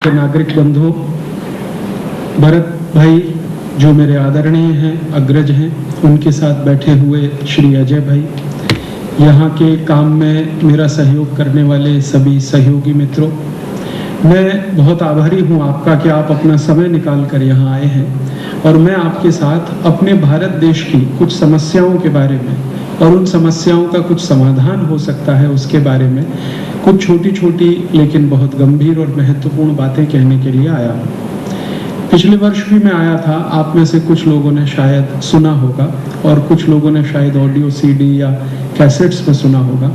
के नागरिक बंधुओं, भरत भाई जो मेरे आदरणीय हैं, अग्रज हैं, उनके साथ बैठे हुए श्री अजय भाई, यहाँ के काम में मेरा सहयोग करने वाले सभी सहयोगी मित्रों, मैं बहुत आभारी हूँ आपका कि आप अपना समय निकाल कर यहाँ आए हैं और मैं आपके साथ अपने भारत देश की कुछ समस्याओं के बारे में और उन समस्याओं का कुछ समाधान हो सकता है उसके बारे में कुछ छोटी छोटी लेकिन बहुत गंभीर और महत्वपूर्ण बातें कहने के लिए आया हूँ। पिछले वर्ष भी मैं आया था, आप में से कुछ लोगों ने शायद सुना होगा और कुछ लोगों ने शायद ऑडियो सीडी या कैसेट्स में सुना होगा।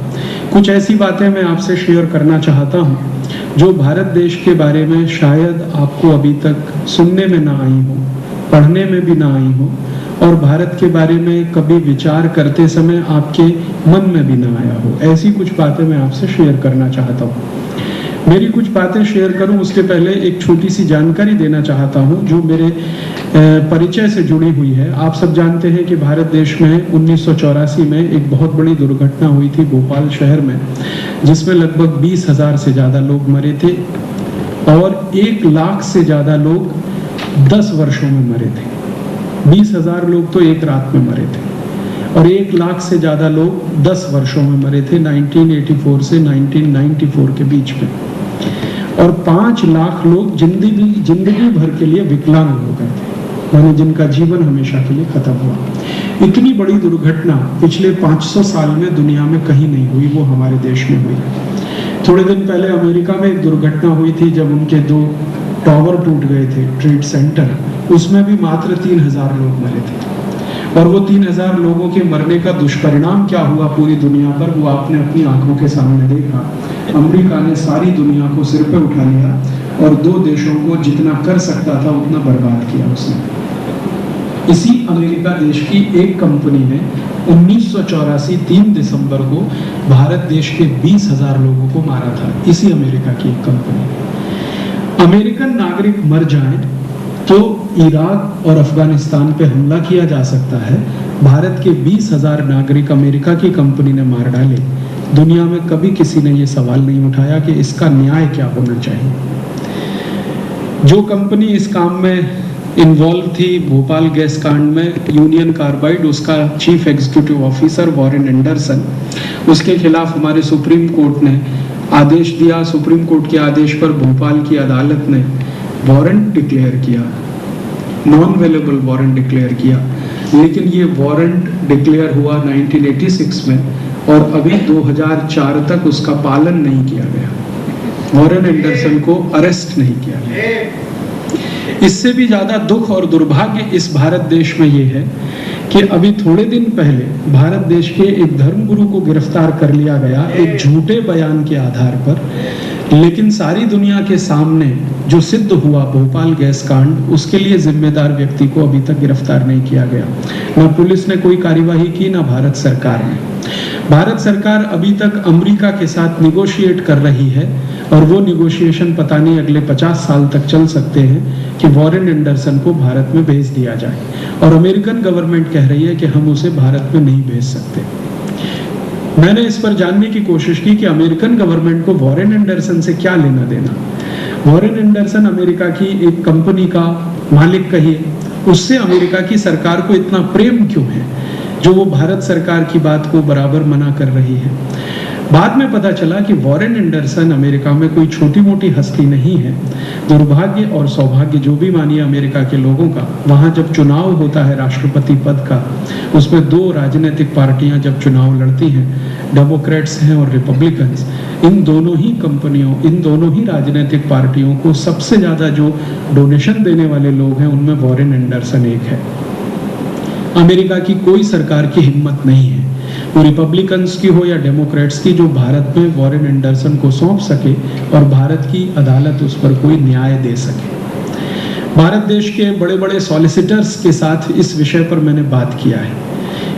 कुछ ऐसी बातें मैं आपसे शेयर करना चाहता हूँ जो भारत देश के बारे में शायद आपको अभी तक सुनने में ना आई हो, पढ़ने में भी ना आई हो और भारत के बारे में कभी विचार करते समय आपके मन में भी ना आया हो। ऐसी कुछ बातें मैं आपसे शेयर करना चाहता हूँ। मेरी कुछ बातें शेयर करूं उसके पहले एक छोटी सी जानकारी देना चाहता हूं जो मेरे परिचय से जुड़ी हुई है। आप सब जानते हैं कि भारत देश में 1984 में एक बहुत बड़ी दुर्घटना हुई थी भोपाल शहर में, जिसमें लगभग 20,000 से ज़्यादा लोग मरे थे और 1 लाख से ज़्यादा लोग 10 वर्षों में मरे थे। 20,000 लोग तो एक रात में मरे थे और 1 लाख से ज़्यादा लोग 10 वर्षों में मरे थे 1984 से 1994 के बीच में, और 5 लाख लोग जिंदगी भर के लिए विकलांग हो गए थे, माने जिनका जीवन हमेशा के लिए खत्म हुआ। इतनी बड़ी दुर्घटना पिछले 500 साल में दुनिया में कहीं नहीं हुई, वो हमारे देश में हुई। थोड़े दिन पहले अमेरिका में एक दुर्घटना हुई थी जब उनके 2 टावर टूट गए थे, ट्रेड सेंटर, उसमें भी मात्र 3,000 लोग मरे थे। और वो 3,000 लोगों के मरने का दुष्परिणाम क्या हुआ पूरी दुनिया पर, वो आपने अपनी आंखों के सामने देखा। अमेरिका ने सारी दुनिया को सिर पे उठा लिया और 2 देशों को जितना कर सकता था उतना बर्बाद किया उसने। इसी अमेरिका देश की एक कंपनी ने 1984 3 दिसंबर को भारत देश के 20,000 लोगों को मारा था। इसी अमेरिका की एक कंपनी। अमेरिकन नागरिक मर जाएं तो इराक और अफगानिस्तान पे हमला किया जा सकता है। भारत के 20,000 नागरिक अमेरिका की कंपनी ने मार डाले। दुनिया में कभी किसी ने ये सवाल नहीं उठाया कि इसका न्याय क्या होना चाहिए। जो कंपनी इस काम में इन्वॉल्व थी भोपाल गैस कांड में, यूनियन कार्बाइड, उसका chief executive officer Warren Anderson, उसके खिलाफ हमारे सुप्रीम कोर्ट ने आदेश दिया। सुप्रीम कोर्ट के आदेश पर भोपाल की अदालत ने वारंट डिक्लेयर किया, नॉन अवेलेबल वारंट डिक्लेयर किया, लेकिन ये वारंट डिक्लेयर हुआ 1986 में और अभी 2004 तक उसका पालन नहीं किया गया। वॉरेन एंडरसन को अरेस्ट नहीं किया गया। इससे भी ज्यादा दुख और दुर्भाग्य इस भारत देश में ये है कि अभी थोड़े दिन पहले भारत देश के एक धर्मगुरु को गिरफ्तार कर लिया गया एक झूठे बयान के आधार पर, लेकिन सारी दुनिया के सामने जो सिद्ध हुआ भोपाल गैस कांड, उसके लिए जिम्मेदार व्यक्ति को अभी तक गिरफ्तार नहीं किया गया। ना पुलिस ने कोई कार्यवाही की, ना भारत सरकार ने। भारत सरकार अभी तक अमेरिका के साथ निगोशिएट कर रही है और वो निगोशिएशन पता नहीं अगले 50 साल तक चल सकते हैं कि वॉरेन एंडरसन को भारत में भेज दिया जाए, और अमेरिकन गवर्नमेंट कह रही है कि हम उसे भारत में नहीं भेज सकते। मैंने इस पर जानने की कोशिश की कि अमेरिकन गवर्नमेंट को वॉरेन एंडरसन से क्या लेना देना। वॉरेन एंडरसन अमेरिका की एक कंपनी का मालिक कहिए, उससे अमेरिका की सरकार को इतना प्रेम क्यों है जो वो भारत सरकार की बात को बराबर मना कर रही है। बाद में पता चला कि वॉरेन एंडरसन अमेरिका में कोई छोटी मोटी हस्ती नहीं है। दुर्भाग्य और सौभाग्य जो भी मानिए अमेरिका के लोगों का, वहाँ जब चुनाव होता है राष्ट्रपति पद का, उसमें 2 राजनीतिक पार्टियां जब चुनाव लड़ती हैं, डेमोक्रेट्स हैं और रिपब्लिकन्स, इन दोनों ही कंपनियों, इन दोनों ही राजनीतिक पार्टियों को सबसे ज्यादा जो डोनेशन देने वाले लोग हैं उनमें वॉरेन एंडरसन एक है। अमेरिका की कोई सरकार की हिम्मत नहीं है, वो रिपब्लिकन्स की हो या डेमोक्रेट्स की, जो भारत में वॉरेन एंडरसन को सौंप सके और भारत की अदालत उस पर कोई न्याय दे सके। भारत देश के बड़े बड़े सॉलिसिटर्स के साथ इस विषय पर मैंने बात किया है।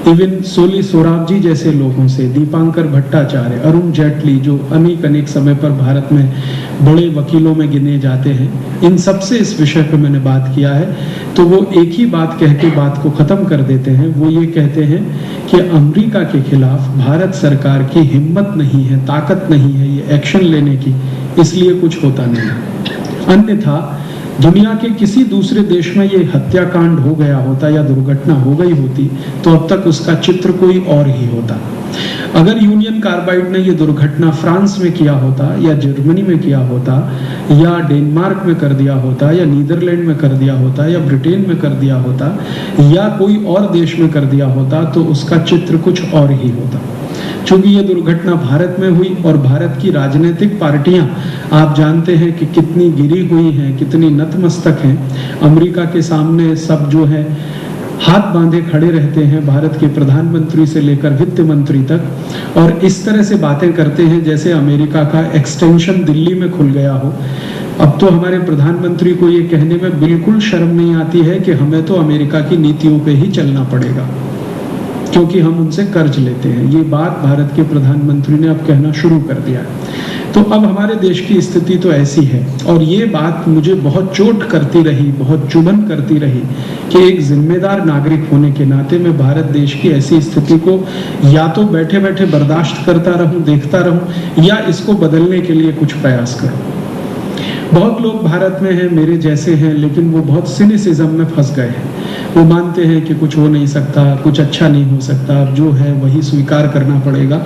इवन सोली सोराब जी जैसे लोगों से, दीपांकर भट्टाचार्य, अरुण जेटली, जो अनेक समय पर भारत में बड़े वकीलों में गिने जाते हैं, इन सब से इस विषय पर मैंने बात किया है। तो वो एक ही बात कह के बात को खत्म कर देते हैं। वो ये कहते हैं कि अमेरिका के खिलाफ भारत सरकार की हिम्मत नहीं है, ताकत नहीं है ये एक्शन लेने की, इसलिए कुछ होता नहीं। अन्यथा दुनिया के किसी दूसरे देश में ये हत्याकांड हो गया होता या दुर्घटना हो गई होती तो अब तक उसका चित्र कोई और ही होता। अगर यूनियन कार्बाइड ने ये दुर्घटना फ्रांस में किया होता या जर्मनी में किया होता या डेनमार्क में कर दिया होता या नीदरलैंड में कर दिया होता या ब्रिटेन में कर दिया होता या कोई और देश में कर दिया होता तो उसका चित्र कुछ और ही होता। चूंकि ये दुर्घटना भारत में हुई और भारत की राजनीतिक पार्टियां आप जानते हैं कि कितनी गिरी हुई हैं, कितनी नतमस्तक हैं। अमेरिका के सामने सब जो है हाथ बांधे खड़े रहते हैं, भारत के प्रधानमंत्री से लेकर वित्त मंत्री तक, और इस तरह से बातें करते हैं जैसे अमेरिका का एक्सटेंशन दिल्ली में खुल गया हो। अब तो हमारे प्रधानमंत्री को ये कहने में बिल्कुल शर्म नहीं आती है कि हमें तो अमेरिका की नीतियों पे ही चलना पड़ेगा क्योंकि हम उनसे कर्ज लेते हैं। ये बात भारत के प्रधानमंत्री ने अब कहना शुरू कर दिया है। तो अब हमारे देश की स्थिति तो ऐसी है, और ये बात मुझे बहुत चोट करती रही, बहुत चुभन करती रही कि एक जिम्मेदार नागरिक होने के नाते मैं भारत देश की ऐसी स्थिति को या तो बैठे बैठे बर्दाश्त करता रहूं, देखता रहूं, या इसको बदलने के लिए कुछ प्रयास करूं। बहुत लोग भारत में हैं, मेरे जैसे हैं, लेकिन वो बहुत सिनिसिज्म में फंस गए हैं। वो मानते हैं कि कुछ हो नहीं सकता, कुछ अच्छा नहीं हो सकता, अब जो है वही स्वीकार करना पड़ेगा।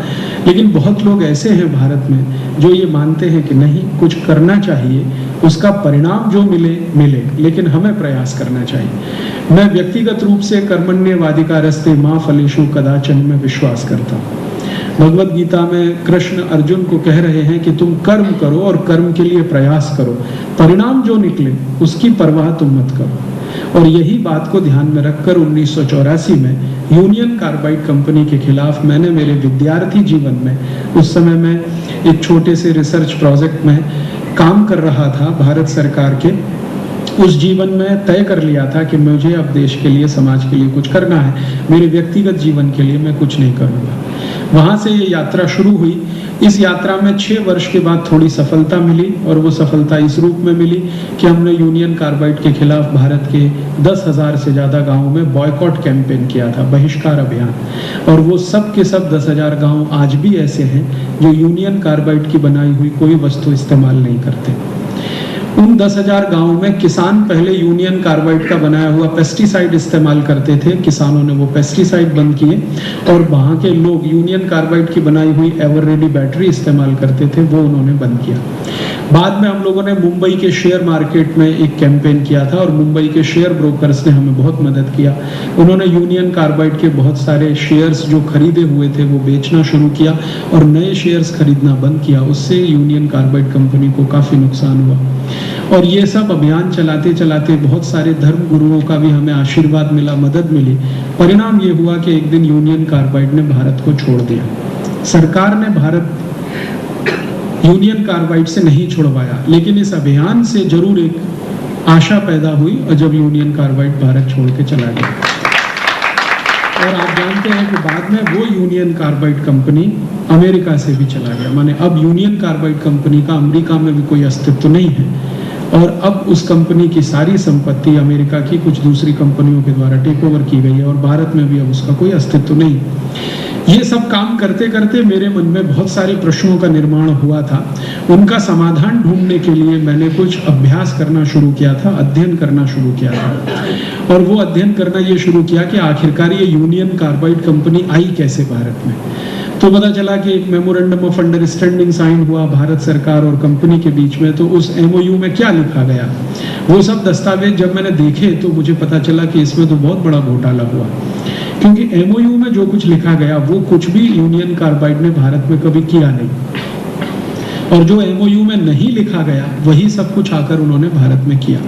लेकिन बहुत लोग ऐसे हैं भारत में जो ये मानते हैं कि नहीं, कुछ करना चाहिए, उसका परिणाम जो मिले मिले, लेकिन हमें प्रयास करना चाहिए। मैं व्यक्तिगत रूप से कर्मण्येवाधिकारस्ते मा फलेषु कदाचन में विश्वास करता हूँ। भगवत गीता में कृष्ण अर्जुन को कह रहे हैं कि तुम कर्म करो और कर्म के लिए प्रयास करो, परिणाम जो निकले उसकी परवाह तुम मत करो। और यही बात को ध्यान में रखकर 1984 में यूनियन कार्बाइड कंपनी के खिलाफ मैंने मेरे विद्यार्थी जीवन में, उस समय मैं एक छोटे से रिसर्च प्रोजेक्ट में काम कर रहा था भारत सरकार के, उस जीवन में तय कर लिया था कि मुझे अब देश के लिए, समाज के लिए कुछ करना है, मेरे व्यक्तिगत जीवन के लिए मैं कुछ नहीं करूँगा। वहाँ से ये यात्रा शुरू हुई। इस यात्रा में 6 वर्ष के बाद थोड़ी सफलता मिली, और वो सफलता इस रूप में मिली कि हमने यूनियन कार्बाइड के खिलाफ भारत के 10,000 से ज़्यादा गाँवों में बॉयकॉट कैंपेन किया था, बहिष्कार अभियान। और वो सब के सब 10,000 गाँव आज भी ऐसे हैं जो यूनियन कार्बाइड की बनाई हुई कोई वस्तु इस्तेमाल नहीं करते। उन 10,000 गाँवों में किसान पहले यूनियन कार्बाइड का बनाया हुआ पेस्टिसाइड इस्तेमाल करते थे, किसानों ने वो पेस्टिसाइड बंद किए, और वहाँ के लोग यूनियन कार्बाइड की बनाई हुई एवर रेडी बैटरी इस्तेमाल करते थे, वो उन्होंने बंद किया। बाद में हम लोगों ने मुंबई के शेयर मार्केट में एक कैंपेन किया था, और मुंबई के शेयर ब्रोकर्स ने हमें बहुत मदद किया। उन्होंने यूनियन कार्बाइड के बहुत सारे शेयर्स जो खरीदे हुए थे वो बेचना शुरू किया और नए शेयर्स खरीदना बंद किया। उससे यूनियन कार्बाइड कंपनी को काफ़ी नुकसान हुआ। और ये सब अभियान चलाते चलाते बहुत सारे धर्म गुरुओं का भी हमें आशीर्वाद मिला, मदद मिली। परिणाम ये हुआ कि एक दिन यूनियन कार्बाइड ने भारत को छोड़ दिया। सरकार ने भारत यूनियन कार्बाइड से नहीं छुड़वाया, लेकिन इस अभियान से जरूर एक आशा पैदा हुई, और जब यूनियन कार्बाइड भारत छोड़ के चला गया। और आप जानते हैं कि बाद में वो यूनियन कार्बाइड कंपनी अमेरिका से भी चला गया। माने अब यूनियन कार्बाइड कंपनी का अमेरिका में भी कोई अस्तित्व नहीं है, और अब उस कंपनी की सारी संपत्ति अमेरिका की कुछ दूसरी कंपनियों के द्वारा टेक ओवर की गई है, और भारत में भी अब उसका कोई अस्तित्व नहीं। ये सब काम करते करते मेरे मन में बहुत सारे प्रश्नों का निर्माण हुआ था। उनका समाधान ढूंढने के लिए मैंने कुछ अभ्यास करना शुरू किया था, अध्ययन करना शुरू किया था। और वो अध्ययन करना ये शुरू किया कि आखिरकार ये यूनियन कार्बाइड कंपनी आई कैसे भारत में। तो पता चला कि एक मेमोरेंडम ऑफ अंडरस्टैंडिंग साइन हुआ भारत सरकार और कंपनी के बीच में। तो उस एमओयू में क्या लिखा गया, वो सब दस्तावेज जब मैंने देखे तो मुझे पता चला कि इसमें तो बहुत बड़ा घोटाला हुआ, क्योंकि एमओयू में जो कुछ लिखा गया वो कुछ भी यूनियन कार्बाइड ने भारत में कभी किया नहीं, और जो एमओयू में नहीं लिखा गया वही सब कुछ आकर उन्होंने भारत में किया।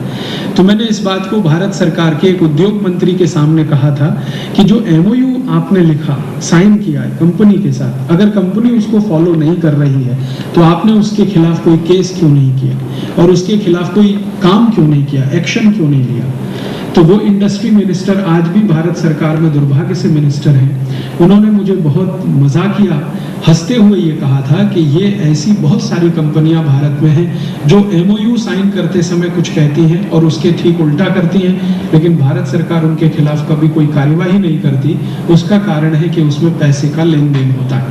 तो मैंने इस बात को भारत सरकार के एक उद्योग मंत्री के सामने कहा था कि जो एमओयू आपने लिखा, साइन किया है कंपनी के साथ, अगर कंपनी उसको फॉलो नहीं कर रही है तो आपने उसके खिलाफ कोई केस क्यों नहीं किया, और उसके खिलाफ कोई काम क्यों नहीं किया, एक्शन क्यों नहीं लिया। तो वो इंडस्ट्री मिनिस्टर आज भी भारत सरकार में दुर्भाग्य से मिनिस्टर हैं, उन्होंने मुझे बहुत मजाकिया हंसते हुए ये कहा था कि ये ऐसी बहुत सारी कंपनियां भारत में हैं जो एमओयू साइन करते समय कुछ कहती हैं और उसके ठीक उल्टा करती हैं, लेकिन भारत सरकार उनके खिलाफ कभी कोई कार्यवाही नहीं करती। उसका कारण है कि उसमें पैसे का लेन देन होता है,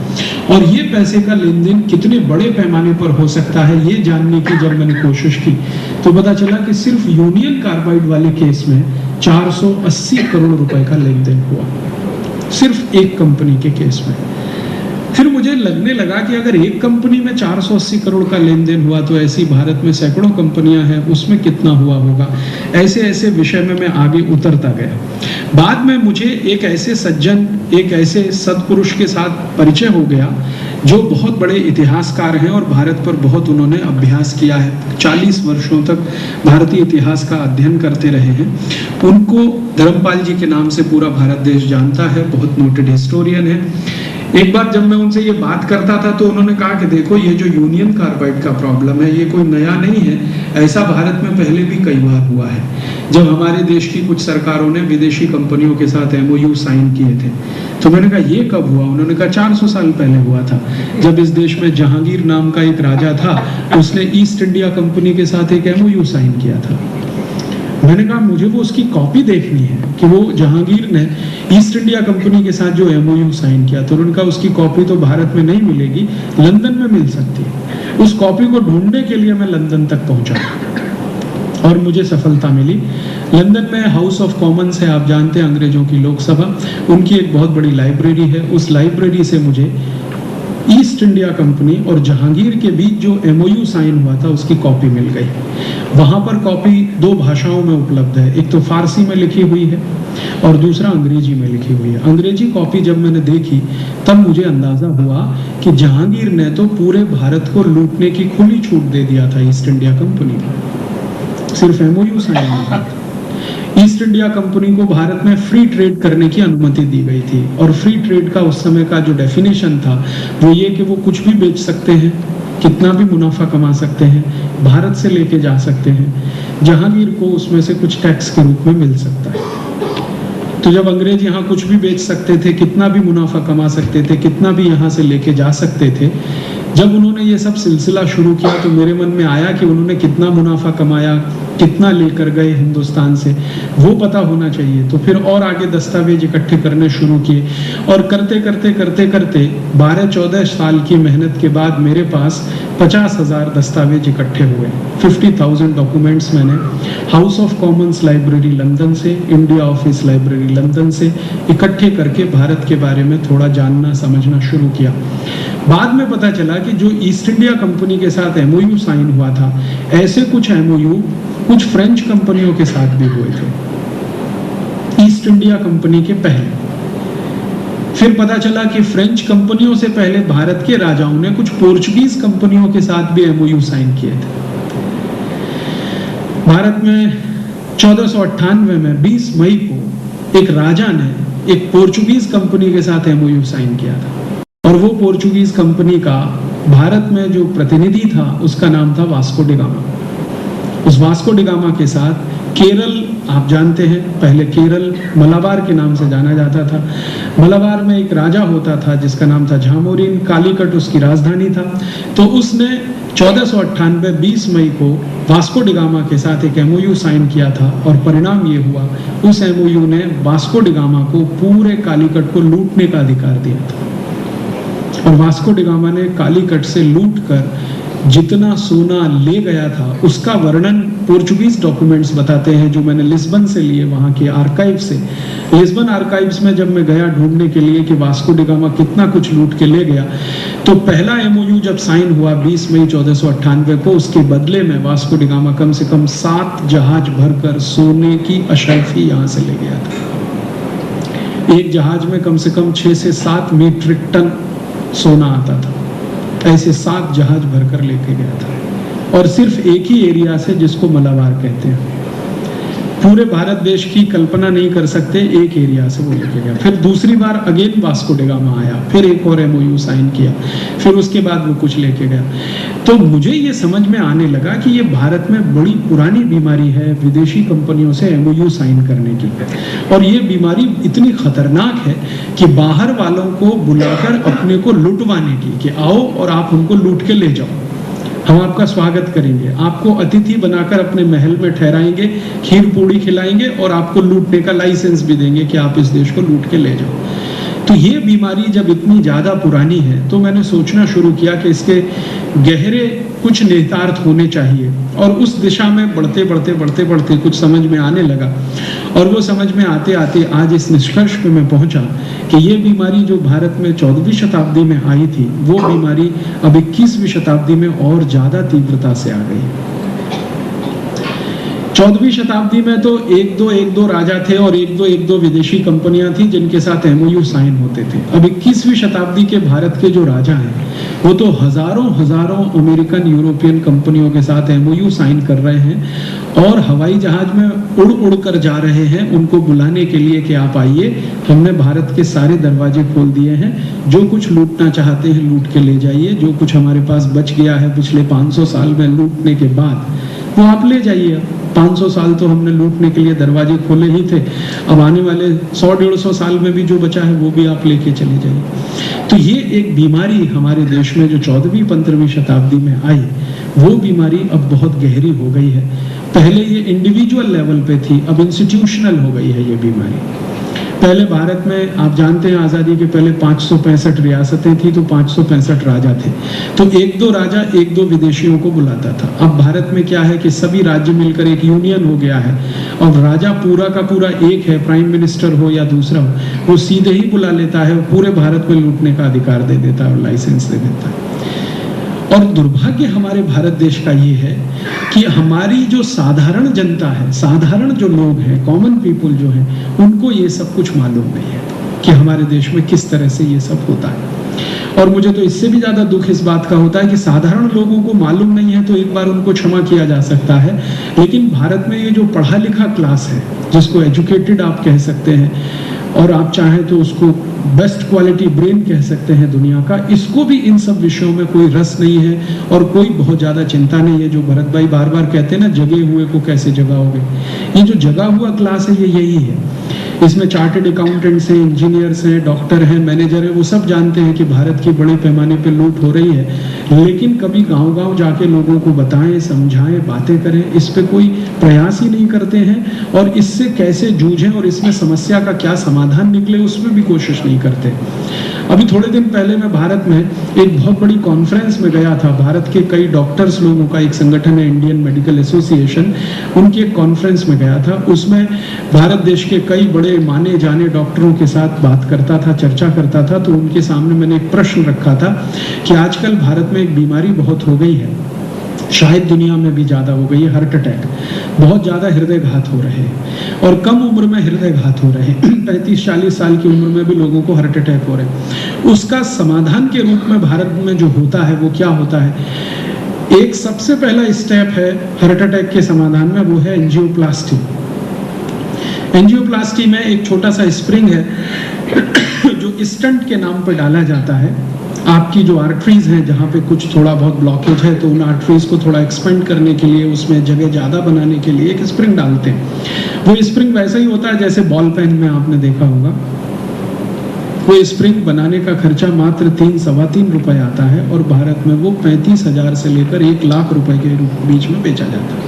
और ये पैसे का लेन देन कितने बड़े पैमाने पर हो सकता है ये जानने की जब मैंने कोशिश की तो पता चला कि सिर्फ यूनियन कार्बाइड वाले केस में 480 करोड़ रुपए का लेन देन हुआ, सिर्फ एक कंपनी के केस में। फिर मुझे लगने लगा कि अगर एक कंपनी में 480 करोड़ का लेन देन हुआ तो ऐसी भारत में सैकड़ों कंपनियां हैं, उसमें कितना हुआ होगा। ऐसे ऐसे विषय में मैं आगे उतरता गया। बाद में मुझे एक ऐसे सज्जन, एक ऐसे सत्पुरुष के साथ परिचय हो गया जो बहुत बड़े इतिहासकार हैं और भारत पर बहुत उन्होंने अभ्यास किया है। 40 वर्षों तक भारतीय इतिहास का अध्ययन करते रहे हैं। उनको धर्मपाल जी के नाम से पूरा भारत देश जानता है, बहुत नोटेड हिस्टोरियन है। एक बार जब मैं उनसे ये बात करता था तो उन्होंने कहा कि देखो ये जो यूनियन कार्बाइड का प्रॉब्लम है ये कोई नया नहीं है, ऐसा भारत में पहले भी कई बार हुआ है। जब हमारे देश की कुछ सरकारों ने विदेशी कंपनियों के साथ एमओयू साइन किए थे तो मैंने कहा ये कब हुआ? उन्होंने कहा 400 साल पहले हुआ था, जब इस देश में जहांगीर नाम का एक राजा था, उसने ईस्ट इंडिया कंपनी के साथ एक एमओयू साइन किया था। मैंने कहा मुझे वो उसकी कॉपी देखनी है कि वो जहांगीर ने ईस्ट इंडिया कंपनी के साथ जो एमओयू साइन किया, तो उन्होंने कहा उसकी कॉपी तो भारत में नहीं मिलेगी, लंदन में मिल सकती है। उस कॉपी को ढूंढने के लिए मैं लंदन तक पहुंचा और मुझे सफलता मिली। लंदन में हाउस ऑफ कॉमन्स है, आप जानते हैं, अंग्रेजों की लोकसभा, उनकी एक बहुत बड़ी लाइब्रेरी है। उस लाइब्रेरी से मुझे ईस्ट इंडिया कंपनी और जहांगीर के बीच जो एमओयू साइन हुआ था उसकी कॉपी मिल गई। वहां पर कॉपी 2 भाषाओं में उपलब्ध है, एक तो फारसी में लिखी हुई है और दूसरा अंग्रेजी में लिखी हुई है। अंग्रेजी कॉपी जब मैंने देखी तब मुझे अंदाजा हुआ कि जहांगीर ने तो पूरे भारत को लूटने की खुली छूट दे दिया था ईस्ट इंडिया कंपनी को, सिर्फ एमओयू साइन हुआ। ईस्ट इंडिया कंपनी को भारत में फ्री ट्रेड करने की अनुमति दी गई थी, और फ्री ट्रेड का उस समय का जो डेफिनेशन था वो ये कि वो कुछ भी बेच सकते हैं, कितना भी मुनाफा कमा सकते हैं, भारत से लेके जा सकते हैं, जहांगीर को उसमें से कुछ टैक्स के रूप में मिल सकता है। तो जब अंग्रेज यहाँ कुछ भी बेच सकते थे, कितना भी मुनाफा कमा सकते थे, कितना भी यहाँ से लेके जा सकते थे, जब उन्होंने ये सब सिलसिला शुरू किया तो मेरे मन में आया कि उन्होंने कितना मुनाफा कमाया, कितना लेकर गए हिंदुस्तान से, वो पता होना चाहिए। तो फिर और आगे दस्तावेज इकट्ठे करने शुरू किए और करते करते करते करते 12-14 साल की मेहनत के बाद मेरे पास 50,000 दस्तावेज इकट्ठे हुए। 50,000 डॉक्यूमेंट्स मैंने house of Commons library London से, इंडिया ऑफिस लाइब्रेरी लंदन से इकट्ठे करके भारत के बारे में थोड़ा जानना समझना शुरू किया। बाद में पता चला कि जो ईस्ट इंडिया कंपनी के साथ एमओयू साइन हुआ था, ऐसे कुछ एमओयू कुछ फ्रेंच कंपनियों के साथ भी हुए थे ईस्ट इंडिया कंपनी के पहले। फिर पता चला कि फ्रेंच कंपनियों से पहले भारत के राजाओं ने कुछ पोर्चुगीज कंपनियों के साथ भी एमओयू साइन किए थे। भारत में 1498 में 20 मई को एक राजा ने एक पोर्चुगीज कंपनी के साथ एमओयू साइन किया था, और वो पोर्चुगीज कंपनी का भारत में जो प्रतिनिधि था उसका नाम था वास्को डी गामा। उस वास्को डी गामा के साथ केरल, आप जानते हैं, पहले केरल मलाबार के नाम से जाना जाता था। मलाबार में एक राजा होता था जिसका नाम था झामोरिन, कालीकट उसकी राजधानी था। तो उसने 1498 20 मई को वास्को डी गामा के साथ एक एमओयू साइन किया था, और परिणाम ये हुआ, उस एमओयू ने वास्को डी गामा को पूरे कालीकट को लूटने का अधिकार दिया था। और वास्को डी गामा ने कालीकट से लूट कर जितना सोना ले गया था उसका वर्णन पोर्चुगीज डॉक्यूमेंट्स बताते हैं, जो मैंने लिस्बन से लिए, वहां के आर्काइव से। लिस्बन आर्काइव्स में जब मैं गया ढूंढने के लिए कि वास्को डी गामा कितना कुछ लूट के ले गया, तो पहला एमओयू जब साइन हुआ 20 मई 1498 को, उसके बदले में वास्को डी गामा कम से कम 7 जहाज भरकर सोने की अशर्फी यहाँ से ले गया था। एक जहाज में कम से कम 6 से 7 मीट्रिक टन सोना आता था। ऐसे 7 जहाज भरकर लेके गया था, और सिर्फ एक ही एरिया से जिसको मलाबार कहते हैं। पूरे भारत देश की कल्पना नहीं कर सकते, एक एरिया से वो लेके गया। फिर दूसरी बार अगेन वास्को डी गामा आया, फिर एक और MOU साइन किया, फिर उसके बाद वो कुछ लेके गया। तो मुझे ये समझ में आने लगा कि ये भारत में बड़ी पुरानी बीमारी है विदेशी कंपनियों से MOU साइन करने की, और ये बीमारी इतनी खतरनाक है कि बाहर वालों को बुलाकर अपने को लुटवाने की, कि आओ और आप हमको लूट के ले जाओ, हम आपका स्वागत करेंगे, आपको अतिथि बनाकर अपने महल में ठहराएंगे, खीर पूड़ी खिलाएंगे और आपको लूटने का लाइसेंस भी देंगे कि आप इस देश को लूट के ले जाओ। तो ये बीमारी जब इतनी ज़्यादा पुरानी है तो मैंने सोचना शुरू किया कि इसके गहरे कुछ निहितार्थ होने चाहिए, और उस दिशा में बढ़ते बढ़ते कुछ समझ में आने लगा, और वो समझ में आते आते आज इस निष्कर्ष पे मैं पहुंचा कि ये बीमारी जो भारत में 14वीं शताब्दी में आई थी, वो बीमारी अब 21वीं शताब्दी में और ज़्यादा तीव्रता से आ गई है। 14वीं शताब्दी में तो एक दो राजा थे और एक दो विदेशी कंपनियां थी जिनके साथ MOU साइन होते थे। अब 21वीं शताब्दी के भारत के जो राजा हैं वो तो हजारों अमेरिकन यूरोपियन कंपनियों के साथ MOU साइन कर रहे हैं, और हवाई जहाज में उड़ कर जा रहे हैं उनको बुलाने के लिए कि आप आइए, हमने भारत के सारे दरवाजे खोल दिए हैं, जो कुछ लूटना चाहते हैं लूट के ले जाइए, जो कुछ हमारे पास बच गया है पिछले 500 साल में लूटने के बाद वो आप ले जाइए। 500 साल तो हमने लूटने के लिए दरवाजे खोले ही थे, अब आने वाले 100-150 साल में भी जो बचा है वो भी आप लेके चले जाइए। तो ये एक बीमारी हमारे देश में जो 14वीं-15वीं शताब्दी में आई, वो बीमारी अब बहुत गहरी हो गई है। पहले ये इंडिविजुअल लेवल पे थी, अब इंस्टीट्यूशनल हो गई है ये बीमारी। पहले भारत में आप जानते हैं आज़ादी के पहले 565 रियासतें थी, तो 565 राजा थे, तो एक दो राजा एक दो विदेशियों को बुलाता था। अब भारत में क्या है कि सभी राज्य मिलकर एक यूनियन हो गया है, और राजा पूरा का पूरा एक है, प्राइम मिनिस्टर हो या दूसरा हो, वो सीधे ही बुला लेता है, पूरे भारत में लूटने का अधिकार दे देता है और लाइसेंस दे देता है। और दुर्भाग्य हमारे भारत देश का ये है कि हमारी जो साधारण जनता है, साधारण जो लोग हैं, कॉमन पीपल जो हैं, उनको ये सब कुछ मालूम नहीं है कि हमारे देश में किस तरह से ये सब होता है। और मुझे तो इससे भी ज्यादा दुख इस बात का होता है कि साधारण लोगों को मालूम नहीं है तो एक बार उनको क्षमा किया जा सकता है, लेकिन भारत में ये जो पढ़ा लिखा क्लास है, जिसको एजुकेटेड आप कह सकते हैं, और आप चाहें तो उसको बेस्ट क्वालिटी ब्रेन कह सकते हैं दुनिया का, इसको भी इन सब विषयों में कोई रस नहीं है और कोई बहुत ज़्यादा चिंता नहीं है। जो भरत भाई बार बार कहते हैं ना, जगे हुए को कैसे जगाओगे, ये जो जगा हुआ क्लास है ये यही है। इसमें चार्टर्ड अकाउंटेंट्स हैं, इंजीनियर्स हैं, डॉक्टर हैं, मैनेजर हैं, वो सब जानते हैं कि भारत की बड़े पैमाने पे लूट हो रही है, लेकिन कभी गांव-गांव जाके लोगों को बताएं, समझाएं, बातें करें, इस पे कोई प्रयास ही नहीं करते हैं, और इससे कैसे जूझें और इसमें समस्या का क्या समाधान निकले उसमें भी कोशिश नहीं करते। अभी थोड़े दिन पहले मैं भारत में एक बहुत बड़ी कॉन्फ्रेंस में गया था। भारत के कई डॉक्टर्स लोगों का एक संगठन है, इंडियन मेडिकल एसोसिएशन, उनकी एक कॉन्फ्रेंस में गया था। उसमें भारत देश के कई बड़े माने जाने डॉक्टरों के साथ बात करता था, चर्चा करता था। तो उनके सामने मैंने एक प्रश्न रखा था कि आजकल भारत में एक बीमारी बहुत हो गई है, शायद दुनिया में भी ज्यादा हो गई है, हार्ट अटैक। बहुत ज्यादा हृदय घात हो रहे हैं और कम उम्र में हृदय घात हो रहे हैं। 35-40 साल की उम्र में भी लोगों को हार्ट अटैक हो रहे हैं। उसका समाधान के रूप में भारत में जो होता है वो क्या होता है? एक सबसे पहला स्टेप है हार्ट अटैक के समाधान में, वो है एंजियोप्लास्टी। एंजियोप्लास्टी में एक छोटा सा स्प्रिंग है जो स्टंट के नाम पर डाला जाता है। आपकी जो आर्टरीज हैं, जहाँ पे कुछ थोड़ा बहुत ब्लॉकेज है, तो उन आर्टरीज को थोड़ा एक्सपेंड करने के लिए, उसमें जगह ज़्यादा बनाने के लिए एक स्प्रिंग डालते हैं। वो स्प्रिंग वैसा ही होता है जैसे बॉल पेन में आपने देखा होगा। वो स्प्रिंग बनाने का खर्चा मात्र 3-3.25 रुपए आता है, और भारत में वो 35,000 से लेकर 1 लाख रुपए के बीच में बेचा जाता है।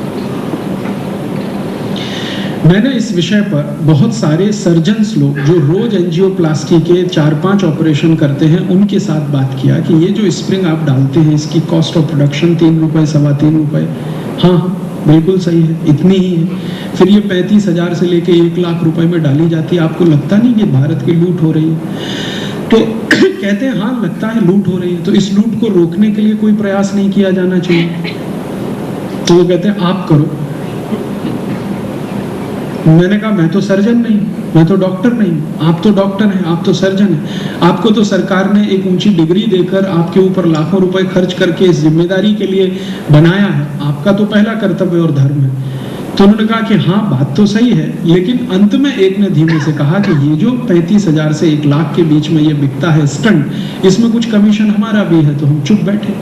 मैंने इस विषय पर बहुत सारे सर्जन्स लोग जो रोज एंजियोप्लास्टी के 4-5 ऑपरेशन करते हैं उनके साथ बात किया कि ये जो स्प्रिंग आप डालते हैं इसकी कॉस्ट ऑफ प्रोडक्शन 3 रुपए, 3.25 रुपए, हाँ बिल्कुल सही है, इतनी ही है। फिर ये 35,000 से लेके 1 लाख रुपए में डाली जाती है। आपको लगता नहीं कि भारत की लूट हो रही है? तो कहते हैं हाँ लगता है लूट हो रही है, तो इस लूट को रोकने के लिए कोई प्रयास नहीं किया जाना चाहिए। तो वो कहते हैं आप करो। मैंने कहा मैं तो सर्जन नहीं, मैं तो डॉक्टर नहीं। आप तो डॉक्टर हैं, आप तो सर्जन हैं। आपको तो सरकार ने एक ऊंची डिग्री देकर आपके ऊपर लाखों रुपए खर्च करके इस जिम्मेदारी के लिए बनाया है। आपका तो पहला कर्तव्य और धर्म है तो उन्होंने कहा कि हाँ बात तो सही है, लेकिन अंत में एक ने धीमे से कहा कि ये जो 35,000 से 1 लाख के बीच में ये बिकता है स्टंट, इसमें कुछ कमीशन हमारा भी है। तो हम चुप बैठे।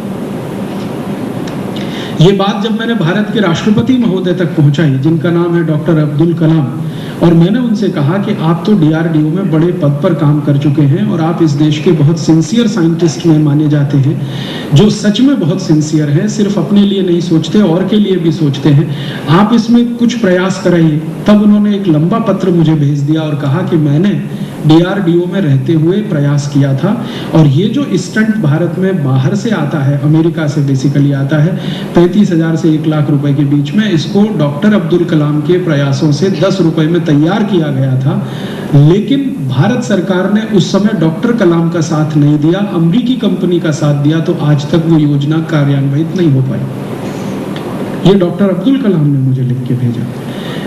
ये बात जब मैंने भारत के राष्ट्रपति महोदय तक पहुंचाई, जिनका नाम है डॉक्टर अब्दुल कलाम, और मैंने उनसे कहा कि आप तो DRDO में बड़े पद पर काम कर चुके हैं और आप इस देश के बहुत सिंसियर साइंटिस्ट में माने जाते हैं, जो सच में बहुत सिंसियर हैं, सिर्फ अपने लिए नहीं सोचते और के लिए भी सोचते हैं, आप इसमें कुछ प्रयास कराइए। तब उन्होंने एक लंबा पत्र मुझे भेज दिया और कहा कि मैंने DRDO में रहते हुए प्रयास किया था और ये जो स्टंट भारत में बाहर से आता है, अमेरिका से बेसिकली आता है, 35,000 से 1 लाख रुपए के बीच में, इसको डॉक्टर अब्दुल कलाम के प्रयासों से 10 रुपए में तैयार किया गया था। लेकिन भारत सरकार ने उस समय डॉक्टर कलाम का साथ नहीं दिया, अमेरिकी कंपनी का साथ दिया, तो आज तक वो योजना कार्यान्वित नहीं हो पाई। ये डॉक्टर अब्दुल कलाम ने मुझे लिख के भेजा।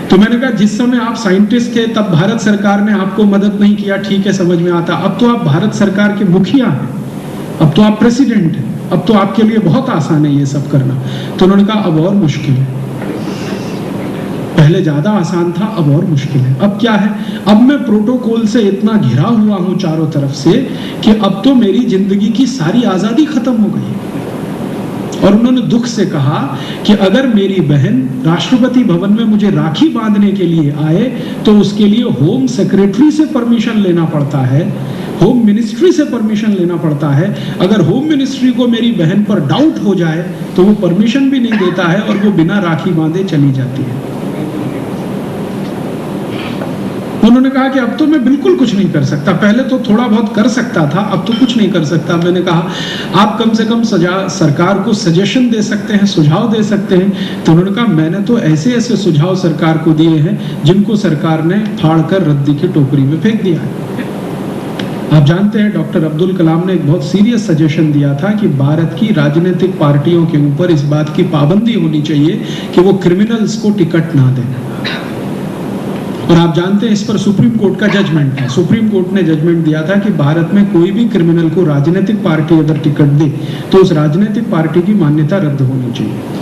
तो मैंने कहा जिस समय आप साइंटिस्ट थे तब भारत सरकार ने आपको मदद नहीं किया, ठीक है, समझ में आता। अब तो आप भारत सरकार के मुखिया हैं, अब तो आप प्रेसिडेंट हैं, अब तो आपके लिए बहुत आसान है ये सब करना। तो उन्होंने कहा अब और मुश्किल है, पहले ज्यादा आसान था, अब और मुश्किल है। अब क्या है, अब मैं प्रोटोकॉल से इतना घिरा हुआ हूं चारों तरफ से कि अब तो मेरी जिंदगी की सारी आजादी खत्म हो गई। और उन्होंने दुख से कहा कि अगर मेरी बहन राष्ट्रपति भवन में मुझे राखी बांधने के लिए आए तो उसके लिए होम सेक्रेटरी से परमिशन लेना पड़ता है, होम मिनिस्ट्री से परमिशन लेना पड़ता है। अगर होम मिनिस्ट्री को मेरी बहन पर डाउट हो जाए तो वो परमिशन भी नहीं देता है और वो बिना राखी बांधे चली जाती है। उन्होंने कहा कि अब तो मैं बिल्कुल कुछ नहीं कर सकता, पहले तो थोड़ा बहुत कर सकता था, अब तो कुछ नहीं कर सकता। मैंने कहा आप कम से कम सरकार को सजेशन दे सकते हैं, सुझाव दे सकते हैं। तो उन्होंने कहा मैंने तो ऐसे ऐसे सुझाव सरकार को दिए हैं जिनको सरकार ने फाड़ कर रद्दी की टोकरी में फेंक दिया है। आप जानते हैं डॉक्टर अब्दुल कलाम ने एक बहुत सीरियस सजेशन दिया था कि भारत की राजनीतिक पार्टियों के ऊपर इस बात की पाबंदी होनी चाहिए कि वो क्रिमिनल्स को टिकट ना दें। और आप जानते हैं इस पर सुप्रीम कोर्ट का जजमेंट था। सुप्रीम कोर्ट ने जजमेंट दिया था कि भारत में कोई भी क्रिमिनल को राजनीतिक पार्टी अगर टिकट दे तो उस राजनीतिक पार्टी की मान्यता रद्द होनी चाहिए।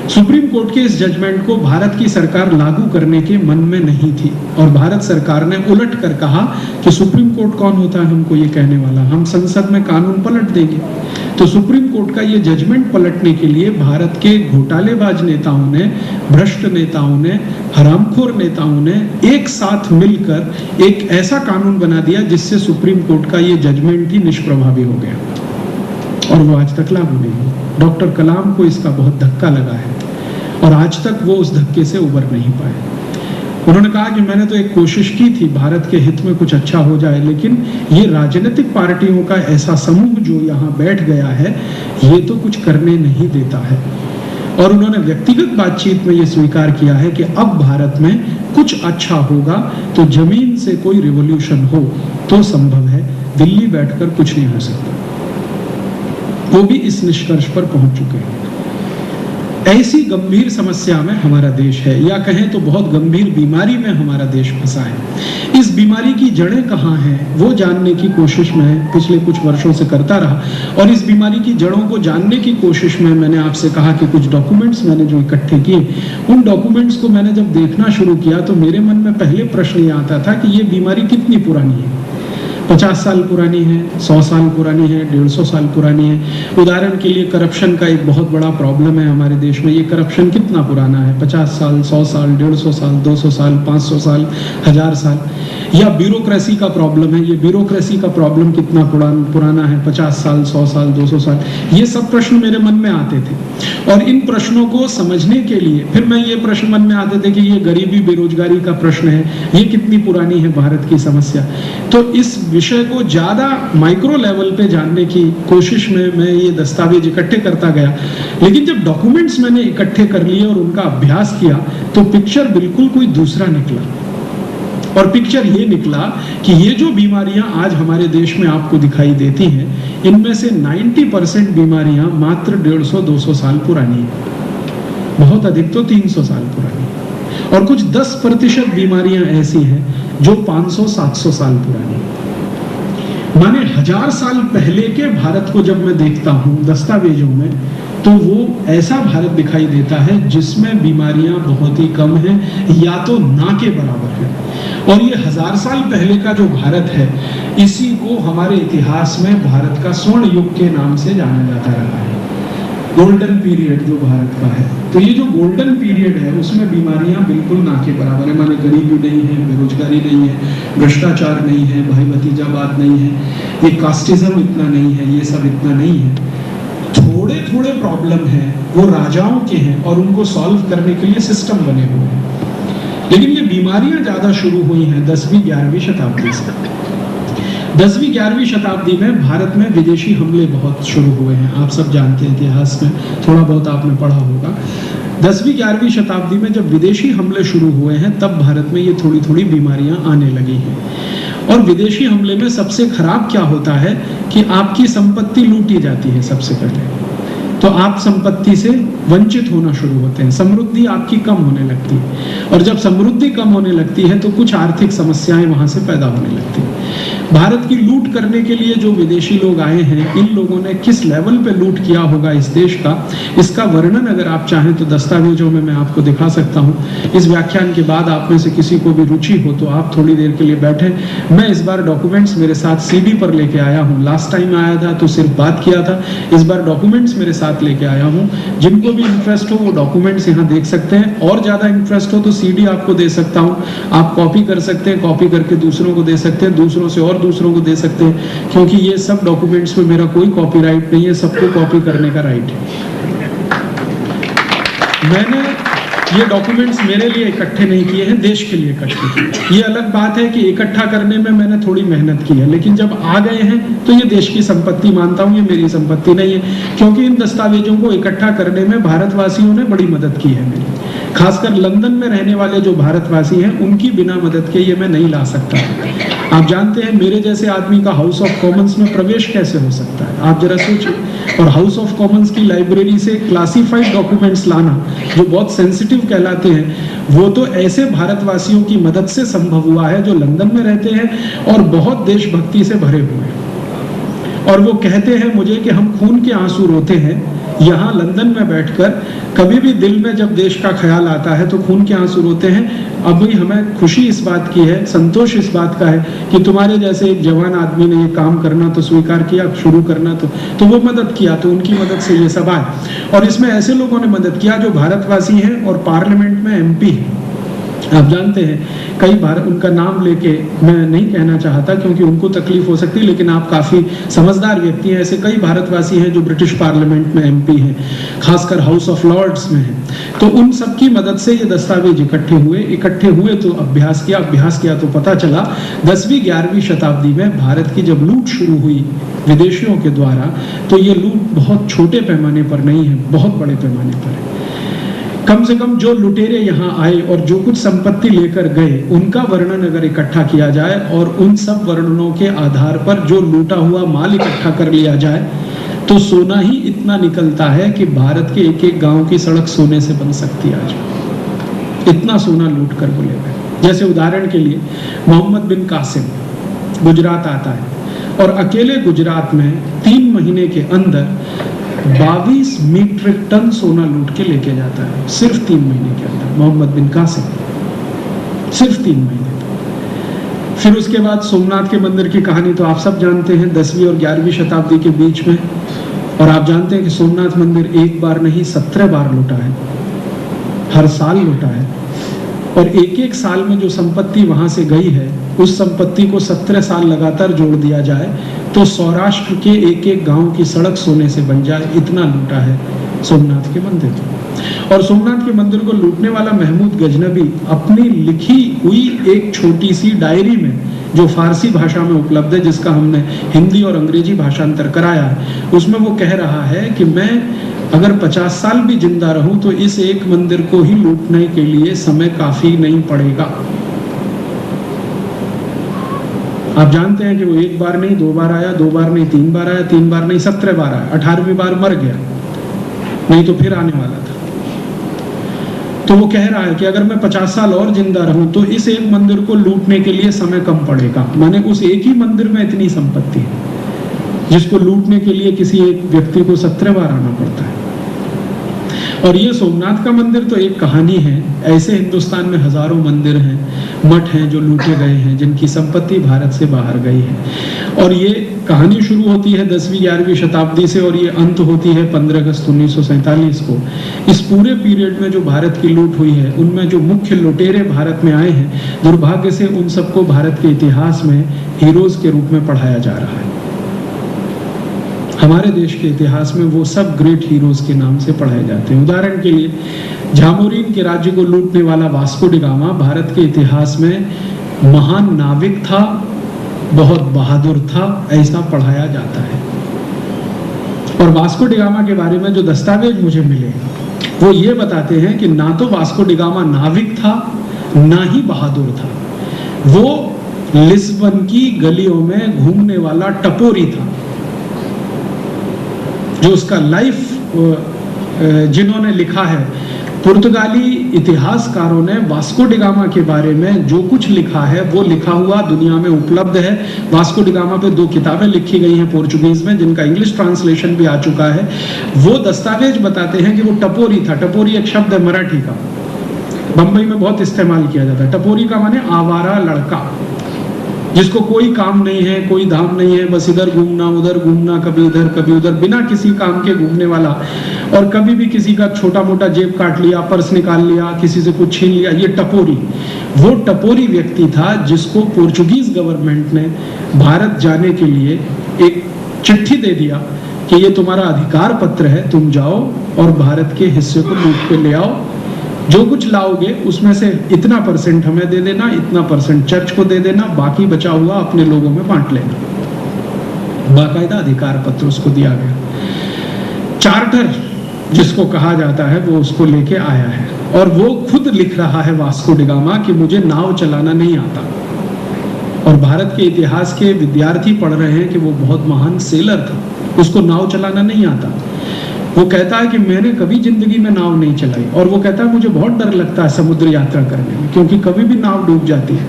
सुप्रीम कोर्ट के इस जजमेंट को भारत की सरकार लागू करने के मन में नहीं थी और भारत सरकार ने उलट कर कहा कि सुप्रीम कोर्ट कौन होता है हमको ये कहने वाला, हम संसद में कानून पलट देंगे। तो सुप्रीम कोर्ट का ये जजमेंट पलटने के लिए भारत के घोटालेबाज नेताओं ने, भ्रष्ट नेताओं ने, हरामखोर नेताओं ने एक साथ मिलकर एक ऐसा कानून बना दिया जिससे सुप्रीम कोर्ट का ये जजमेंट ही निष्प्रभावी हो गया और वो आज तक लागू नहीं हुआ। डॉक्टर कलाम को इसका बहुत धक्का लगा है और आज तक वो उस धक्के से उबर नहीं पाए। उन्होंने कहा कि मैंने तो एक कोशिश की थी भारत के हित में कुछ अच्छा हो जाए, लेकिन ये राजनीतिक पार्टियों का ऐसा समूह जो यहाँ बैठ गया है ये तो कुछ करने नहीं देता है। और उन्होंने व्यक्तिगत बातचीत में ये स्वीकार किया है कि अब भारत में कुछ अच्छा होगा तो जमीन से कोई रिवॉल्यूशन हो तो संभव है, दिल्ली बैठकर कुछ नहीं हो सकता। वो भी इस निष्कर्ष पर पहुंच चुके हैं। ऐसी गंभीर समस्या में हमारा देश है, या कहें तो बहुत गंभीर बीमारी में हमारा देश फंसा है। इस बीमारी की जड़ें कहाँ हैं वो जानने की कोशिश मैं पिछले कुछ वर्षों से करता रहा और इस बीमारी की जड़ों को जानने की कोशिश में मैंने आपसे कहा कि कुछ डॉक्यूमेंट्स मैंने जो इकट्ठे किए, उन डॉक्यूमेंट्स को मैंने जब देखना शुरू किया तो मेरे मन में पहले प्रश्न ये आता था कि ये बीमारी कितनी पुरानी है। 50 साल पुरानी है, 100 साल पुरानी है, 150 साल पुरानी है। उदाहरण के लिए करप्शन का एक बहुत बड़ा प्रॉब्लम है हमारे देश में। ये करप्शन कितना पुराना है, 50 साल, 100 साल, 150 साल, 200 साल, 500 साल, 1000 साल। या ब्यूरोक्रेसी का प्रॉब्लम है, ये ब्यूरोक्रेसी का प्रॉब्लम कितना पुराना है, 50 साल, 100 साल, 200 साल। ये सब प्रश्न मेरे मन में आते थे और इन प्रश्नों को समझने के लिए फिर मैं ये प्रश्न मन में आते थे कि ये गरीबी बेरोजगारी का प्रश्न है, ये कितनी पुरानी है भारत की समस्या। तो इस विषय को ज्यादा माइक्रो लेवल पे जानने की कोशिश में मैं ये दस्तावेज इकट्ठे करता गया, लेकिन जब डॉक्यूमेंट्स मैंने इकट्ठे कर लिए और उनका अभ्यास किया तो पिक्चर बिल्कुल कोई दूसरा निकला। और पिक्चर ये निकला कि ये जो बीमारियां आज हमारे देश में आपको दिखाई देती हैं, इनमें से 90% बीमारियां मात्र 150-200 साल पुरानी है, बहुत अधिक तो 300 साल पुरानी, और कुछ 10% बीमारियां ऐसी हैं जो 500-700 साल पुरानी है। माने 1000 साल पहले के भारत को जब मैं देखता हूं दस्तावेजों में तो वो ऐसा भारत दिखाई देता है जिसमें बीमारियां बहुत ही कम हैं या तो ना के बराबर है। और ये 1000 साल पहले का जो भारत है, इसी को हमारे इतिहास में भारत का स्वर्ण युग के नाम से जाना जाता रहा है, गोल्डन पीरियड जो भारत का है। तो ये जो गोल्डन पीरियड है उसमें बीमारियां बिल्कुल ना के बराबर है, माने गरीबी नहीं है, बेरोजगारी नहीं है, भ्रष्टाचार नहीं है, भाई भतीजावाद नहीं है, ये कास्टिज्म इतना नहीं है, ये सब इतना नहीं है। थोड़े थोड़े प्रॉब्लम है वो राजाओं के हैं और उनको सॉल्व करने के लिए सिस्टम बने हुए हैं। लेकिन ये बीमारियां ज्यादा शुरू हुई हैं 10वीं-11वीं शताब्दी से। 10वीं-11वीं शताब्दी में भारत में विदेशी हमले बहुत शुरू हुए हैं, आप सब जानते हैं, इतिहास में थोड़ा बहुत आपने पढ़ा होगा। 10वीं-11वीं शताब्दी में जब विदेशी हमले शुरू हुए हैं तब भारत में ये थोड़ी थोड़ी बीमारियां आने लगी हैं। और विदेशी हमले में सबसे खराब क्या होता है कि आपकी संपत्ति लूटी जाती है सबसे पहले, तो आप संपत्ति से वंचित होना शुरू होते हैं, समृद्धि आपकी कम होने लगती है। और जब समृद्धि कम होने लगती है तो कुछ आर्थिक समस्याएं वहां से पैदा होने लगती हैं। भारत की लूट करने के लिए जो विदेशी लोग आए हैं, इन लोगों ने किस लेवल पे लूट किया होगा इस देश का, इसका वर्णन अगर आप चाहें तो दस्तावेजों में मैं आपको दिखा सकता हूं। इस व्याख्यान के बाद आप में से किसी को भी रुचि हो तो आप थोड़ी देर के लिए बैठे। मैं इस बार डॉक्यूमेंट्स मेरे साथ सीडी पर लेके आया हूँ। लास्ट टाइम आया था तो सिर्फ बात किया था, इस बार डॉक्यूमेंट्स मेरे साथ लेके आया हूँ। जिनको भी इंटरेस्ट हो वो डॉक्यूमेंट्स यहाँ देख सकते हैं, और ज्यादा इंटरेस्ट हो तो सीडी आपको दे सकता हूँ, आप कॉपी कर सकते हैं, कॉपी करके दूसरों को दे सकते हैं, दूसरों से और दूसरों को दे सकते हैं, क्योंकि ये सब डॉक्यूमेंट्स में मेरा कोई कॉपीराइट नहीं है, सबको कॉपी करने का राइट है। मैंने ये डॉक्यूमेंट्स मेरे लिए इकट्ठे नहीं किए हैं, देश के लिए इकट्ठे किए। ये अलग बात है कि इकट्ठा करने में मैंने थोड़ी मेहनत की है, लेकिन जब आ गए हैं तो ये देश की संपत्ति मानता हूँ, ये मेरी संपत्ति नहीं है, क्योंकि इन दस्तावेजों को इकट्ठा करने में भारतवासियों ने बड़ी मदद की है मेरी। खासकर लंदन में रहने वाले जो भारतवासी हैं उनकी बिना मदद के ये मैं नहीं ला सकता। आप जानते हैं मेरे जैसे आदमी का हाउस ऑफ कॉमन्स में प्रवेश कैसे हो सकता है, आप जरा सोचिए। और हाउस ऑफ कॉमन्स की लाइब्रेरी से क्लासिफाइड डॉक्यूमेंट्स लाना जो बहुत सेंसिटिव कहलाते हैं, वो तो ऐसे भारतवासियों की मदद से संभव हुआ है जो लंदन में रहते हैं और बहुत देशभक्ति से भरे हुए हैं। और वो कहते हैं मुझे कि हम खून के आंसू रोते हैं यहाँ लंदन में बैठकर, कभी भी दिल में जब देश का ख्याल आता है तो खून के आंसू रोते हैं। अभी हमें खुशी इस बात की है, संतोष इस बात का है कि तुम्हारे जैसे एक जवान आदमी ने ये काम करना तो स्वीकार किया, शुरू करना तो वो मदद किया, तो उनकी मदद से ये सब आए। और इसमें ऐसे लोगों ने मदद किया जो भारतवासी हैं और पार्लियामेंट में MP हैं। आप जानते हैं कई बार उनका नाम लेके मैं नहीं कहना चाहता क्योंकि उनको तकलीफ हो सकती है, लेकिन आप काफी समझदार व्यक्ति हैं। ऐसे कई भारतवासी हैं जो ब्रिटिश पार्लियामेंट में MP हैं, खासकर हाउस ऑफ लॉर्ड्स में हैं। तो उन सब की मदद से ये दस्तावेज इकट्ठे हुए तो अभ्यास किया तो पता चला 10वीं-11वीं शताब्दी में भारत की जब लूट शुरू हुई विदेशियों के द्वारा, तो ये लूट बहुत छोटे पैमाने पर नहीं है, बहुत बड़े पैमाने पर है। कम से कम जो लुटेरे यहाँ आए और जो कुछ संपत्ति लेकर गए उनका वर्णन अगर इकट्ठा किया जाए और उन सब वर्णनों के आधार पर जो लूटा हुआ माल इकट्ठा कर लिया जाए तो सोना ही इतना निकलता है कि भारत के एक एक गांव की सड़क सोने से बन सकती है आज। इतना सोना लूट कर बोले गए। जैसे उदाहरण के लिए मोहम्मद बिन कासिम गुजरात आता है और अकेले गुजरात में 3 महीने के अंदर 22 मीट्रिक टन सोना लूट के लेके जाता है, सिर्फ 3 महीने के अंदर। मोहम्मद बिन कासिम सिर्फ 3 महीने। फिर उसके बाद सोमनाथ के मंदिर की कहानी तो आप सब जानते हैं, 10वीं और 11वीं शताब्दी के बीच में। और आप जानते हैं कि सोमनाथ मंदिर एक बार नहीं 17 बार लूटा है, हर साल लूटा है। और एक एक साल में जो संपत्ति वहां से गई है उस संपत्ति को 17 साल लगातार जोड़ दिया जाए तो सौराष्ट्र के एक एक गांव की सड़क सोने से बन जाए, इतना लूटा है सोमनाथ के मंदिर को। और सोमनाथ के मंदिर को लूटने वाला महमूद गजनबी अपनी लिखी हुई एक छोटी सी डायरी में जो फारसी भाषा में उपलब्ध है, जिसका हमने हिंदी और अंग्रेजी भाषांतर कराया है, उसमें वो कह रहा है कि मैं अगर 50 साल भी जिंदा रहूं तो इस एक मंदिर को ही लूटने के लिए समय काफी नहीं पड़ेगा। आप जानते हैं कि वो एक बार नहीं 2 बार आया, 2 बार नहीं 3 बार आया, 3 बार नहीं 17 बार आया, 18वीं बार मर गया, नहीं तो फिर आने वाला था। तो वो कह रहा है कि अगर मैं 50 साल और जिंदा रहूं तो इस एक मंदिर को लूटने के लिए समय कम पड़ेगा। माने उस एक ही मंदिर में इतनी संपत्ति है जिसको लूटने के लिए किसी एक व्यक्ति को 17 बार आना पड़ता है। और ये सोमनाथ का मंदिर तो एक कहानी है। ऐसे हिंदुस्तान में हजारों मंदिर हैं, मठ हैं जो लूटे गए हैं, जिनकी संपत्ति भारत से बाहर गई है। और ये कहानी शुरू होती है 10वीं-11वीं शताब्दी से और ये अंत होती है 15 अगस्त 1947 को। इस पूरे पीरियड में जो भारत की लूट हुई है, उनमें जो मुख्य लुटेरे भारत में आए हैं, दुर्भाग्य से उन सबको भारत के इतिहास में हीरोज के रूप में पढ़ाया जा रहा है। हमारे देश के इतिहास में वो सब ग्रेट हीरोज के नाम से पढ़ाए जाते हैं। उदाहरण के लिए झामोरीन के राज्य को लूटने वाला वास्को डी गामा भारत के इतिहास में महान नाविक था, बहुत बहादुर था, ऐसा पढ़ाया जाता है। और वास्को डी गामा के बारे में जो दस्तावेज मुझे मिले वो ये बताते हैं कि ना तो वास्को डी गामा नाविक था, ना ही बहादुर था। वो लिस्बन की गलियों में घूमने वाला टपोरी था। जो उसका लाइफ जिन्होंने लिखा है, पुर्तगाली इतिहासकारों ने वास्को डी गामा के बारे में जो कुछ लिखा है वो लिखा हुआ दुनिया में उपलब्ध है। वास्को डी गामा पे 2 किताबें लिखी गई हैं पोर्चुगीज में, जिनका इंग्लिश ट्रांसलेशन भी आ चुका है। वो दस्तावेज बताते हैं कि वो टपोरी था। टपोरी एक शब्द है मराठी का, बंबई में बहुत इस्तेमाल किया जाता है। टपोरी का माने आवारा लड़का, जिसको कोई काम नहीं है, कोई धाम नहीं है, बस इधर घूमना उधर घूमना, कभी इधर कभी उधर, बिना किसी काम के घूमने वाला। और कभी भी किसी का छोटा मोटा जेब काट लिया, पर्स निकाल लिया, किसी से कुछ छीन लिया, ये टपोरी। वो टपोरी व्यक्ति था जिसको पोर्चुगीज गवर्नमेंट ने भारत जाने के लिए एक चिट्ठी दे दिया कि ये तुम्हारा अधिकार पत्र है, तुम जाओ और भारत के हिस्से को लूट के ले आओ। जो कुछ लाओगे उसमें से इतना % हमें दे देना, इतना % चर्च को दे देना, बाकी बचा हुआ अपने लोगों में बांट लेना। बाकायदा अधिकार पत्र उसको दिया गया। चार्टर जिसको कहा जाता है वो उसको लेके आया है और वो खुद लिख रहा है वास्को डी गामा कि मुझे नाव चलाना नहीं आता। और भारत के इतिहास के विद्यार्थी पढ़ रहे हैं कि वो बहुत महान सेलर था, उसको नाव चलाना नहीं आता। वो कहता है कि मैंने कभी जिंदगी में नाव नहीं चलाई और वो कहता है मुझे बहुत डर लगता है समुद्र यात्रा करने में, क्योंकि कभी भी नाव डूब जाती है।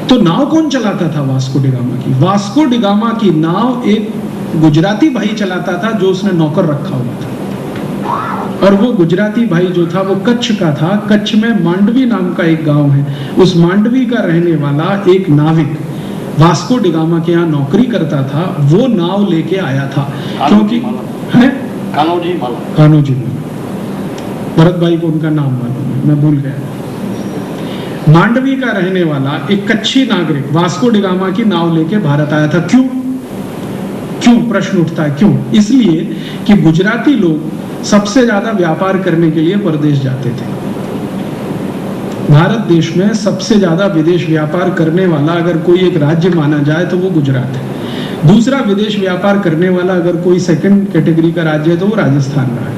तो नाव कौन चलाता था वास्को डी गामा की? वास्को डी गामा की नाव एक गुजराती भाई चलाता था जो उसने नौकर रखा हुआ था। और वो गुजराती भाई जो था वो कच्छ का था। कच्छ में मांडवी नाम का एक गांव है, उस मांडवी का रहने वाला एक नाविक वास्को डी गामा के यहाँ नौकरी करता था। वो नाव लेके आया था क्योंकि है कान्होजी भरत भाई को उनका नाम मालूम है, मैं भूल गया। मांडवी का रहने वाला एक कच्छी नागरिक वास्को डी गामा की नाव लेके भारत आया था। क्यों? प्रश्न उठता है क्यों? इसलिए कि गुजराती लोग सबसे ज्यादा व्यापार करने के लिए परदेश जाते थे। भारत देश में सबसे ज्यादा विदेश व्यापार करने वाला अगर कोई एक राज्य माना जाए तो वो गुजरात है। दूसरा विदेश व्यापार करने वाला अगर कोई सेकंड कैटेगरी का राज्य है तो वो राजस्थान रहा है।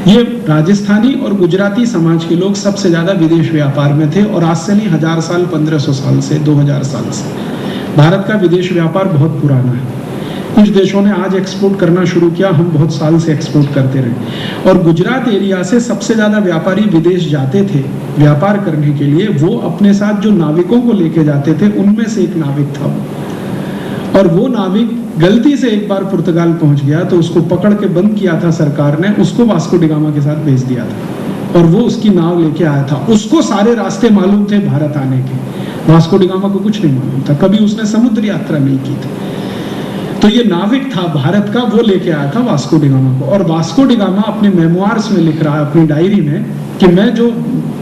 ये राजस्थानी और गुजराती समाज के लोग सबसे ज्यादा विदेश व्यापार में थे और आज से नहीं 1000 साल, 1500 साल से, 2000 साल से भारत का विदेश व्यापार बहुत पुराना है। कुछ देशों ने आज एक्सपोर्ट करना शुरू किया, हम बहुत साल से एक्सपोर्ट करते रहे। और गुजरात एरिया से सबसे ज्यादा व्यापारी विदेश जाते थे व्यापार करने के लिए। वो अपने साथ जो नाविकों को लेके जाते थे उनमें से एक नाविक था वो। और वो नाविक गलती से एक बार पुर्तगाल पहुंच गया तो उसको पकड़ के बंद किया था सरकार ने, उसको वास्को डी गामा के साथ भेज दिया था और वो उसकी नाव लेके आया था। उसको सारे रास्ते मालूम थे भारत आने के, वास्को डी गामा को कुछ नहीं मालूम था, कभी उसने समुद्र यात्रा नहीं की थी। तो ये नाविक था भारत का, वो लेके आया था वास्को डी गामा को। और वास्को डी गामा अपने मेमोइर्स में लिख रहा है, अपनी डायरी में, कि मैं जो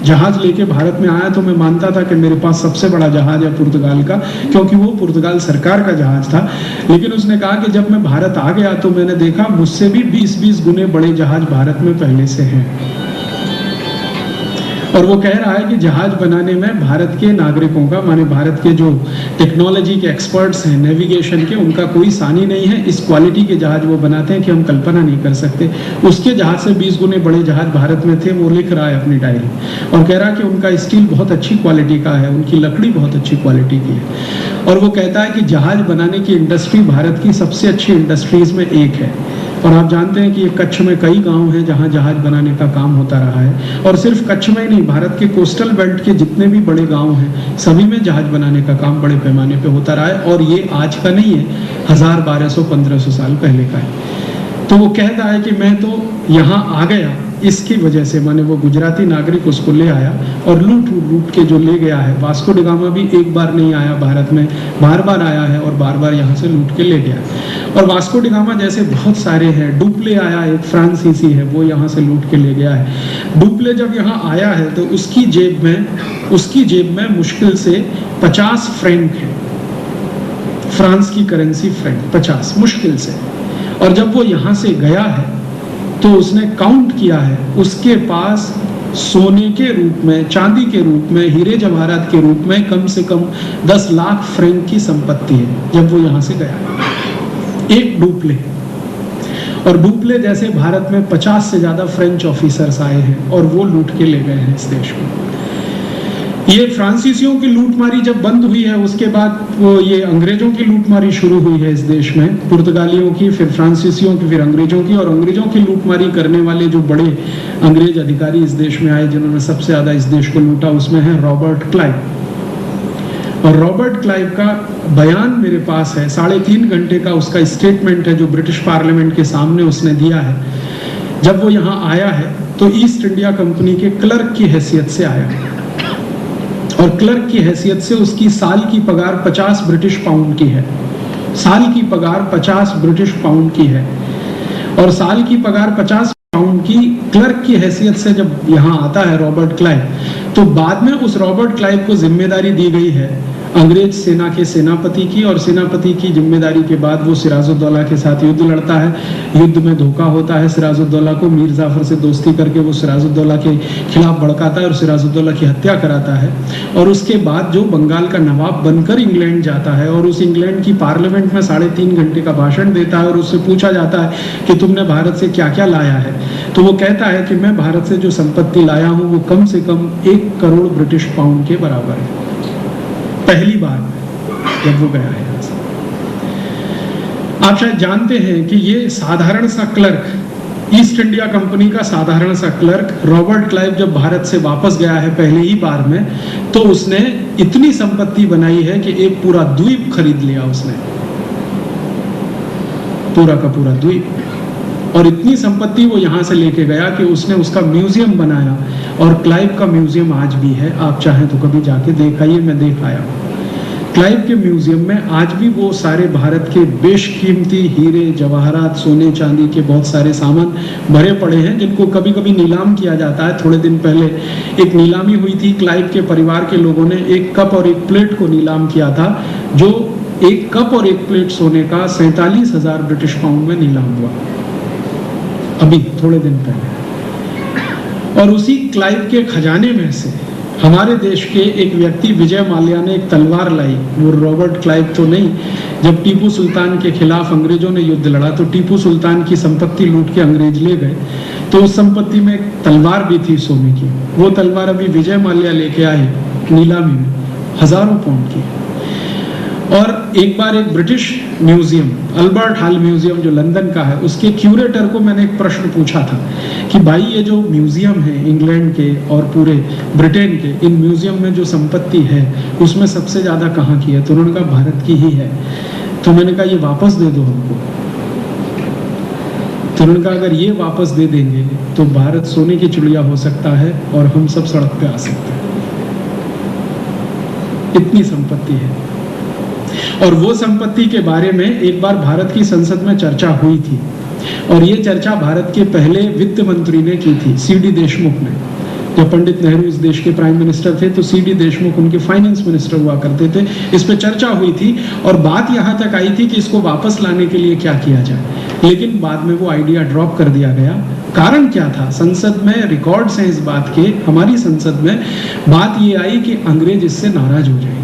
जहाज लेके भारत में आया तो मैं मानता था कि मेरे पास सबसे बड़ा जहाज है पुर्तगाल का, क्योंकि वो पुर्तगाल सरकार का जहाज था। लेकिन उसने कहा कि जब मैं भारत आ गया तो मैंने देखा मुझसे भी 20-20 गुने बड़े जहाज भारत में पहले से हैं। और वो कह रहा है कि जहाज बनाने में भारत के नागरिकों का, माने भारत के जो टेक्नोलॉजी के एक्सपर्ट्स हैं नेविगेशन के, उनका कोई सानी नहीं है। इस क्वालिटी के जहाज वो बनाते हैं कि हम कल्पना नहीं कर सकते। उसके जहाज से 20 गुने बड़े जहाज भारत में थे। वो लिख रहा है अपनी डायरी और कह रहा है कि उनका स्टील बहुत अच्छी क्वालिटी का है, उनकी लकड़ी बहुत अच्छी क्वालिटी की है। और वो कहता है कि जहाज बनाने की इंडस्ट्री भारत की सबसे अच्छी इंडस्ट्रीज में एक है। और आप जानते हैं कि ये कच्छ में कई गांव हैं जहां जहाज बनाने का काम होता रहा है। और सिर्फ कच्छ में ही नहीं, भारत के कोस्टल बेल्ट के जितने भी बड़े गांव हैं सभी में जहाज बनाने का काम बड़े पैमाने पे होता रहा है। और ये आज का नहीं है, 1000, 1200, 1500 साल पहले का है। तो वो कहता है कि मैं तो यहाँ आ गया इसकी वजह से, माने वो गुजराती नागरिक उसको ले आया और लूट के जो ले गया है। वास्को डी गामा भी एक बार नहीं आया भारत में, बार बार आया है और बार बार यहाँ से लूट के ले गया। और वास्को डी गामा जैसे बहुत सारे हैं। डुप्ले आया, एक फ्रांसीसी है, वो यहाँ से लूट के ले गया है। डुप्ले जब यहाँ आया है तो उसकी जेब में मुश्किल से 50 फ्रैंक है, फ्रांस की करेंसी फ्रैंक 50 मुश्किल से। और जब वो यहाँ से गया है तो उसने काउंट किया है, उसके पास सोने के रूप में, चांदी के रूप में, हीरे जवाहरात के रूप में कम से कम 10 लाख फ्रैंक की संपत्ति है जब वो यहाँ से गया। एक डुप्ले। और डुप्ले जैसे भारत में 50 से ज्यादा फ्रेंच ऑफिसर्स आए हैं और वो लूट के ले गए हैं इस देश को। ये फ्रांसीसियों की लूटमारी जब बंद हुई है उसके बाद वो ये अंग्रेजों की लूटमारी शुरू हुई है इस देश में, पुर्तगालियों की, फिर फ्रांसीसियों की, फिर अंग्रेजों की। और अंग्रेजों की लूटमारी करने वाले जो बड़े अंग्रेज अधिकारी इस देश में आए जिन्होंने सबसे ज्यादा इस देश को लूटा, उसमें है रॉबर्ट क्लाइव। और रॉबर्ट क्लाइव का बयान मेरे पास है, 3.5 घंटे का उसका स्टेटमेंट है जो ब्रिटिश पार्लियामेंट के सामने उसने दिया है। जब वो यहाँ आया है तो ईस्ट इंडिया कंपनी के क्लर्क की हैसियत से आया है और क्लर्क की हैसियत से उसकी साल की पगार 50 ब्रिटिश पाउंड की है। साल की पगार 50 ब्रिटिश पाउंड की है। और साल की पगार 50 पाउंड की क्लर्क की हैसियत से जब यहाँ आता है रॉबर्ट क्लाइव, तो बाद में उस रॉबर्ट क्लाइव को जिम्मेदारी दी गई है अंग्रेज सेना के सेनापति की। और सेनापति की जिम्मेदारी के बाद वो सिराजुद्दौला के साथ युद्ध लड़ता है। युद्ध में धोखा होता है सिराजुद्दौला को, मीर जाफर से दोस्ती करके वो सिराजुद्दौला के खिलाफ भड़काता है और सिराजुद्दौला की हत्या कराता है। और उसके बाद जो बंगाल का नवाब बनकर इंग्लैंड जाता है और उस इंग्लैंड की पार्लियामेंट में 3.5 घंटे का भाषण देता है और उससे पूछा जाता है कि तुमने भारत से क्या क्या लाया है, तो वो कहता है कि मैं भारत से जो संपत्ति लाया हूँ वो कम से कम 1 करोड़ ब्रिटिश पाउंड के बराबर है। पहली बार जब वो गया है। आप शायद जानते हैं कि ये साधारण सा क्लर्क, ईस्ट इंडिया कंपनी का साधारण सा क्लर्क रॉबर्ट क्लाइव जब भारत से वापस गया है पहले ही बार में, तो उसने इतनी संपत्ति बनाई है कि एक पूरा द्वीप खरीद लिया उसने, पूरा का पूरा द्वीप। और इतनी संपत्ति वो यहाँ से लेके गया कि उसने उसका म्यूजियम बनाया। और क्लाइव का म्यूजियम आज भी है, आप चाहें तो कभी जाके देख आइए, मैं देख आया हूँ। क्लाइव के म्यूजियम में आज भी वो सारे भारत के बेशकीमती हीरे जवाहरात, सोने चांदी के बहुत सारे सामान भरे पड़े हैं जिनको कभी कभी नीलाम किया जाता है। थोड़े दिन पहले एक नीलामी हुई थी, क्लाइव के परिवार के लोगों ने एक कप और एक प्लेट को नीलाम किया था, जो एक कप और एक प्लेट सोने का 47,000 ब्रिटिश पाउंड में नीलाम हुआ अभी थोड़े दिन पहले। और उसी क्लाइव के खजाने में से हमारे देश के एक व्यक्ति विजय माल्या ने एक तलवार लाई, वो रॉबर्ट क्लाइव तो नहीं। जब टीपू सुल्तान के खिलाफ अंग्रेजों ने युद्ध लड़ा तो टीपू सुल्तान की संपत्ति लूट के अंग्रेज ले गए, तो उस संपत्ति में एक तलवार भी थी सोने की। वो तलवार अभी विजय माल्या लेके आए नीलामी में, हजारों पाउंड की। और एक बार एक British museum, Albert hall museum जो लंदन का है, उसके क्यूरेटर को मैंने एक प्रश्न पूछा था कि भाई ये जो म्यूजियम है इंग्लैंड के और पूरे ब्रिटेन के, इन म्यूजियम में जो संपत्ति है उसमें सबसे ज्यादा कहाँ की है? तो उन्होंने कहा भारत की ही है। तो मैंने कहा ये वापस दे दो हमको। तो उन्होंने कहा अगर ये वापस दे देंगे तो भारत सोने की चिड़िया हो सकता है और हम सब सड़क पे आ सकते हैं, इतनी संपत्ति है। और वो संपत्ति के बारे में एक बार भारत की संसद में चर्चा हुई थी, और ये चर्चा भारत के पहले वित्त मंत्री ने की थी, सीडी देशमुख ने। जब पंडित नेहरू इस देश के प्राइम मिनिस्टर थे तो सीडी देशमुख उनके फाइनेंस मिनिस्टर हुआ करते थे। इस पे चर्चा हुई थी और बात यहाँ तक आई थी कि इसको वापस लाने के लिए क्या किया जाए, लेकिन बाद में वो आइडिया ड्रॉप कर दिया गया। कारण क्या था? संसद में रिकॉर्ड्स हैं इस बात के, हमारी संसद में बात ये आई कि अंग्रेज इससे नाराज हो जाएंगे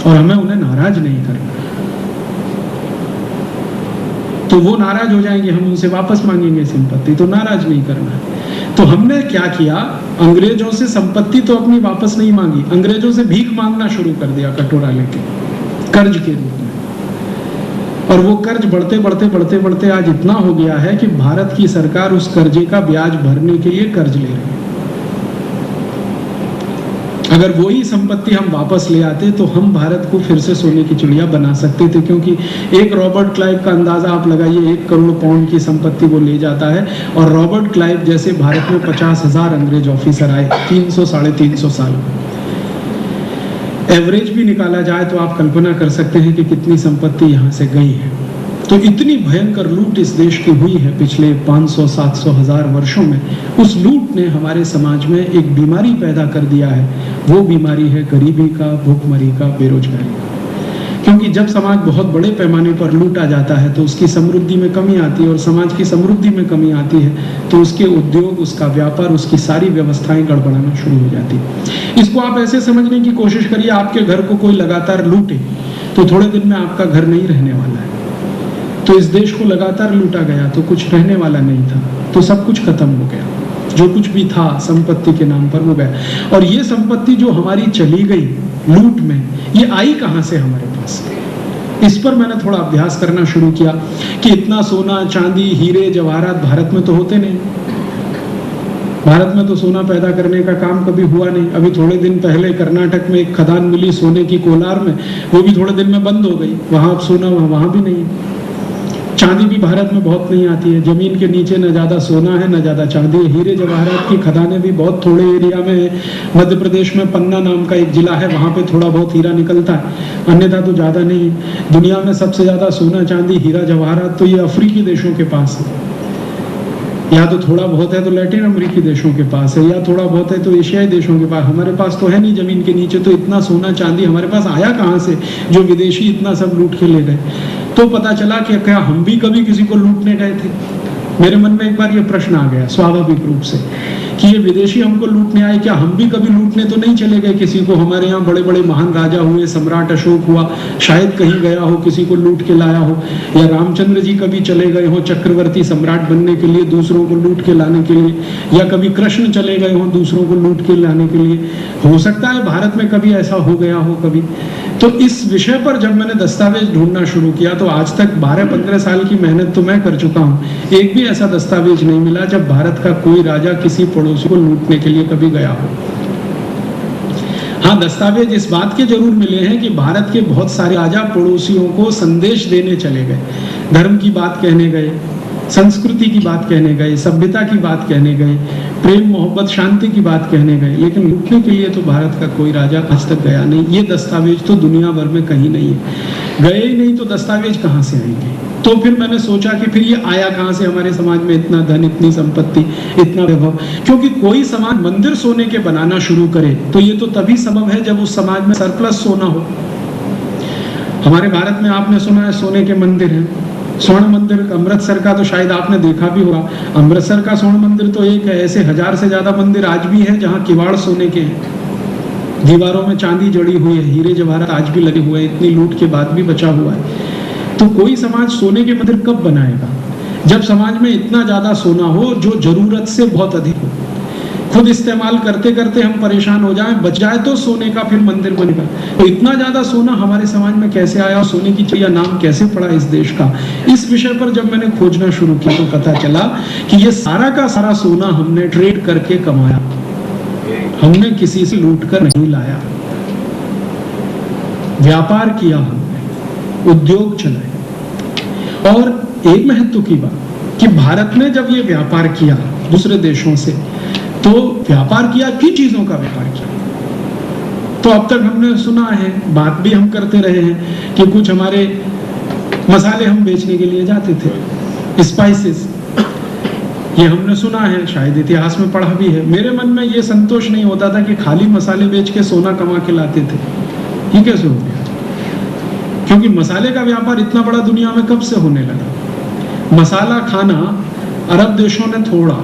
और हमें उन्हें नाराज नहीं करना। तो वो नाराज हो जाएंगे, हम उनसे वापस मांगेंगे संपत्ति, तो नाराज नहीं करना। तो हमने क्या किया, अंग्रेजों से संपत्ति तो अपनी वापस नहीं मांगी, अंग्रेजों से भीख मांगना शुरू कर दिया कटोरा लेके, कर्ज के रूप में। और वो कर्ज बढ़ते बढ़ते बढ़ते बढ़ते आज इतना हो गया है कि भारत की सरकार उस कर्जे का ब्याज भरने के लिए कर्ज ले रही है। अगर वही संपत्ति हम वापस ले आते तो हम भारत को फिर से सोने की चिड़िया बना सकते थे, क्योंकि एक रॉबर्ट क्लाइव का अंदाजा आप लगाइए, 1 करोड़ पाउंड की संपत्ति वो ले जाता है, और रॉबर्ट क्लाइव जैसे भारत में 50,000 अंग्रेज ऑफिसर आए 300 साढ़े 300 साल। एवरेज भी निकाला जाए तो आप कल्पना कर सकते हैं कि कितनी संपत्ति यहाँ से गई है। तो इतनी भयंकर लूट इस देश की हुई है पिछले 500, 700, 1000 वर्षों में। उस लूट ने हमारे समाज में एक बीमारी पैदा कर दिया है। वो बीमारी है गरीबी का, भूखमरी का, बेरोजगारी का। क्योंकि जब समाज बहुत बड़े पैमाने पर लूटा जाता है तो उसकी समृद्धि में कमी आती है, और समाज की समृद्धि में कमी आती है तो उसके उद्योग, उसका व्यापार, उसकी सारी व्यवस्थाएं गड़बड़ाना शुरू हो जाती है। इसको आप ऐसे समझने की कोशिश करिए, आपके घर को कोई लगातार लूटे तो थोड़े दिन में आपका घर नहीं रहने वाला है। तो इस देश को लगातार लूटा गया तो कुछ रहने वाला नहीं था, तो सब कुछ खत्म हो गया। जो कुछ भी था संपत्ति के नाम पर वो गया। और ये संपत्ति जो हमारी चली गई लूट में, ये आई कहां से हमारे पास? इस पर मैंने थोड़ा अभ्यास करना शुरू किया कि इतना सोना, चांदी, हीरे, जवाहरात भारत में तो होते नहीं। भारत में तो सोना पैदा करने का काम कभी हुआ नहीं। अभी थोड़े दिन पहले कर्नाटक में एक खदान मिली सोने की कोलार में, वो भी थोड़े दिन में बंद हो गई। वहां अब सोना वहां भी नहीं है। चांदी भी भारत में बहुत नहीं आती है। जमीन के नीचे न ज्यादा सोना है न ज्यादा चांदी है। हीरे जवाहरात की खदानें भी बहुत थोड़े एरिया में है। मध्य प्रदेश में पन्ना नाम का एक जिला है, वहां पे थोड़ा बहुत हीरा निकलता है, अन्यथा तो ज्यादा नहीं है। दुनिया में सबसे ज्यादा सोना, चांदी, हीरा, जवाहरात तो ये अफ्रीकी देशों के पास है। या तो थोड़ा बहुत है तो लैटिन अमेरिकी देशों के पास है, या थोड़ा बहुत है तो एशियाई देशों के पास। हमारे पास तो है नहीं जमीन के नीचे। तो इतना सोना चांदी हमारे पास आया कहाँ से, जो विदेशी इतना सब लूट के ले गए? तो पता चला कि क्या हम भी कभी किसी को लूटने गए थे? मेरे मन में एक बार ये प्रश्न आ गया स्वाभाविक रूप से कि ये विदेशी हमको लूटने आए, क्या हम भी कभी लूटने तो नहीं चले गए किसी को? हमारे यहाँ बड़े बड़े महान राजा हुए, सम्राट अशोक हुआ, शायद कहीं गया हो, किसी को लूट के लाया हो। या रामचंद्र जी कभी चले गए हो चक्रवर्ती सम्राट बनने के लिए, दूसरों को लूट के लाने के लिए। या कभी कृष्ण चले गए हो दूसरों को लूट के लाने के लिए। हो सकता है भारत में कभी ऐसा हो गया हो कभी। तो इस विषय पर जब मैंने दस्तावेज ढूंढना शुरू किया तो आज तक 12-15 साल की मेहनत तो मैं कर चुका हूँ, एक भी ऐसा दस्तावेज नहीं मिला जब भारत का कोई राजा किसी पड़ोसी को लूटने के लिए कभी गया हो। हाँ, दस्तावेज इस बात के जरूर मिले हैं कि भारत के बहुत सारे राजा पड़ोसियों को संदेश देने चले गए, धर्म की बात कहने गए, संस्कृति की बात कहने गए, सभ्यता की बात कहने गए, प्रेम मोहब्बत शांति की बात कहने गए, लेकिन लूटने के लिए तो भारत का कोई राजा आज तक गया नहीं। ये दस्तावेज तो दुनिया भर में कहीं नहीं है। गए ही नहीं तो दस्तावेज कहाँ से आएंगे? तो फिर मैंने सोचा कि फिर ये आया कहाँ से हमारे समाज में इतना धन, इतनी संपत्ति, इतना वैभव? क्योंकि कोई समाज मंदिर सोने के बनाना शुरू करे तो ये तो तभी संभव है जब उस समाज में सरप्लस सोना हो। हमारे भारत में आपने सुना है सोने के मंदिर हैं। स्वर्ण मंदिर अमृतसर का तो शायद आपने देखा भी होगा। अमृतसर का स्वर्ण मंदिर तो एक है, ऐसे 1000 से ज्यादा मंदिर आज भी हैं जहां किवाड़ सोने के हैं, दीवारों में चांदी जड़ी हुई है, हीरे जवाहरात आज भी लगे हुए हैं, इतनी लूट के बाद भी बचा हुआ है। तो कोई समाज सोने के मंदिर कब बनाएगा? जब समाज में इतना ज्यादा सोना हो जो जरूरत से बहुत अधिक हो। खुद इस्तेमाल करते करते हम परेशान हो जाएं, बच जाए तो सोने का फिर मंदिर बनेगा। तो इतना ज्यादा सोना हमारे समाज में कैसे आया, सोने की चिड़िया नाम कैसे पड़ा इस देश का? इस विषय पर जब मैंने खोजना शुरू किया तो पता चला कि ये सारा का सारा सोना हमने ट्रेड करके कमाया, हमने किसी से लूट कर नहीं लाया। व्यापार किया हमने, उद्योग चलाए। और एक महत्व की बात कि भारत ने जब ये व्यापार किया दूसरे देशों से, तो व्यापार किया, किन चीजों का व्यापार किया? तो अब तक हमने सुना है, बात भी हम करते रहे हैं कि कुछ हमारे मसाले हम बेचने के लिए जाते थे, स्पाइसेस, ये हमने सुना है, शायद इतिहास में पढ़ा भी है। मेरे मन में ये संतोष नहीं होता था कि खाली मसाले बेच के सोना कमा के लाते थे। ये कैसे हो गया? क्योंकि मसाले का व्यापार इतना बड़ा दुनिया में कब से होने लगा? मसाला खाना अरब देशों ने थोड़ा,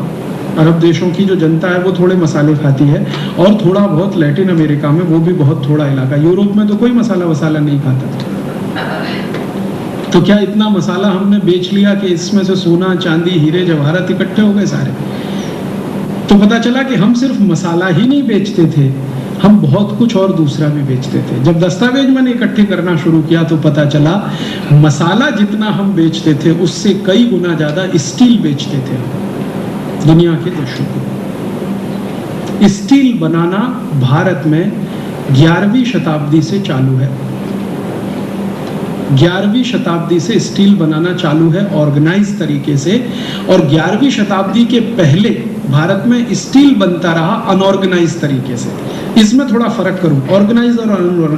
अरब देशों की जो जनता है वो थोड़े मसाले खाती है, और थोड़ा बहुत लैटिन अमेरिका में, वो भी बहुत थोड़ा इलाका। यूरोप में तो कोई मसाला वसाला नहीं खाता। तो क्या इतना मसाला हमने बेच लिया कि इसमें से सोना, चांदी, हीरे जवाहरात इकट्ठे हो गए सारे? तो पता चला कि हम सिर्फ मसाला ही नहीं बेचते थे, हम बहुत कुछ और दूसरा भी बेचते थे। जब दस्तावेज मैंने इकट्ठे करना शुरू किया तो पता चला मसाला जितना हम बेचते थे उससे कई गुना ज्यादा स्टील बेचते थे दुनिया के देशों को। स्टील बनाना भारत में 11वीं शताब्दी से चालू है। 11वीं शताब्दी से स्टील बनाना चालू है ऑर्गेनाइज तरीके से, और 11वीं शताब्दी के पहले भारत में स्टील बनता रहा अनऑर्गेनाइज तरीके से। इसमें थोड़ा फर्क करूं, ऑर्गेनाइज और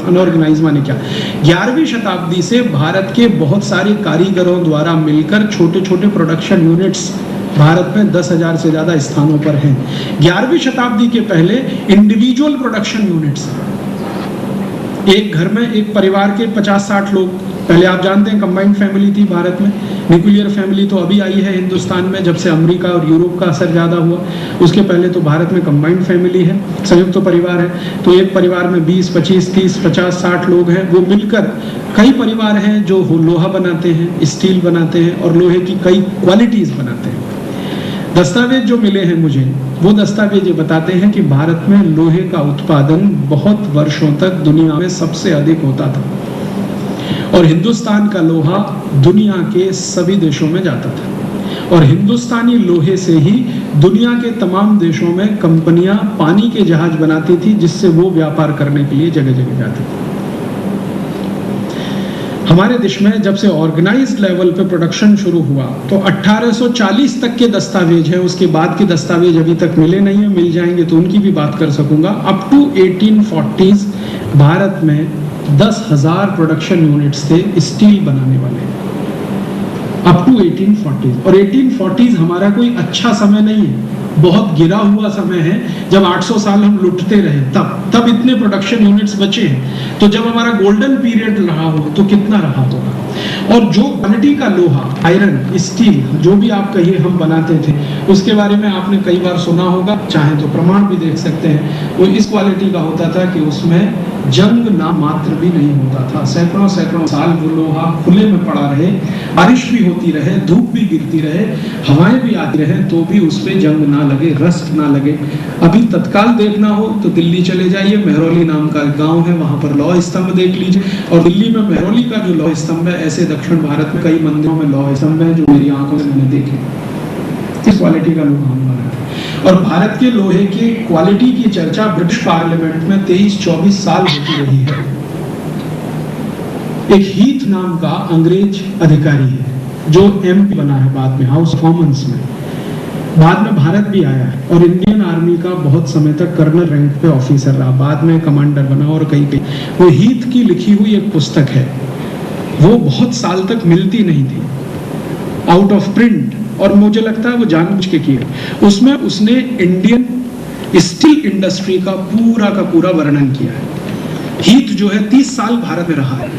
अनऑर्गेनाइज माने क्या। 11वीं शताब्दी से भारत के बहुत सारे कारीगरों द्वारा मिलकर छोटे छोटे प्रोडक्शन यूनिट्स भारत में 10,000 से ज्यादा स्थानों पर हैं। 11वीं शताब्दी के पहले इंडिविजुअल प्रोडक्शन यूनिट्स, एक घर में एक परिवार के 50-60 लोग, पहले आप जानते हैं कंबाइंड फैमिली थी भारत में। न्यूक्लियर फैमिली तो अभी आई है हिंदुस्तान में जब से अमेरिका और यूरोप का असर ज़्यादा हुआ। उसके पहले तो भारत में कंबाइंड फैमिली है, संयुक्त परिवार है। तो एक परिवार में 20, 25, 30, 50, 60 लोग हैं, वो मिलकर कई परिवार हैं जो लोहा बनाते हैं, स्टील बनाते हैं और लोहे की कई क्वालिटीज़ बनाते हैं। दस्तावेज जो मिले हैं मुझे, वो दस्तावेज ये बताते हैं कि भारत में लोहे का उत्पादन बहुत वर्षों तक दुनिया में सबसे अधिक होता था और हिंदुस्तान का लोहा दुनिया के सभी देशों में जाता था, और हिंदुस्तानी लोहे से ही दुनिया के तमाम देशों में कंपनियां पानी के जहाज बनाती थी, जिससे वो व्यापार करने के लिए जगह जगह जाती थी। हमारे देश में जब से ऑर्गेनाइज्ड लेवल पे प्रोडक्शन शुरू हुआ तो 1840 तक के दस्तावेज हैं, उसके बाद के दस्तावेज अभी तक मिले नहीं है, मिल जाएंगे तो उनकी भी बात कर सकूंगा। अप टू 1840 भारत में 10,000 प्रोडक्शन यूनिट्स थे स्टील बनाने वाले, अप टू 1840। और 1840 हमारा कोई अच्छा समय नहीं है, बहुत गिरा हुआ समय है। जब 800 साल हम लुटते रहे तब इतने प्रोडक्शन यूनिट्स बचे हैं। तो जब हमारा गोल्डन पीरियड रहा हो तो कितना रहा होगा। और जो क्वालिटी का लोहा, आयरन, स्टील, जो भी आप कहिए हम बनाते थे, उसके बारे में आपने कई बार सुना होगा, चाहे तो प्रमाण भी देख सकते हैं। वो इस क्वालिटी का होता था कि उसमें जंग ना मात्र भी नहीं होता था। सैकड़ों साल वो लोहा खुले में पड़ा रहे, बारिश भी होती रहे, धूप भी गिरती रहे, हवाएं भी आती रहे, तो भी उस पर जंग ना लगे, रस्ट ना लगे। अभी तत्काल देखना हो तो दिल्ली चले जाइए, मेहरौली नाम का गांव है, वहां पर लौह स्तंभ देख लीजिए। और दिल्ली में मेहरौली का जो लौह स्तंभ है, ऐसे दक्षिण भारत में कई मंदिरों में लौह स्तंभ है जो मेरी आंखों से मैंने देखे। इस क्वालिटी का लोहा हम बना है। और भारत के लोहे की क्वालिटी की चर्चा ब्रिटिश पार्लियामेंट में 23-24 साल होती रही है। एक हीथ नाम का अंग्रेज अधिकारी है जो MP बना है बाद में, हाउस ऑफ कॉमन्स में, बाद में भारत भी आया है और इंडियन आर्मी का बहुत समय तक कर्नल रैंक पे ऑफिसर रहा, बाद में कमांडर बना और कई वो हीथ की लिखी हुई एक पुस्तक है, वो बहुत साल तक मिलती नहीं थी, आउट ऑफ प्रिंट, और मुझे लगता है वो जानबूझ के किया। उसमें उसने इंडियन स्टील इंडस्ट्री का पूरा वर्णन किया है। हीथ जो है 30 साल भारत में रहा है,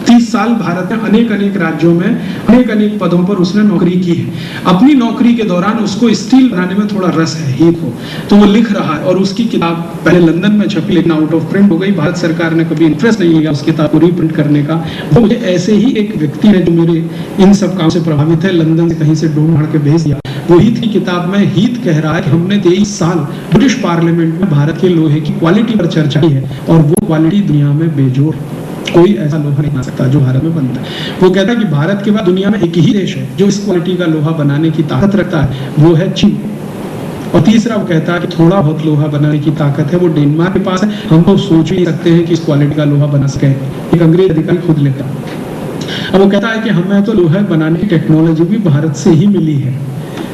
30 साल भारत में अनेक राज्यों में अनेक पदों पर उसने नौकरी की है। अपनी नौकरी के दौरान उसको स्टील बनाने में थोड़ा रस है हीथ को, तो वो लिख रहा है। और उसकी किताब पहले लंदन में छपी लेकिन आउट ऑफ प्रिंट हो गई। भारत सरकार ने कभी इंटरेस्ट नहीं लिया उस किताब को रीप्रिंट करने का। वो मुझे ऐसे ही एक व्यक्ति है जो मेरे इन सब काम से प्रभावित है, लंदन से कहीं से ढूंढ के भेज दिया। वो हीथ की किताब में हीथ कह रहा है कि हमने 23 साल ब्रिटिश पार्लियामेंट में भारत के लोहे की क्वालिटी पर चर्चा की है और वो क्वालिटी दुनिया में बेजोड़, कोई ऐसा लोहा नहीं बना सकता जो भारत में बनता है। वो कहता है कि भारत के बाद दुनिया में एक ही देश है जो इस क्वालिटी का लोहा बनाने की ताकत रखता है, वो है चीन। और तीसरा वो कहता है कि थोड़ा बहुत लोहा बनाने की ताकत है, वो डेनमार्क के पास है। हम तो सोच ही नहीं सकते हैं कि इस क्वालिटी का लोहा बना सके, एक अंग्रेज अधिकारी खुद लेता। अब वो कहता है कि हमें तो लोहा बनाने की टेक्नोलॉजी भी भारत से ही मिली है।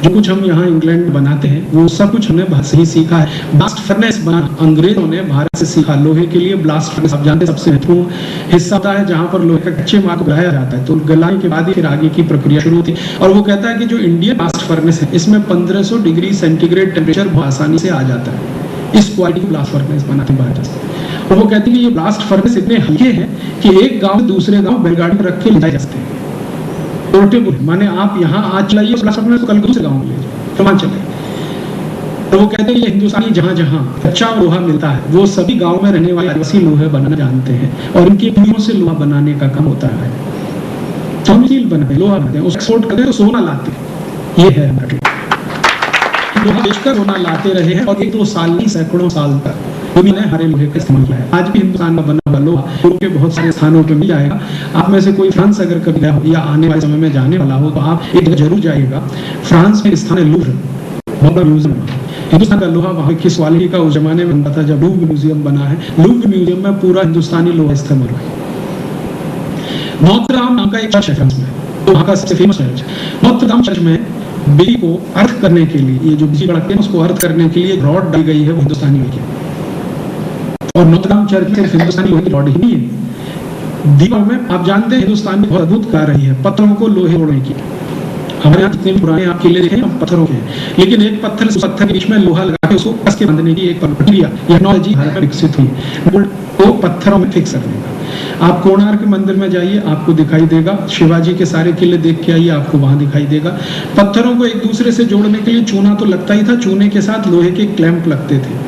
जो कुछ हम यहाँ इंग्लैंड में बनाते हैं वो सब कुछ हमने भारत से ही सीखा है। ब्लास्ट फर्नेस बनाना अंग्रेजों ने भारत से सीखा। लोहे के लिए ब्लास्ट फर्नेस आप जानते हैं सबसे महत्वपूर्ण हिस्सा होता है जहाँ पर लोहे का कच्चे माल को गलाया जाता है, तो गलाने के बाद ही फिर आगे की प्रक्रिया शुरू होती है। और वो कहता है कि जो इंडियन ब्लास्ट फर्नेस है इसमें 1500 डिग्री सेंटीग्रेड टेम्परेचर बहुत आसानी से आ जाता है। इस क्वालिटी ब्लास्ट फर्नेस बनाते हैं भारत से। और वो कहते हैं कि ये ब्लास्ट फर्नेस इतने हल्के हैं कि एक गाँव से दूसरे गाँव बैलगाड़ी में रख के ले जाए जा सकते हैं। पोर्टेबल माने आप यहाँ आज चलाइए ब्लास्ट फर्नेस, कल दूसरे गाँव में ले जाओ, चले। तो वो कहते हैं ये हिंदुस्तानी जहाँ जहाँ कच्चा लोहा मिलता है वो सभी गांव में रहने वाले आदिवासी लोहे बनाना जानते हैं और इनकी पीढ़ियों से लोहा बनाने का काम होता है। तो हम स्टील बनाते हैं, लोहा बनाते हैं, उसको एक्सपोर्ट करते हैं तो सोना लाते हैं। ये है हमारा लोहा बेचकर सोना लाते रहे हैं और 1-2 साल नहीं सैकड़ों साल तक दुनिया ने हरे लोहे का इस्तेमाल किया है। आज भी हिंदुस्तान में बना हुआ लोहा यूरोप के बहुत सारे स्थानों पर मिल जाएगा। आप में से कोई फ्रांस अगर कभी गया हो या आने वाले समय में जाने वाला हो तो आप एक जगह जरूर जाइएगा। फ्रांस में स्थान है लूव्र, बहुत बड़ा म्यूजियम। हिंदुस्तान का लोहा वहाँ किस क्वालिटी का उस जमाने में बनता था जब लूव्र म्यूजियम बना है। लूव्र म्यूजियम में पूरा हिंदुस्तानी लोहा इस्तेमाल हुआ है। नोत्र दाम नाम का एक चर्च है फ्रांस में, तो वहाँ का सबसे फेमस चर्च। नोत्र दाम चर्च में बिजली को अर्थ करने के लिए, ये जो बिजली कड़कते हैं उसको अर्थ करने के लिए रॉड डाली गई है, वो हिंदुस्तानी लोहे की। और नोत्र दाम चर्च सिर्फ हिंदुस्तानी लोहे की रॉड ही नहीं है, दीवार में आप जानते हैं हिंदुस्तान में बहुत अद्भुत कार रही है पत्थरों को लोहे जोड़ने की। हमारे यहाँ जितने भी पुराने आप किले देखे हम पत्थरों के हैं, लेकिन एक पत्थर से पत्थर के बीच में लोहा लगा के उसको कस के बांधने की एक प्रक्रिया टेक्नोलॉजी भारत में विकसित हुई, वो पत्थरों में फिक्स करने का। आप कोणार्क मंदिर में जाइए, आपको दिखाई देगा, शिवाजी के सारे किले देख के आइए, आपको वहां दिखाई देगा। पत्थरों को एक दूसरे से जोड़ने के लिए चूना तो लगता ही था, चूने के साथ लोहे के क्लैंप लगते थे।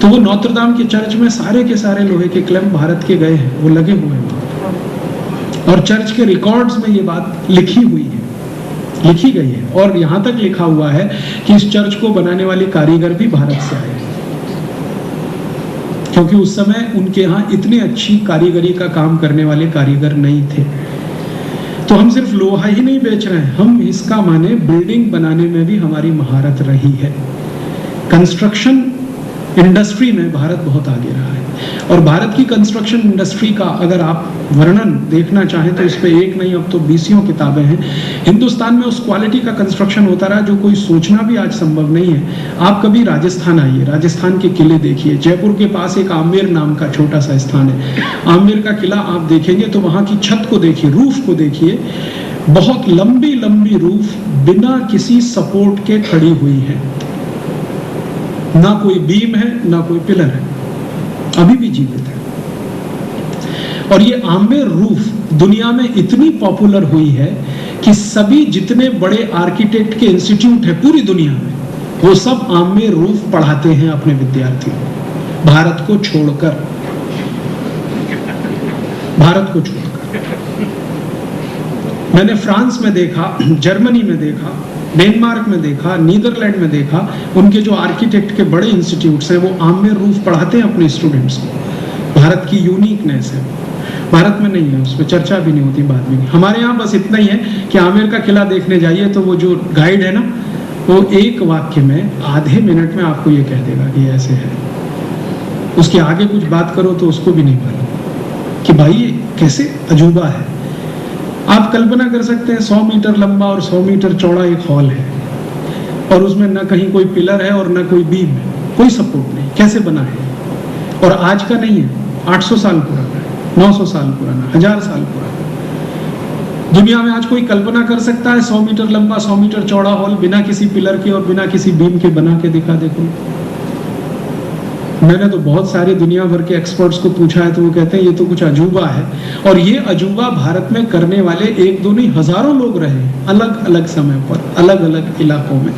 तो वो नोत्र दाम के चर्च में सारे के सारे लोहे के क्लैंप भारत के गए हैं, वो लगे हुए हैं। और चर्च के रिकॉर्ड्स में ये बात लिखी हुई है, लिखी गई है। और यहां तक लिखा हुआ है कि इस चर्च को बनाने वाले कारीगर भी भारत से आए, क्योंकि उस समय उनके यहाँ इतनी अच्छी कारीगरी का काम करने वाले कारीगर नहीं थे। तो हम सिर्फ लोहा ही नहीं बेच रहे हैं, हम इसका माने बिल्डिंग बनाने में भी हमारी महारत रही है। कंस्ट्रक्शन इंडस्ट्री में भारत बहुत आगे रहा है। और भारत की कंस्ट्रक्शन इंडस्ट्री का अगर आप वर्णन देखना चाहें तो इस पे एक नहीं अब तो 20 किताबें हैं। हिंदुस्तान में उस क्वालिटी का कंस्ट्रक्शन होता रहा जो कोई सोचना भी आज संभव नहीं है। आप कभी राजस्थान आइए, राजस्थान के किले देखिए। जयपुर के पास एक आमेर नाम का छोटा सा स्थान है, आमेर का किला आप देखेंगे तो वहां की छत को देखिए, रूफ को देखिए, बहुत लंबी लंबी रूफ बिना किसी सपोर्ट के खड़ी हुई है, ना कोई बीम है ना कोई पिलर है, अभी भी जीवित है। और ये आमेर रूफ दुनिया में इतनी पॉपुलर हुई है कि सभी जितने बड़े आर्किटेक्ट के इंस्टीट्यूट है पूरी दुनिया में, वो सब आमेर रूफ पढ़ाते हैं अपने विद्यार्थियों, भारत को छोड़कर, भारत को छोड़कर। मैंने फ्रांस में देखा, जर्मनी में देखा, डेनमार्क में देखा, नीदरलैंड में देखा, उनके जो आर्किटेक्ट के बड़े इंस्टीट्यूट्स हैं वो आमेर रूफ पढ़ाते हैं अपने स्टूडेंट्स को। भारत की यूनिकनेस है, भारत में नहीं है, उस पर चर्चा भी नहीं होती, बात भी नहीं। हमारे यहाँ बस इतना ही है कि आमेर का किला देखने जाइए तो वो जो गाइड है ना, वो एक वाक्य में आधे मिनट में आपको ये कह देगा कि ऐसे है। उसके आगे कुछ बात करो तो उसको भी नहीं मालूम कि भाई ये कैसे अजूबा है। आप कल्पना कर सकते हैं 100 मीटर लंबा और 100 मीटर चौड़ा एक हॉल है, और उसमें न कहीं कोई पिलर है और न कोई बीम है, कोई सपोर्ट नहीं, कैसे बना है। और आज का नहीं है, 800 साल पुराना है, 900 साल पुराना, 1000 साल पुराना। दुनिया में आज कोई कल्पना कर सकता है 100 मीटर लंबा 100 मीटर चौड़ा हॉल बिना किसी पिलर के और बिना किसी बीम के बना के दिखा देखो। मैंने तो बहुत सारे दुनिया भर के एक्सपर्ट्स को पूछा है तो वो कहते हैं ये तो कुछ अजूबा है। और ये अजूबा भारत में करने वाले एक दो नहीं हजारों लोग रहे, अलग अलग समय पर, अलग अलग इलाकों में।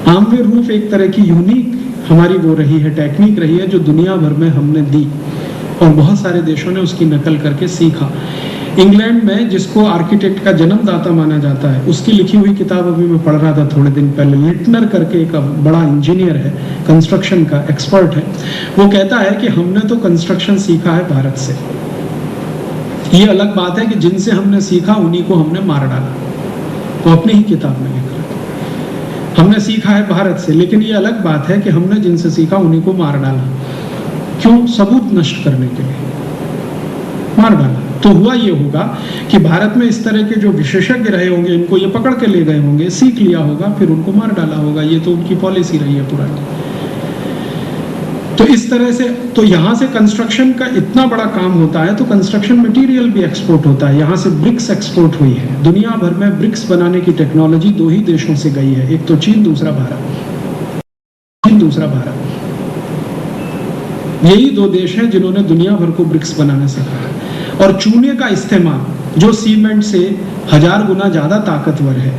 आमेर रूफ एक तरह की यूनिक हमारी वो रही है, टेक्निक रही है जो दुनिया भर में हमने दी और बहुत सारे देशों ने उसकी नकल करके सीखा। इंग्लैंड में जिसको आर्किटेक्ट का जन्मदाता माना जाता है, उसकी लिखी हुई किताब अभी मैं पढ़ रहा था थोड़े दिन पहले, लिटनर करके एक बड़ा इंजीनियर है, कंस्ट्रक्शन का एक्सपर्ट है। वो कहता है कि हमने तो कंस्ट्रक्शन सीखा है भारत से, ये अलग बात है कि जिनसे हमने सीखा उन्हीं को हमने मार डाला। वो अपनी ही किताब में लिख रहा है, हमने सीखा है भारत से, लेकिन ये अलग बात है कि हमने जिनसे सीखा उन्हीं को मार डाला। क्यों? सबूत नष्ट करने के लिए मार डाला। तो हुआ ये होगा कि भारत में इस तरह के जो विशेषज्ञ रहे होंगे, इनको ये पकड़ के ले गए होंगे, सीख लिया होगा, फिर उनको मार डाला होगा। ये तो उनकी पॉलिसी रही है पुरानी। तो इस तरह से तो यहाँ से कंस्ट्रक्शन का इतना बड़ा काम होता है, तो कंस्ट्रक्शन मटेरियल भी एक्सपोर्ट होता है। यहाँ से ब्रिक्स एक्सपोर्ट हुई है। दुनिया भर में ब्रिक्स बनाने की टेक्नोलॉजी 2 ही देशों से गई है, एक तो चीन, दूसरा भारत। चीन, दूसरा भारत, यही 2 देश हैं जिन्होंने दुनिया भर को ब्रिक्स बनाना सिखाया। और चूने का इस्तेमाल जो सीमेंट से 1000 गुना ज्यादा ताकतवर है,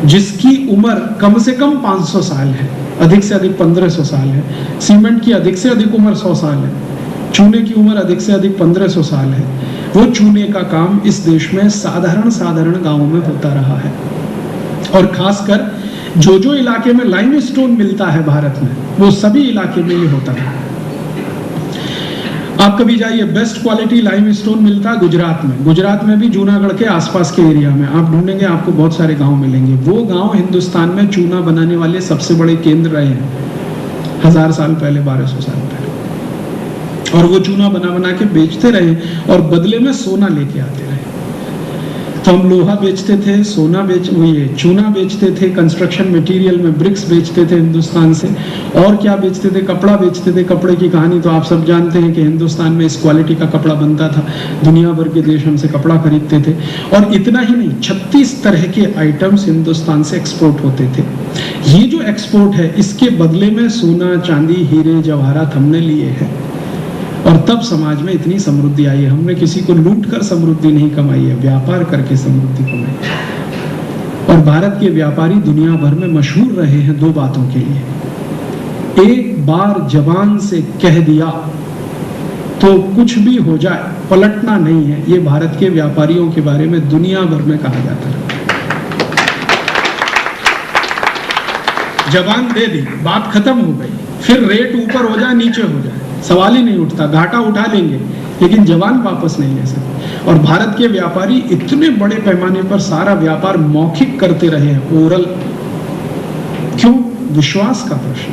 जिसकी उम्र कम से कम 500 साल है, अधिक से अधिक 1500 साल है। सीमेंट की अधिक से अधिक उम्र 100 साल है, चूने की उम्र अधिक से अधिक 1500 साल है। वो चूने का काम इस देश में साधारण गांवों में होता रहा है। और खासकर जो इलाके में लाइमस्टोन मिलता है भारत में, वो सभी इलाके में ये होता है। आप कभी जाइए, बेस्ट क्वालिटी लाइमस्टोन मिलता है गुजरात में। गुजरात में भी जूनागढ़ के आसपास के एरिया में आप ढूंढेंगे, आपको बहुत सारे गांव मिलेंगे। वो गांव हिंदुस्तान में चूना बनाने वाले सबसे बड़े केंद्र रहे हैं 1000 साल पहले, 1200 साल पहले। और वो चूना बना बना के बेचते रहे और बदले में सोना लेके आते रहे। तो हम लोहा बेचते थे, सोना चूना बेचते थे, कंस्ट्रक्शन मटेरियल में ब्रिक्स बेचते थे हिंदुस्तान से, और क्या बेचते थे, कपड़ा बेचते थे। कपड़े की कहानी तो आप सब जानते हैं कि हिंदुस्तान में इस क्वालिटी का कपड़ा बनता था, दुनिया भर के देश हमसे कपड़ा खरीदते थे। और इतना ही नहीं, 36 तरह के आइटम्स हिंदुस्तान से एक्सपोर्ट होते थे। ये जो एक्सपोर्ट है, इसके बदले में सोना, चांदी, हीरे, जवाहरात हमने लिए हैं। और तब समाज में इतनी समृद्धि आई है। हमने किसी को लूट कर समृद्धि नहीं कमाई है, व्यापार करके समृद्धि कमाई है। और भारत के व्यापारी दुनिया भर में मशहूर रहे हैं 2 बातों के लिए। एक बार जबान से कह दिया तो कुछ भी हो जाए, पलटना नहीं है। ये भारत के व्यापारियों के बारे में दुनिया भर में कहा जाता है। जबान दे दी, बात खत्म हो गई, फिर रेट ऊपर हो जाए नीचे हो जाए, सवाल ही नहीं उठता, घाटा उठा लेंगे, लेकिन जबान वापस नहीं ले सकते। और भारत के व्यापारी इतने बड़े पैमाने पर सारा व्यापार मौखिक करते रहे हैं, ओरल। क्यों? विश्वास का प्रश्न।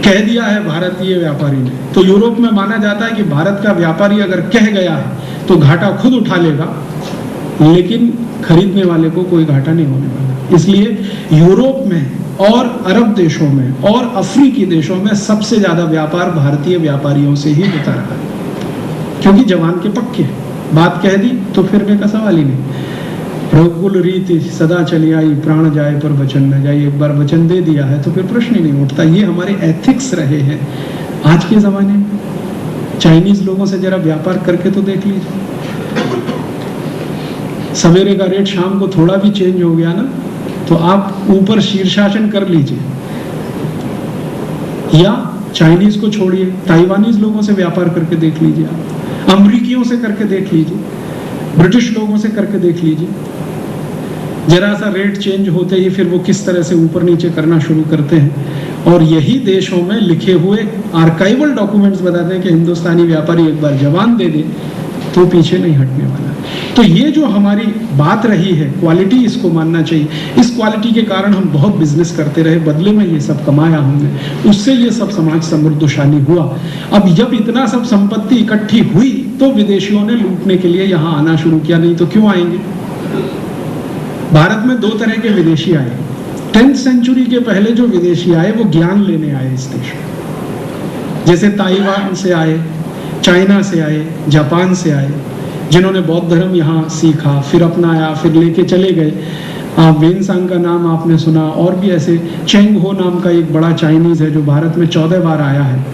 कह दिया है भारतीय व्यापारी ने, तो यूरोप में माना जाता है कि भारत का व्यापारी अगर कह गया है तो घाटा खुद उठा लेगा, लेकिन खरीदने वाले को कोई घाटा नहीं होने वाला। इसलिए यूरोप में और अरब देशों में और अफ्रीकी देशों में सबसे ज्यादा व्यापार भारतीय व्यापारियों से ही होता रहा है, क्योंकि जवान के पक्के हैं। बात कह दी तो फिरने का सवाल ही नहीं। रघुकुल रीति सदा चली आई, प्राण जाए पर वचन न जाए। एक बार वचन दे दिया है तो फिर प्रश्न ही नहीं उठता। ये हमारे एथिक्स रहे हैं आज के जमाने में। चाइनीज लोगों से जरा व्यापार करके तो देख लीजिए, सवेरे का रेट शाम को थोड़ा भी चेंज हो गया ना, तो आप ऊपर शीर्षासन कर लीजिए। या चाइनीज को छोड़िए, ताइवानीज लोगों से व्यापार करके देख लीजिए, आप अमरीकियों से करके देख लीजिए, ब्रिटिश लोगों से करके देख लीजिए। जरा सा रेट चेंज होते ही फिर वो किस तरह से ऊपर नीचे करना शुरू करते हैं। और यही देशों में लिखे हुए आर्काइवल डॉक्यूमेंट्स बताते हैं कि हिंदुस्तानी व्यापारी एक बार जबान दे दे तो पीछे नहीं हटने वाला। तो ये जो हमारी बात रही है, क्वालिटी, इसको मानना चाहिए। इस क्वालिटी के कारण हम बहुत बिजनेस करते रहे, बदले में ये सब कमाया हमने, उससे ये सब समाज समृद्धशाली हुआ। अब जब इतना सब संपत्ति इकट्ठी हुई तो विदेशियों ने लूटने के लिए यहाँ आना शुरू किया, नहीं तो क्यों आएंगे। भारत में 2 तरह के विदेशी आए। 10th सेंचुरी के पहले जो विदेशी आए वो ज्ञान लेने आए इस देश में, जैसे ताइवान से आए, चाइना से आए, जापान से आए, जिन्होंने बौद्ध धर्म यहाँ सीखा, फिर अपनाया, फिर लेके चले गए। वेनसांग का नाम आपने सुना, और भी ऐसे। चेंग हो नाम का एक बड़ा चाइनीज है जो भारत में 14 बार आया है,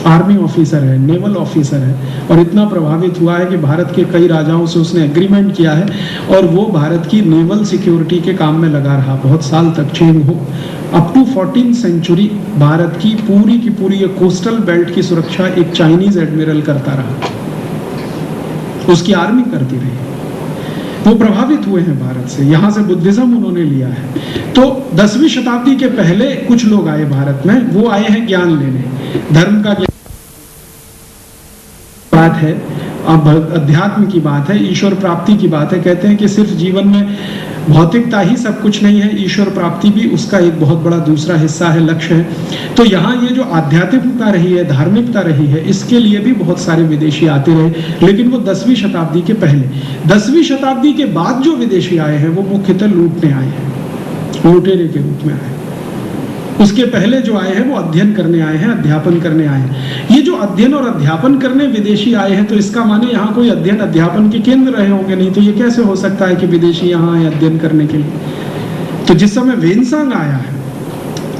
आर्मी ऑफिसर है, नेवल ऑफिसर है, और इतना प्रभावित हुआ है कि भारत के कई राजाओं से उसने एग्रीमेंट किया है और वो भारत की नेवल सिक्योरिटी के काम में लगा रहा बहुत साल तक। चेंग हो up to 14th century Bharat की पूरी ये कोस्टल बेल्ट की सुरक्षा एक चाइनीज एडमिरल करता रहा, उसकी आर्मी करती रही। वो प्रभावित हुए हैं भारत से, यहाँ से बुद्धिज्म उन्होंने लिया है। तो 10वीं शताब्दी के पहले कुछ लोग आए भारत में, वो आए हैं ज्ञान लेने, धर्म का बात है, अब अध्यात्म की बात है, ईश्वर प्राप्ति की बात है। कहते हैं कि सिर्फ जीवन में भौतिकता ही सब कुछ नहीं है, ईश्वर प्राप्ति भी उसका एक बहुत बड़ा दूसरा हिस्सा है, लक्ष्य है। तो यहाँ ये जो आध्यात्मिकता रही है, धार्मिकता रही है, इसके लिए भी बहुत सारे विदेशी आते रहे, लेकिन वो 10वीं शताब्दी के पहले। 10वीं शताब्दी के बाद जो विदेशी आए हैं वो मुख्यतः लूटने आए हैं, लुटेरे के रूप में आए। उसके पहले जो आए हैं वो अध्ययन करने आए हैं, अध्यापन करने आए हैं। ये जो अध्ययन और अध्यापन करने विदेशी आए हैं, तो इसका माने यहाँ कोई अध्ययन अध्यापन के केंद्र रहे होंगे, नहीं तो ये कैसे हो सकता है कि विदेशी यहाँ आए अध्ययन करने के लिए। तो जिस समय वेनसांग आया है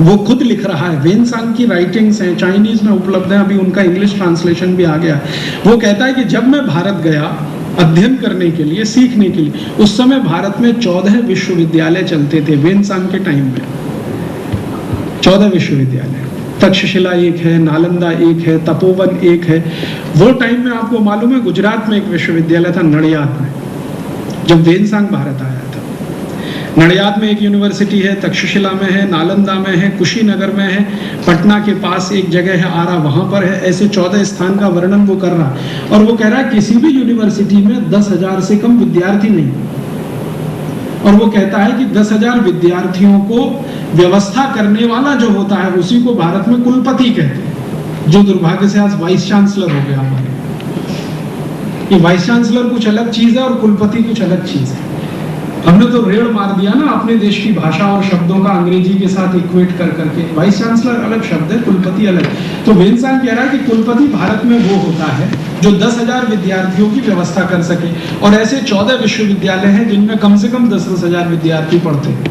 वो खुद लिख रहा है, वेनसांग की राइटिंग्स हैं, चाइनीज में उपलब्ध है, अभी उनका इंग्लिश ट्रांसलेशन भी आ गया। वो कहता है कि जब मैं भारत गया अध्ययन करने के लिए, सीखने के लिए, उस समय भारत में 14 विश्वविद्यालय चलते थे वेनसांग के टाइम में। 14 विश्वविद्यालय, तक्षशिला एक है, नालंदा एक है, तपोवन एक है। वो टाइम में आपको मालूम है गुजरात में एक विश्वविद्यालय था, नडियाद में, जब वेनसांग भारत आया था। नडियाद में एक यूनिवर्सिटी है, तक्षशिला में है, नालंदा में है, कुशीनगर में है, पटना के पास एक जगह है आरा, वहां पर है। ऐसे 14 स्थान का वर्णन वो कर रहा है और वो कह रहा है किसी भी यूनिवर्सिटी में 10,000 से कम विद्यार्थी नहीं। और वो कहता है कि 10,000 विद्यार्थियों को व्यवस्था करने वाला जो होता है उसी को भारत में कुलपति कहते हैं, जो दुर्भाग्य से आज वाइस चांसलर हो गया हमारे। ये वाइस चांसलर कुछ अलग चीज है और कुलपति कुछ अलग चीज है। हमने तो रेड़ मार दिया ना अपने देश की भाषा और शब्दों का अंग्रेजी के साथ इक्वेट कर करके। वाइस चांसलर अलग शब्द है, कुलपति अलग। तो वेनसांग कह रहा है कि कुलपति भारत में वो होता है जो 10,000 विद्यार्थियों की व्यवस्था कर सके। और ऐसे 14 विश्वविद्यालय हैं जिनमें कम से कम 10,000 विद्यार्थी पढ़ते हैं।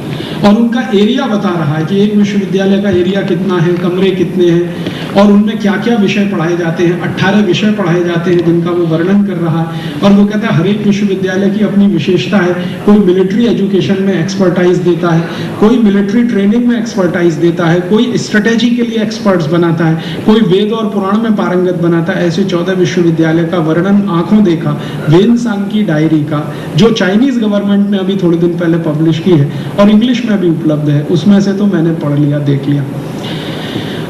और उनका एरिया बता रहा है कि एक विश्वविद्यालय का एरिया कितना है, कमरे कितने हैं और उनमें क्या क्या विषय पढ़ाए जाते हैं। 18 विषय पढ़ाए जाते हैं जिनका वो वर्णन कर रहा है। और वो कहता है हर एक विश्वविद्यालय की अपनी विशेषता है। कोई मिलिट्री एजुकेशन में एक्सपर्टाइज देता है, कोई मिलिट्री ट्रेनिंग में एक्सपर्टाइज देता है, कोई स्ट्रेटेजी के लिए एक्सपर्ट्स बनाता है, कोई वेद और पुराण में पारंगत बनाता है। ऐसे 14 विश्वविद्यालय का वर्णन आंखों देखा वेनसांग की डायरी का, जो चाइनीज गवर्नमेंट ने अभी थोड़े दिन पहले पब्लिश की है और इंग्लिश में भी उपलब्ध है, उसमें से तो मैंने पढ़ लिया, देख लिया।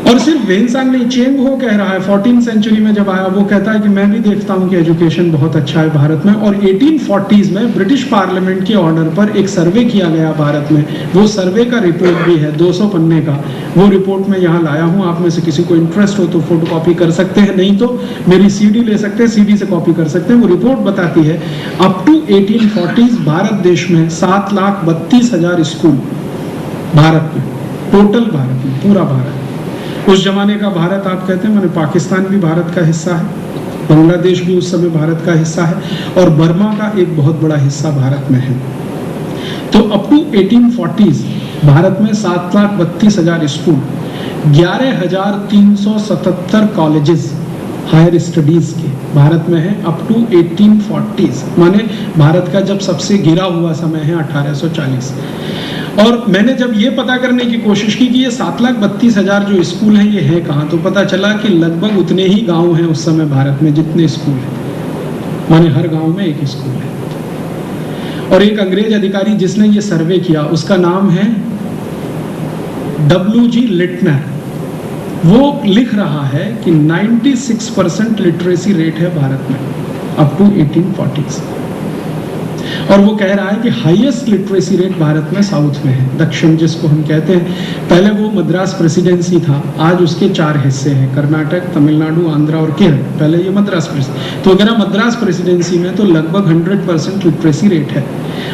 और सिर्फ वेनसांग नहीं, चेंग हो कह रहा है 14th सेंचुरी में जब आया, वो कहता है कि मैं भी देखता हूं कि एजुकेशन बहुत अच्छा है भारत में। और 1840s में ब्रिटिश पार्लियामेंट के ऑर्डर पर एक सर्वे किया गया भारत में। वो सर्वे का रिपोर्ट भी है 200 पन्ने का। वो रिपोर्ट मैं यहाँ लाया हूँ, आप में से किसी को इंटरेस्ट हो तो फोटो कॉपी कर सकते हैं, नहीं तो मेरी सीडी ले सकते हैं, सीडी से कॉपी कर सकते हैं। वो रिपोर्ट बताती है अप टू 1840s भारत देश में 7,32,000 स्कूल भारत में, टोटल भारत में, पूरा भारत। उस जमाने का भारत आप कहते हैं, माने पाकिस्तान भी भारत का हिस्सा है, बांग्लादेश भी उस समय भारत का हिस्सा है और बर्मा का एक बहुत बड़ा हिस्सा भारत में है। तो अप टू 1840s भारत में 7,32,000 स्कूल, 11,377 कॉलेजेस हायर स्टडीज के भारत में है अप टू 1840s, माने भारत का जब सबसे गिरा हुआ समय है 1840। और मैंने जब ये पता करने की कोशिश की कि ये 7,32,000 जो स्कूल हैं ये है कहाँ, तो पता चला कि लगभग उतने ही गांव हैं उस समय भारत में जितने स्कूल हैं, माने हर गांव में एक स्कूल है। और एक अंग्रेज अधिकारी जिसने ये सर्वे किया उसका नाम है W.G. लिटनर। वो लिख रहा है कि 96% लिटरेसी रेट है भारत में अप टू 1840s। और वो कह रहा है कि हाईएस्ट लिटरेसी रेट भारत में साउथ में है, दक्षिण जिसको हम कहते हैं। पहले वो मद्रास प्रेसिडेंसी था, आज उसके 4 हिस्से हैं, कर्नाटक, तमिलनाडु, आंध्रा और केरल। पहले ये मद्रास प्रेसिडेंसी, तो अगर मद्रास प्रेसिडेंसी में तो लगभग 100% लिटरेसी रेट है।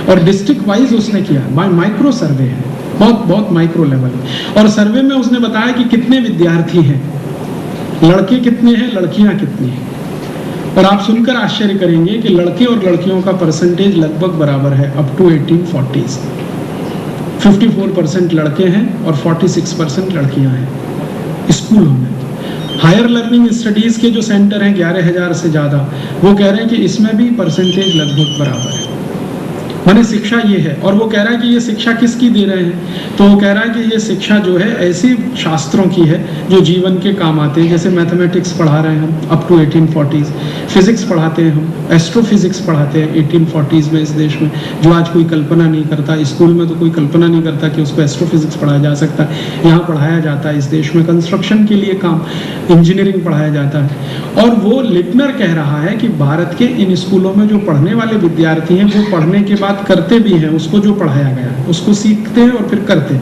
और डिस्ट्रिक्ट वाइज उसने किया, बाय माइक्रो सर्वे है, बहुत माइक्रो लेवल। और सर्वे में उसने बताया कि कितने विद्यार्थी हैं, लड़के कितने हैं, लड़कियां कितनी हैं। और आप सुनकर आश्चर्य करेंगे कि लड़के और लड़कियों का परसेंटेज लगभग बराबर है अप टू 1840s। 54% लड़के हैं और 46% लड़कियां हैं स्कूलों में। हायर लर्निंग स्टडीज के जो सेंटर हैं 11,000 से ज़्यादा, वो कह रहे हैं कि इसमें भी परसेंटेज लगभग बराबर है, माने शिक्षा ये है। और वो कह रहा है कि ये शिक्षा किसकी दे रहे हैं, तो वो कह रहा है कि ये शिक्षा जो है ऐसी शास्त्रों की है जो जीवन के काम आते हैं। जैसे मैथमेटिक्स पढ़ा रहे हैं हम अप टू 1840s, फिजिक्स पढ़ाते हैं हम, एस्ट्रोफिजिक्स पढ़ाते हैं 1840s में इस देश में, जो आज कोई कल्पना नहीं करता। स्कूल में तो कोई कल्पना नहीं करता कि उसको एस्ट्रोफिजिक्स पढ़ाया जा सकता है, यहाँ पढ़ाया जाता है इस देश में। कंस्ट्रक्शन के लिए काम, इंजीनियरिंग पढ़ाया जाता है। और वो लिटनर कह रहा है कि भारत के इन स्कूलों में जो पढ़ने वाले विद्यार्थी हैं वो पढ़ने के बाद करते भी हैं उसको जो पढ़ाया गया, उसको सीखते हैं और फिर करते हैं।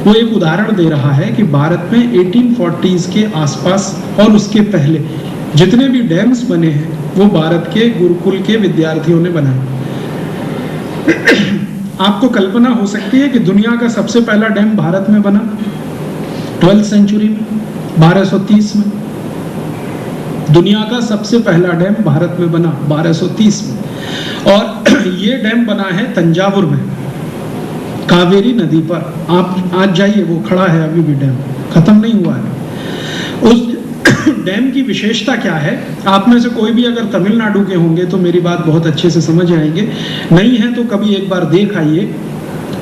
वो एक उदाहरण दे रहा है कि भारत में 1840s के आसपास और उसके पहले जितने भी डैम्स बने हैं वो भारत के गुरुकुल के विद्यार्थियों ने बनाए। आपको कल्पना हो सकती है कि दुनिया का सबसे पहला डैम भारत में बना 12th सेंचुरी में, 1230 में। दुनिया का सबसे पहला डैम भारत में बना 1230 में। और ये डैम बना है तंजावुर में, कावेरी नदी पर। आप आज जाइए, वो खड़ा है अभी भी, डैम खत्म नहीं हुआ है। उस डैम की विशेषता क्या है, आप में से कोई भी अगर तमिलनाडु के होंगे तो मेरी बात बहुत अच्छे से समझ आएंगे, नहीं है तो कभी एक बार देख आइए।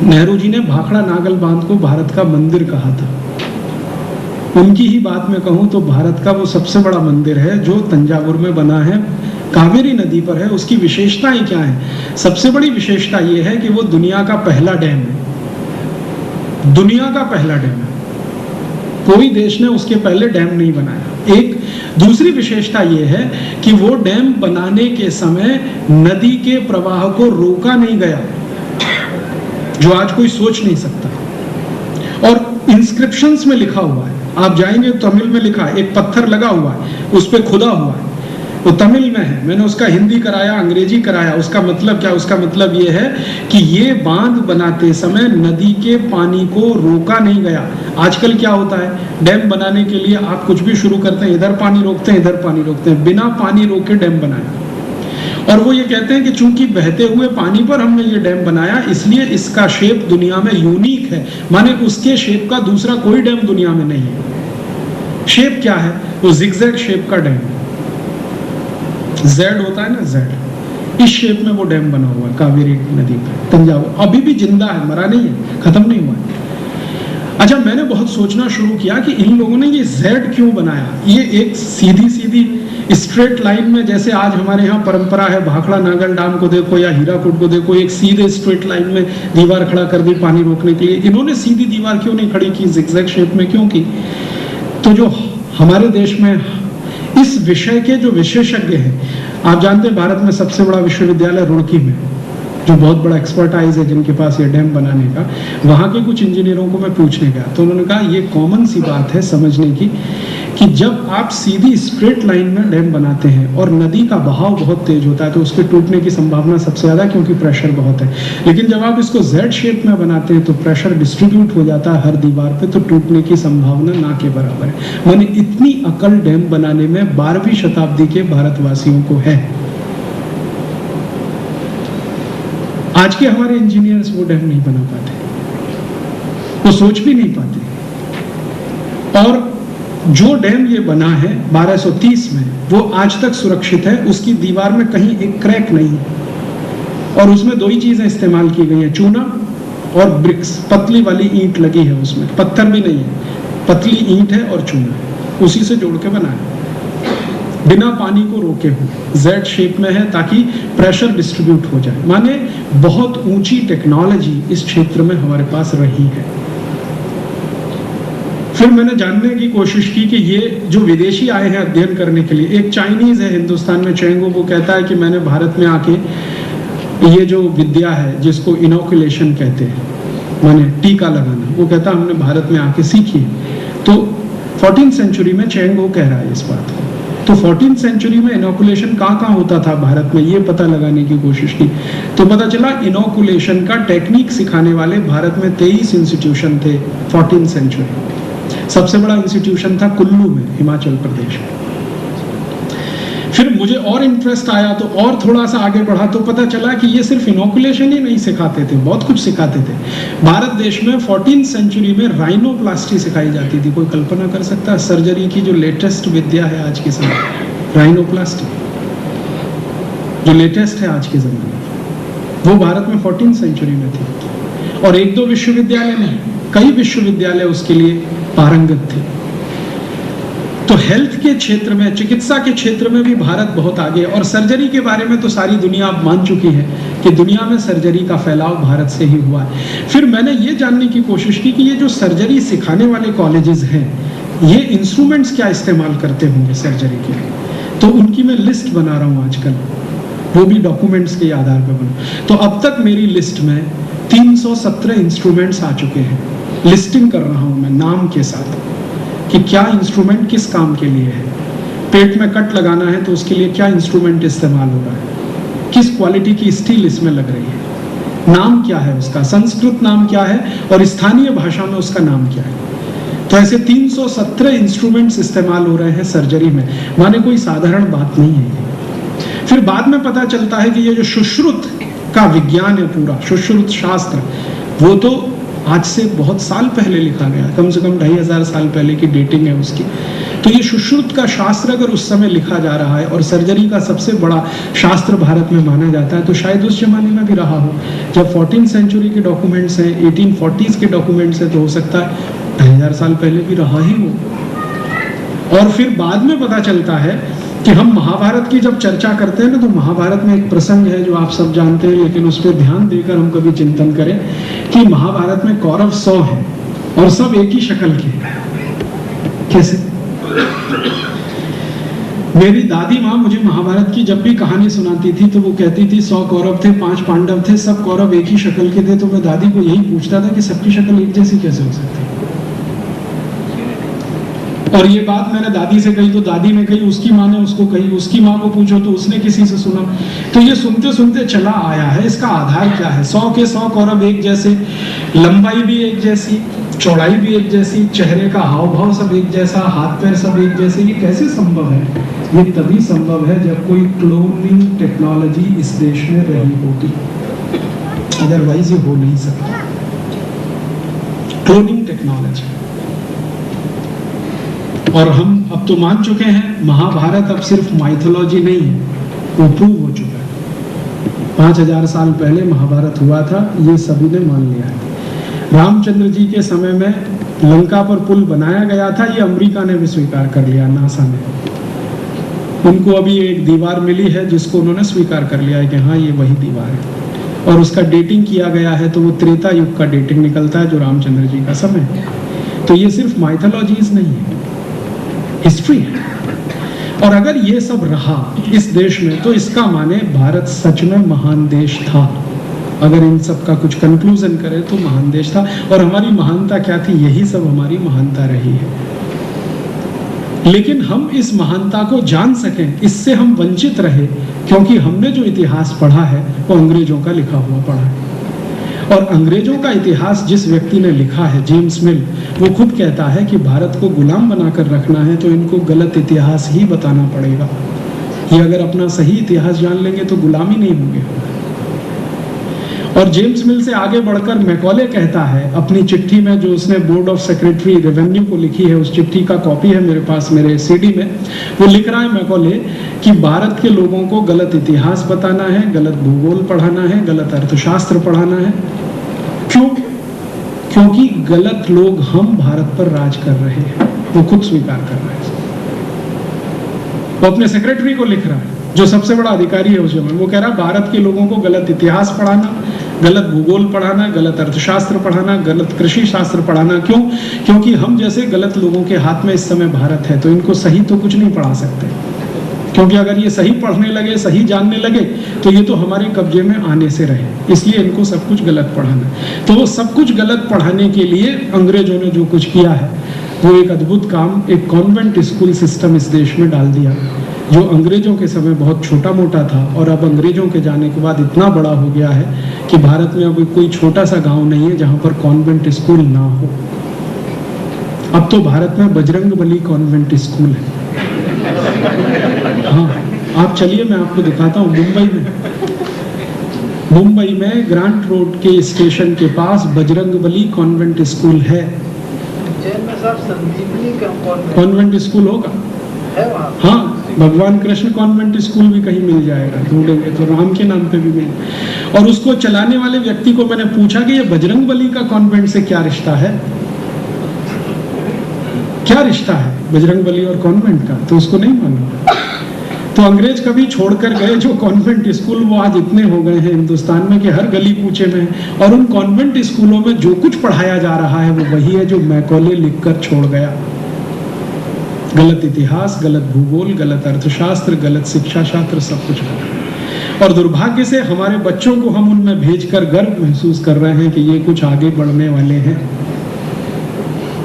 नेहरू जी ने भाखड़ा नागल बांध को भारत का मंदिर कहा था। उनकी ही बात में कहूँ तो भारत का वो सबसे बड़ा मंदिर है जो तंजावुर में बना है कावेरी नदी पर है, उसकी विशेषताएं क्या है? सबसे बड़ी विशेषता यह है कि वो दुनिया का पहला डैम है, दुनिया का पहला डैम है, कोई देश ने उसके पहले डैम नहीं बनाया। एक दूसरी विशेषता यह है कि वो डैम बनाने के समय नदी के प्रवाह को रोका नहीं गया, जो आज कोई सोच नहीं सकता। और इंस्क्रिप्शंस में लिखा हुआ है, आप जाएंगे तमिल में लिखा है, एक पत्थर लगा हुआ है, उस पे खुदा हुआ है, वो तमिल में है, मैंने उसका हिंदी कराया, अंग्रेजी कराया। उसका मतलब क्या? उसका मतलब ये है कि ये बांध बनाते समय नदी के पानी को रोका नहीं गया। आजकल क्या होता है, डैम बनाने के लिए आप कुछ भी शुरू करते हैं, इधर पानी रोकते हैं, इधर पानी रोकते हैं, बिना पानी रोके डैम बनाया। और वो ये कहते हैं कि चूंकि बहते हुए पानी पर हमने ये डैम बनाया, इसलिए इसका शेप दुनिया में यूनिक है, माने उसके शेप का दूसरा कोई डैम दुनिया में नहीं है। शेप क्या है? वो जिगजैग शेप का डैम, जेड होता है ना, जेड, इस शेप में वो डैम बना हुआ है कावेरी नदी पर, तंजावुर। अभी भी जिंदा है, मरा नहीं है, खत्म नहीं हुआ है। अच्छा, मैंने बहुत सोचना शुरू किया कि इन लोगों ने ये जेड क्यों बनाया। ये एक सीधी सीधी स्ट्रेट लाइन में, जैसे आज हमारे यहाँ परंपरा है, भाखड़ा नागल डैम को देखो या हीराकुड को देखो, एक सीधे स्ट्रेट लाइन में दीवार खड़ा कर दी पानी रोकने के लिए। इन्होंने सीधी दीवार क्यों नहीं खड़ी की, जिगजैग शेप में क्यों की? तो जो हमारे देश में इस विषय के जो विशेषज्ञ हैं, आप जानते हैं भारत में सबसे बड़ा विश्वविद्यालय रुड़की में, जो बहुत बड़ा एक्सपर्टाइज है जिनके पास ये डैम बनाने का, वहाँ के कुछ इंजीनियरों को मैं पूछने गया तो उन्होंने कहा ये कॉमन सी बात है समझने की कि जब आप सीधी स्ट्रेट लाइन में डैम बनाते हैं और नदी का बहाव बहुत तेज होता है तो उसके टूटने की संभावना सबसे ज़्यादा, क्योंकि प्रेशर बहुत है। लेकिन जब आप इसको जेड शेप में बनाते हैं तो प्रेशर डिस्ट्रीब्यूट हो जाता है हर दीवार पे, तो टूटने की संभावना ना के बराबर है। माने इतनी अकल डैम बनाने में 12वीं शताब्दी के भारतवासियों को है। आज के हमारे इंजीनियर्स वो डैम नहीं बना पाते, वो सोच भी नहीं पाते। और जो डैम ये बना है 1230 में, वो आज तक सुरक्षित है, उसकी दीवार में कहीं एक क्रैक नहीं है। और उसमें दो ही चीजें इस्तेमाल की गई हैं, चूना और ब्रिक्स, पतली वाली ईंट लगी है उसमें, पत्थर भी नहीं है, पतली ईंट है और चूना, उसी से जोड़ के बना है, बिना पानी को रोके हुए, जेड शेप में है ताकि प्रेशर डिस्ट्रीब्यूट हो जाए। माने बहुत ऊंची टेक्नोलॉजी इस क्षेत्र में हमारे पास रही है। फिर मैंने जानने की कोशिश की कि ये जो विदेशी आए हैं अध्ययन करने के लिए, एक चाइनीज है हिंदुस्तान में, चेंगो, वो कहता है कि मैंने भारत में आके ये जो विद्या है जिसको इनोकुलेशन कहते हैं, माने टीका लगाना, वो कहता हमने भारत में आके सीखी। तो 14th सेंचुरी में चेंगो कह रहा है इस बात को। तो 14th सेंचुरी में इनोकुलेशन कहाँ होता था भारत में, ये पता लगाने की कोशिश की तो पता चला इनोकुलेशन का टेक्निक सिखाने वाले भारत में 23 इंस्टीट्यूशन थे 14th सेंचुरी। सबसे बड़ा इंस्टीट्यूशन था कुल्लू में, हिमाचल प्रदेश में। फिर मुझे और इंटरेस्ट आया तो और थोड़ा सा आगे बढ़ा तो पता चला कि ये सिर्फ इनोकुलेशन ही नहीं सिखाते थे, बहुत कुछ सिखाते थे। भारत देश में 14th सेंचुरी में राइनोप्लास्टी सिखाई जाती थी। कोई कल्पना कर सकता है सर्जरी की जो लेटेस्ट विद्या है आज के समय, राइनोप्लास्टी जो लेटेस्ट है आज के जमाने में, वो भारत में 14th सेंचुरी में थी। और एक दो विश्वविद्यालय नहीं, कई विश्वविद्यालय उसके लिए पारंगत थे। तो हेल्थ के क्षेत्र में, चिकित्सा के क्षेत्र में भी भारत बहुत आगे। और सर्जरी के बारे में तो सारी दुनिया अब मान चुकी है कि दुनिया में सर्जरी का फैलाव भारत से ही हुआ है। फिर मैंने ये जानने की कोशिश की कि ये जो सर्जरी सिखाने वाले कॉलेजेस हैं, ये इंस्ट्रूमेंट्स क्या इस्तेमाल करते होंगे सर्जरी के लिए। तो उनकी मैं लिस्ट बना रहा हूँ आजकल, वो भी डॉक्यूमेंट्स के आधार पर बना। तो अब तक मेरी लिस्ट में 317 इंस्ट्रूमेंट्स आ चुके हैं। लिस्टिंग कर रहा हूँ मैं नाम के साथ कि क्या इंस्ट्रूमेंट किस काम के लिए है। पेट में कट लगाना है तो उसके लिए क्या इंस्ट्रूमेंट इस्तेमाल हो रहा है, किस क्वालिटी की स्टील इसमें लग रही है, नाम क्या है उसका, संस्कृत नाम क्या है और स्थानीय भाषा में उसका नाम क्या है। तो ऐसे 317 इंस्ट्रूमेंट्स इस्तेमाल हो रहे हैं सर्जरी में, माने कोई साधारण बात नहीं है। फिर बाद में पता चलता है कि ये जो सुश्रुत का विज्ञान है, पूरा सुश्रुत शास्त्र, वो तो आज से बहुत साल पहले लिखा गया, कम से कम 2500 साल पहले की डेटिंग है उसकी। तो ये सुश्रुत का शास्त्र अगर उस समय लिखा जा रहा है और सर्जरी का सबसे बड़ा शास्त्र भारत में माना जाता है, तो शायद उस जमाने में भी रहा हो। जब 14th सेंचुरी के डॉक्यूमेंट्स हैं, 1840s के डॉक्यूमेंट्स हैं, तो हो सकता है 2500 साल पहले भी रहा ही हो। और फिर बाद में पता चलता है कि हम महाभारत की जब चर्चा करते हैं ना, तो महाभारत में एक प्रसंग है जो आप सब जानते हैं, लेकिन उस पर ध्यान देकर हम कभी चिंतन करें कि महाभारत में कौरव 100 हैं और सब एक ही शक्ल के। कैसे? मेरी दादी माँ मुझे महाभारत की जब भी कहानी सुनाती थी तो वो कहती थी 100 कौरव थे, 5 पांडव थे, सब कौरव एक ही शक्ल के थे। तो मैं दादी को यही पूछता था कि सबकी शक्ल एक जैसी कैसे हो सकती है। और ये बात मैंने दादी से कही तो दादी ने कही, उसकी माँ ने उसको कही, उसकी माँ को पूछो तो उसने किसी से सुना। तो ये सुनते सुनते चला आया है। इसका आधार क्या है? 100 के 100 कौरव एक जैसे, लंबाई भी एक जैसी, चौड़ाई भी एक जैसी, चेहरे का हाव भाव सब एक जैसा, हाथ पैर सब एक जैसे। ये कैसे संभव है? ये तभी संभव है जब कोई क्लोनिंग टेक्नोलॉजी इस देश में रही होगी, अदरवाइज ये हो नहीं सकता। Cloning technology. और हम अब तो मान चुके हैं महाभारत अब सिर्फ माइथोलॉजी नहीं है, वो प्रूव हो चुका है। 5000 साल पहले महाभारत हुआ था, ये सभी ने मान लिया है। रामचंद्र जी के समय में लंका पर पुल बनाया गया था, ये अमेरिका ने भी स्वीकार कर लिया, नासा ने। उनको अभी एक दीवार मिली है जिसको उन्होंने स्वीकार कर लिया है कि हाँ ये वही दीवार है, और उसका डेटिंग किया गया है तो वो त्रेता युग का डेटिंग निकलता है जो रामचंद्र जी का समय है। तो ये सिर्फ माइथोलॉजीज नहीं है, हिस्ट्री है। और अगर ये सब रहा इस देश में तो इसका माने भारत सच में महान देश था। अगर इन सब का कुछ कंक्लूजन करें तो महान देश था। और हमारी महानता क्या थी? यही सब हमारी महानता रही है। लेकिन हम इस महानता को जान सकें, इससे हम वंचित रहे, क्योंकि हमने जो इतिहास पढ़ा है वो अंग्रेजों का लिखा हुआ पढ़ा है। और अंग्रेजों का इतिहास जिस व्यक्ति ने लिखा है, जेम्स मिल, वो खुद कहता है कि भारत को गुलाम बनाकर रखना है तो इनको गलत इतिहास ही बताना पड़ेगा। ये अगर अपना सही इतिहास जान लेंगे तो गुलामी नहीं होंगे। और जेम्स मिल से आगे बढ़कर मैकॉले कहता है अपनी चिट्ठी में, जो उसने बोर्ड ऑफ सेक्रेटरी रेवेन्यू को लिखी है, उस चिट्ठी का कॉपी है मेरे पास मेरे सीडी में, वो लिख रहा है मैकॉले कि भारत के लोगों को गलत इतिहास बताना है, गलत भूगोल पढ़ाना है, गलत अर्थशास्त्र पढ़ाना है। क्यों? क्योंकि गलत लोग हम भारत पर राज कर रहे हैं, वो खुद स्वीकार कर रहे हैं। वो अपने सेक्रेटरी को लिख रहा है जो सबसे बड़ा अधिकारी है उस समय। वो कह रहा है भारत के लोगों को गलत इतिहास पढ़ाना, गलत भूगोल पढ़ाना, गलत अर्थशास्त्र पढ़ाना, गलत कृषि शास्त्र पढ़ाना। क्यों? क्योंकि हम जैसे गलत लोगों के हाथ में इस समय भारत है, तो इनको सही तो कुछ नहीं पढ़ा सकते। क्योंकि अगर ये सही पढ़ने लगे, सही जानने लगे, तो ये तो हमारे कब्जे में आने से रहे। इसलिए इनको सब कुछ गलत पढ़ाना। तो वो सब कुछ गलत पढ़ाने के लिए अंग्रेजों ने जो कुछ किया है, वो एक अद्भुत काम, एक कॉन्वेंट स्कूल सिस्टम इस देश में डाल दिया, जो अंग्रेजों के समय बहुत छोटा मोटा था और अब अंग्रेजों के जाने के बाद इतना बड़ा हो गया है कि भारत में अब कोई छोटा सा गांव नहीं है जहां पर कॉन्वेंट स्कूल ना हो। अब तो भारत में बजरंगबली कॉन्वेंट स्कूल है। हाँ, आप चलिए मैं आपको दिखाता हूँ। मुंबई में ग्रांट रोड के स्टेशन के पास बजरंगबली कॉन्वेंट स्कूल है। कॉन्वेंट स्कूल होगा, हाँ, भगवान कृष्ण कॉन्वेंट स्कूल भी कहीं मिल जाएगा, ढूंढेंगे तो राम के नाम पे भी मिल। और उसको चलाने वाले व्यक्ति को मैंने पूछा कि ये बजरंगबली का कॉन्वेंट से क्या रिश्ता है, क्या रिश्ता है बजरंगबली और कॉन्वेंट का, तो उसको नहीं मालूम। तो अंग्रेज कभी छोड़कर गए जो कॉन्वेंट स्कूल, वो आज इतने हो गए हैं हिंदुस्तान में कि हर गली कूचे में। और उन कॉन्वेंट स्कूलों में जो कुछ पढ़ाया जा रहा है वो वही है जो मैकॉले लिखकर छोड़ गया। गलत इतिहास, गलत भूगोल, गलत अर्थशास्त्र, गलत शिक्षा शास्त्र, सब कुछ गलत। और दुर्भाग्य से हमारे बच्चों को हम उनमें भेजकर गर्व महसूस कर रहे हैं कि ये कुछ आगे बढ़ने वाले हैं।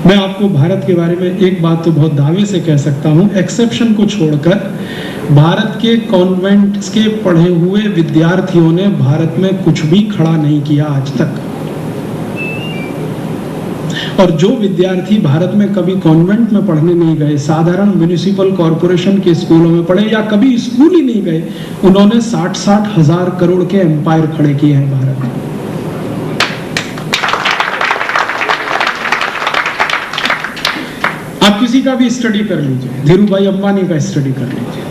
मैं आपको भारत के बारे में एक बात तो बहुत दावे से कह सकता हूँ, एक्सेप्शन को छोड़कर भारत के कॉन्वेंट्स के पढ़े हुए विद्यार्थियों ने भारत में कुछ भी खड़ा नहीं किया आज तक। और जो विद्यार्थी भारत में कभी कॉन्वेंट में पढ़ने नहीं गए, साधारण म्युनिसिपल कॉरपोरेशन के स्कूलों में पढ़े या कभी स्कूल ही नहीं गए, उन्होंने 60-60 हजार करोड़ के एम्पायर खड़े किए हैं भारत में। आप किसी का भी स्टडी कर लीजिए, धीरूभाई अंबानी का स्टडी कर लीजिए,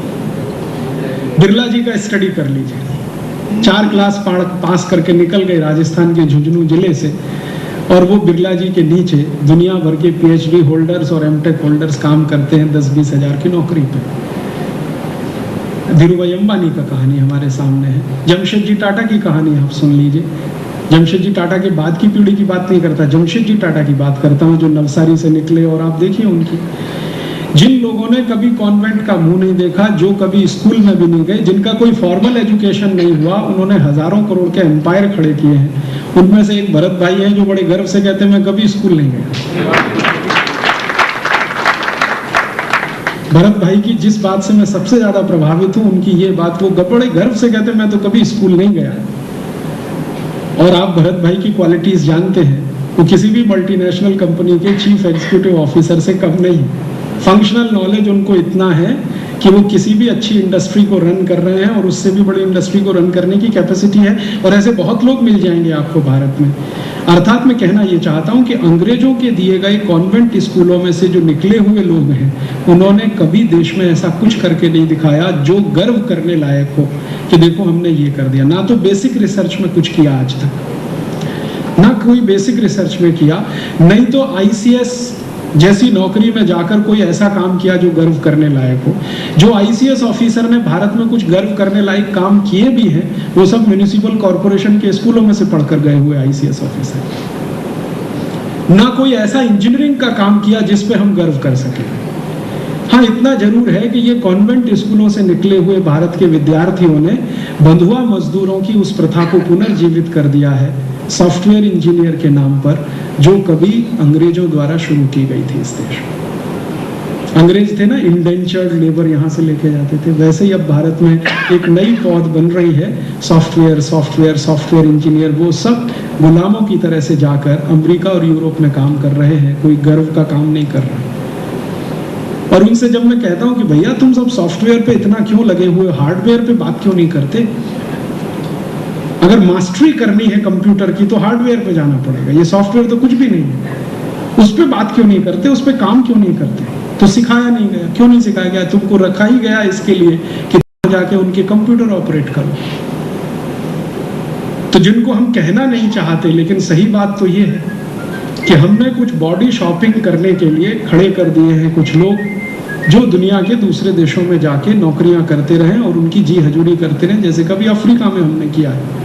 बिरला जी का स्टडी कर लीजिए। 4 क्लास पास करके निकल गए राजस्थान के झुंझुनू जिले से, और वो बिरला जी के नीचे दुनिया भर के PhD होल्डर्स और MTech होल्डर्स काम करते हैं 10-20 हजार की नौकरी पे। धीरूभाई अंबानी का कहानी हमारे सामने है, जमशेदजी टाटा की कहानी आप सुन लीजिए। जमशेदजी टाटा के बाद की पीढ़ी की बात नहीं करता, जमशेदजी टाटा की बात करता हूँ जो नवसारी से निकले, और आप देखिए उनकी, जिन लोगों ने कभी कॉन्वेंट का मुंह नहीं देखा, जो कभी स्कूल में भी नहीं गए, जिनका कोई फॉर्मल एजुकेशन नहीं हुआ, उन्होंने हजारों करोड़ के एम्पायर खड़े किए हैं। उनमें से एक भरत भाई है जो बड़े गर्व से कहते हैं मैं कभी स्कूल नहीं गया। भरत भाई की जिस बात से मैं सबसे ज्यादा प्रभावित हूँ उनकी ये बात, वो बड़े गर्व से कहते हैं मैं तो कभी स्कूल नहीं गया। और आप भरत भाई की क्वालिटीज जानते हैं, वो किसी भी मल्टीनेशनल कंपनी के चीफ एग्जीक्यूटिव ऑफिसर से कम नहीं। फंक्शनल नॉलेज उनको इतना है कि वो किसी भी अच्छी इंडस्ट्री को रन कर रहे हैं और उससे भी बड़ी इंडस्ट्री को रन करने की कैपेसिटी है, और ऐसे बहुत लोग मिल जाएंगे आपको भारत में। अर्थात मैं कहना ये चाहता हूँ कि अंग्रेजों के दिए गए कॉन्वेंट स्कूलों में से जो निकले हुए लोग हैं, उन्होंने कभी देश में ऐसा कुछ करके नहीं दिखाया जो गर्व करने लायक हो कि देखो हमने ये कर दिया। ना तो बेसिक रिसर्च में कुछ किया आज तक, ना कोई बेसिक रिसर्च में किया, नहीं तो आईसीएस जैसी नौकरी में जाकर कोई ऐसा काम किया जो गर्व करने लायक हो। जो आईसीएस ऑफिसर ने भारत में कुछ गर्व करने लायक काम किए भी हैं, वो सब म्युनिसिपल कॉर्पोरेशन के स्कूलों में से पढ़कर गए हुए आईसीएस ऑफिसर। ना कोई ऐसा इंजीनियरिंग का काम किया जिस पे हम गर्व कर सके। हाँ, इतना जरूर है कि ये कॉन्वेंट स्कूलों से निकले हुए भारत के विद्यार्थियों ने बंधुआ मजदूरों की उस प्रथा को पुनर्जीवित कर दिया है, सॉफ्टवेयर इंजीनियर के नाम पर, जो कभी अंग्रेजों द्वारा शुरू की गई थी इस देश में। अंग्रेज थे ना, इंडेंचर्ड लेबर यहाँ से लेके जाते थे, वैसे ही अब भारत में एक नई पौध बन रही है, सॉफ्टवेयर इंजीनियर। वो सब गुलामों की तरह से जाकर अमेरिका और यूरोप में काम कर रहे हैं, कोई गर्व का काम नहीं कर रहे। और उनसे जब मैं कहता हूँ कि भैया तुम सब सॉफ्टवेयर पे इतना क्यों लगे हुए, हार्डवेयर पे बात क्यों नहीं करते? अगर मास्टरी करनी है कंप्यूटर की तो हार्डवेयर पे जाना पड़ेगा, ये सॉफ्टवेयर तो कुछ भी नहीं है। उस पे बात क्यों नहीं करते, उस पे काम क्यों नहीं करते? तो सिखाया नहीं गया। क्यों नहीं सिखाया गया? तुमको रखा ही गया इसके लिए कि जाके उनके कंप्यूटर ऑपरेट करो। तो जिनको हम कहना नहीं चाहते, लेकिन सही बात तो ये है कि हमने कुछ बॉडी शॉपिंग करने के लिए खड़े कर दिए हैं कुछ लोग, जो दुनिया के दूसरे देशों में जाके नौकरियां करते रहे और उनकी जी हजूरी करते रहे, जैसे कभी अफ्रीका में हमने किया है।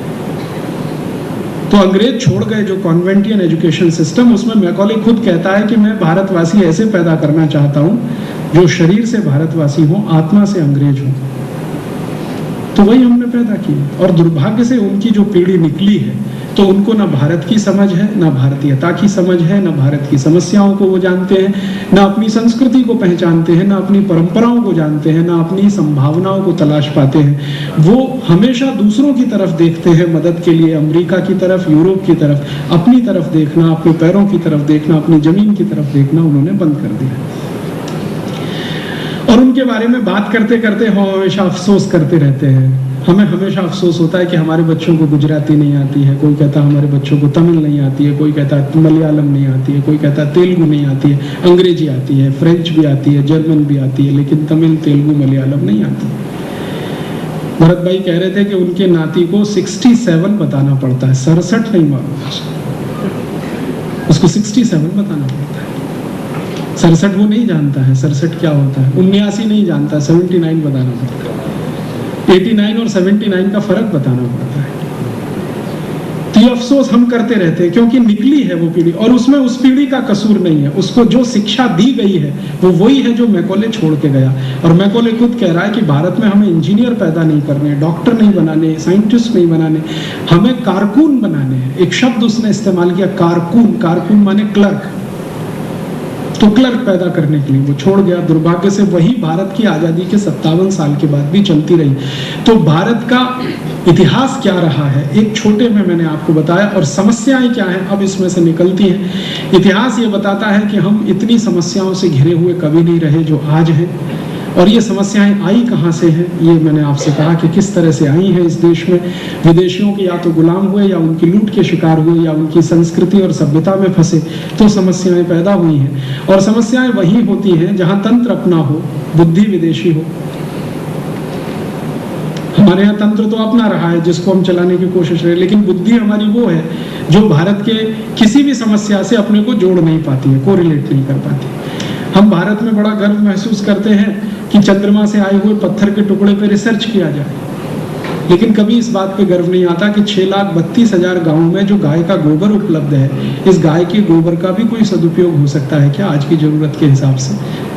तो अंग्रेज छोड़ गए जो कॉन्वेंटियन एजुकेशन सिस्टम, उसमें मैकॉले खुद कहता है कि मैं भारतवासी ऐसे पैदा करना चाहता हूं जो शरीर से भारतवासी हो, आत्मा से अंग्रेज हो। तो वही हमने पैदा की, और दुर्भाग्य से उनकी जो पीढ़ी निकली है, तो उनको ना भारत की समझ है, ना भारतीयता की समझ है, ना भारत की समस्याओं को वो जानते हैं, ना अपनी संस्कृति को पहचानते हैं, ना अपनी परंपराओं को जानते हैं, ना अपनी संभावनाओं को तलाश पाते हैं। वो हमेशा दूसरों की तरफ देखते हैं मदद के लिए, अमेरिका की तरफ, यूरोप की तरफ। अपनी तरफ देखना, अपने पैरों की तरफ देखना, अपनी जमीन की तरफ देखना उन्होंने बंद कर दिया। और उनके बारे में बात करते करते हम हमेशा अफसोस करते रहते हैं। हमें हमेशा अफसोस होता है कि हमारे बच्चों को गुजराती नहीं आती है, कोई कहता है हमारे बच्चों को तमिल नहीं आती है, कोई कहता है मलयालम नहीं आती है, कोई कहता है तेलुगु नहीं आती है, अंग्रेजी आती है, फ्रेंच भी आती है, जर्मन भी आती है, लेकिन तमिल, तेलुगु, मलयालम नहीं आती। भरत भाई कह रहे थे कि उनके नाती को 67 बताना पड़ता है, 67 नहीं मालूम उसको 67 बताना पड़ता है। 67 वो नहीं जानता है, 67 क्या होता है, 79 नहीं जानता, 79 बताना पड़ता है। 89 और 79 का फर्क बताना पड़ता है। तो ये अफसोस हम करते रहते हैं, क्योंकि निकली है वो पीढ़ी, और उसमें उस पीढ़ी का कसूर नहीं है। उसको जो शिक्षा दी गई है वो वही है जो मैकॉले छोड़ के गया। और मैकॉले खुद कह रहा है कि भारत में हमें इंजीनियर पैदा नहीं करने, डॉक्टर नहीं बनाने, साइंटिस्ट नहीं बनाने, हमें कारकुन बनाने हैं। एक शब्द उसने इस्तेमाल किया, कारकुन। कारकुन माने क्लर्क। तो क्लर्क पैदा करने के लिए वो छोड़ गया। दुर्भाग्य से वही भारत की आज़ादी के 57 साल के बाद भी चलती रही। तो भारत का इतिहास क्या रहा है, एक छोटे में मैंने आपको बताया, और समस्याएं क्या हैं अब इसमें से निकलती हैं। इतिहास ये बताता है कि हम इतनी समस्याओं से घिरे हुए कभी नहीं रहे जो आज हैं, और ये समस्याएं आई कहाँ से हैं, ये मैंने आपसे कहा कि किस तरह से आई हैं इस देश में। विदेशियों के या तो गुलाम हुए, या उनकी लूट के शिकार हुए, या उनकी संस्कृति और सभ्यता में फंसे, तो समस्याएं पैदा हुई हैं। और समस्याएं वही होती हैं जहां तंत्र अपना हो, बुद्धि विदेशी हो। हमारे यहाँ तंत्र तो अपना रहा है जिसको हम चलाने की कोशिश रहे, लेकिन बुद्धि हमारी वो है जो भारत के किसी भी समस्या से अपने को जोड़ नहीं पाती है, कोरिलेट नहीं कर पाती। हम भारत में बड़ा गर्व महसूस करते हैं कि चंद्रमा से आए हुए पत्थर के टुकड़े पे रिसर्च किया जाए, लेकिन कभी इस बात पे गर्व नहीं आता कि 6,32,000 गांवों में जो गाय का गोबर उपलब्ध है, इस गाय के गोबर का भी कोई सदुपयोग हो सकता है क्या आज की जरूरत के हिसाब से?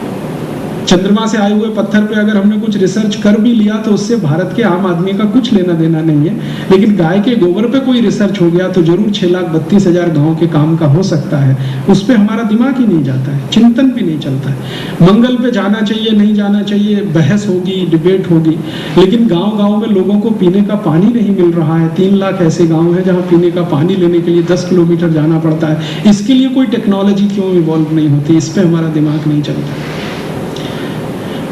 चंद्रमा से आए हुए पत्थर पे अगर हमने कुछ रिसर्च कर भी लिया तो उससे भारत के आम आदमी का कुछ लेना देना नहीं है, लेकिन गाय के गोबर पे कोई रिसर्च हो गया तो जरूर 6,32,000 गाँव के काम का हो सकता है। उस पर हमारा दिमाग ही नहीं जाता है, चिंतन भी नहीं चलता है। मंगल पे जाना चाहिए नहीं जाना चाहिए, बहस होगी, डिबेट होगी, लेकिन गाँव गाँव में लोगों को पीने का पानी नहीं मिल रहा है। 3 लाख ऐसे गाँव हैं जहाँ पीने का पानी लेने के लिए 10 किलोमीटर जाना पड़ता है। इसके लिए कोई टेक्नोलॉजी क्यों इवॉल्व नहीं होती? इस पर हमारा दिमाग नहीं चलता।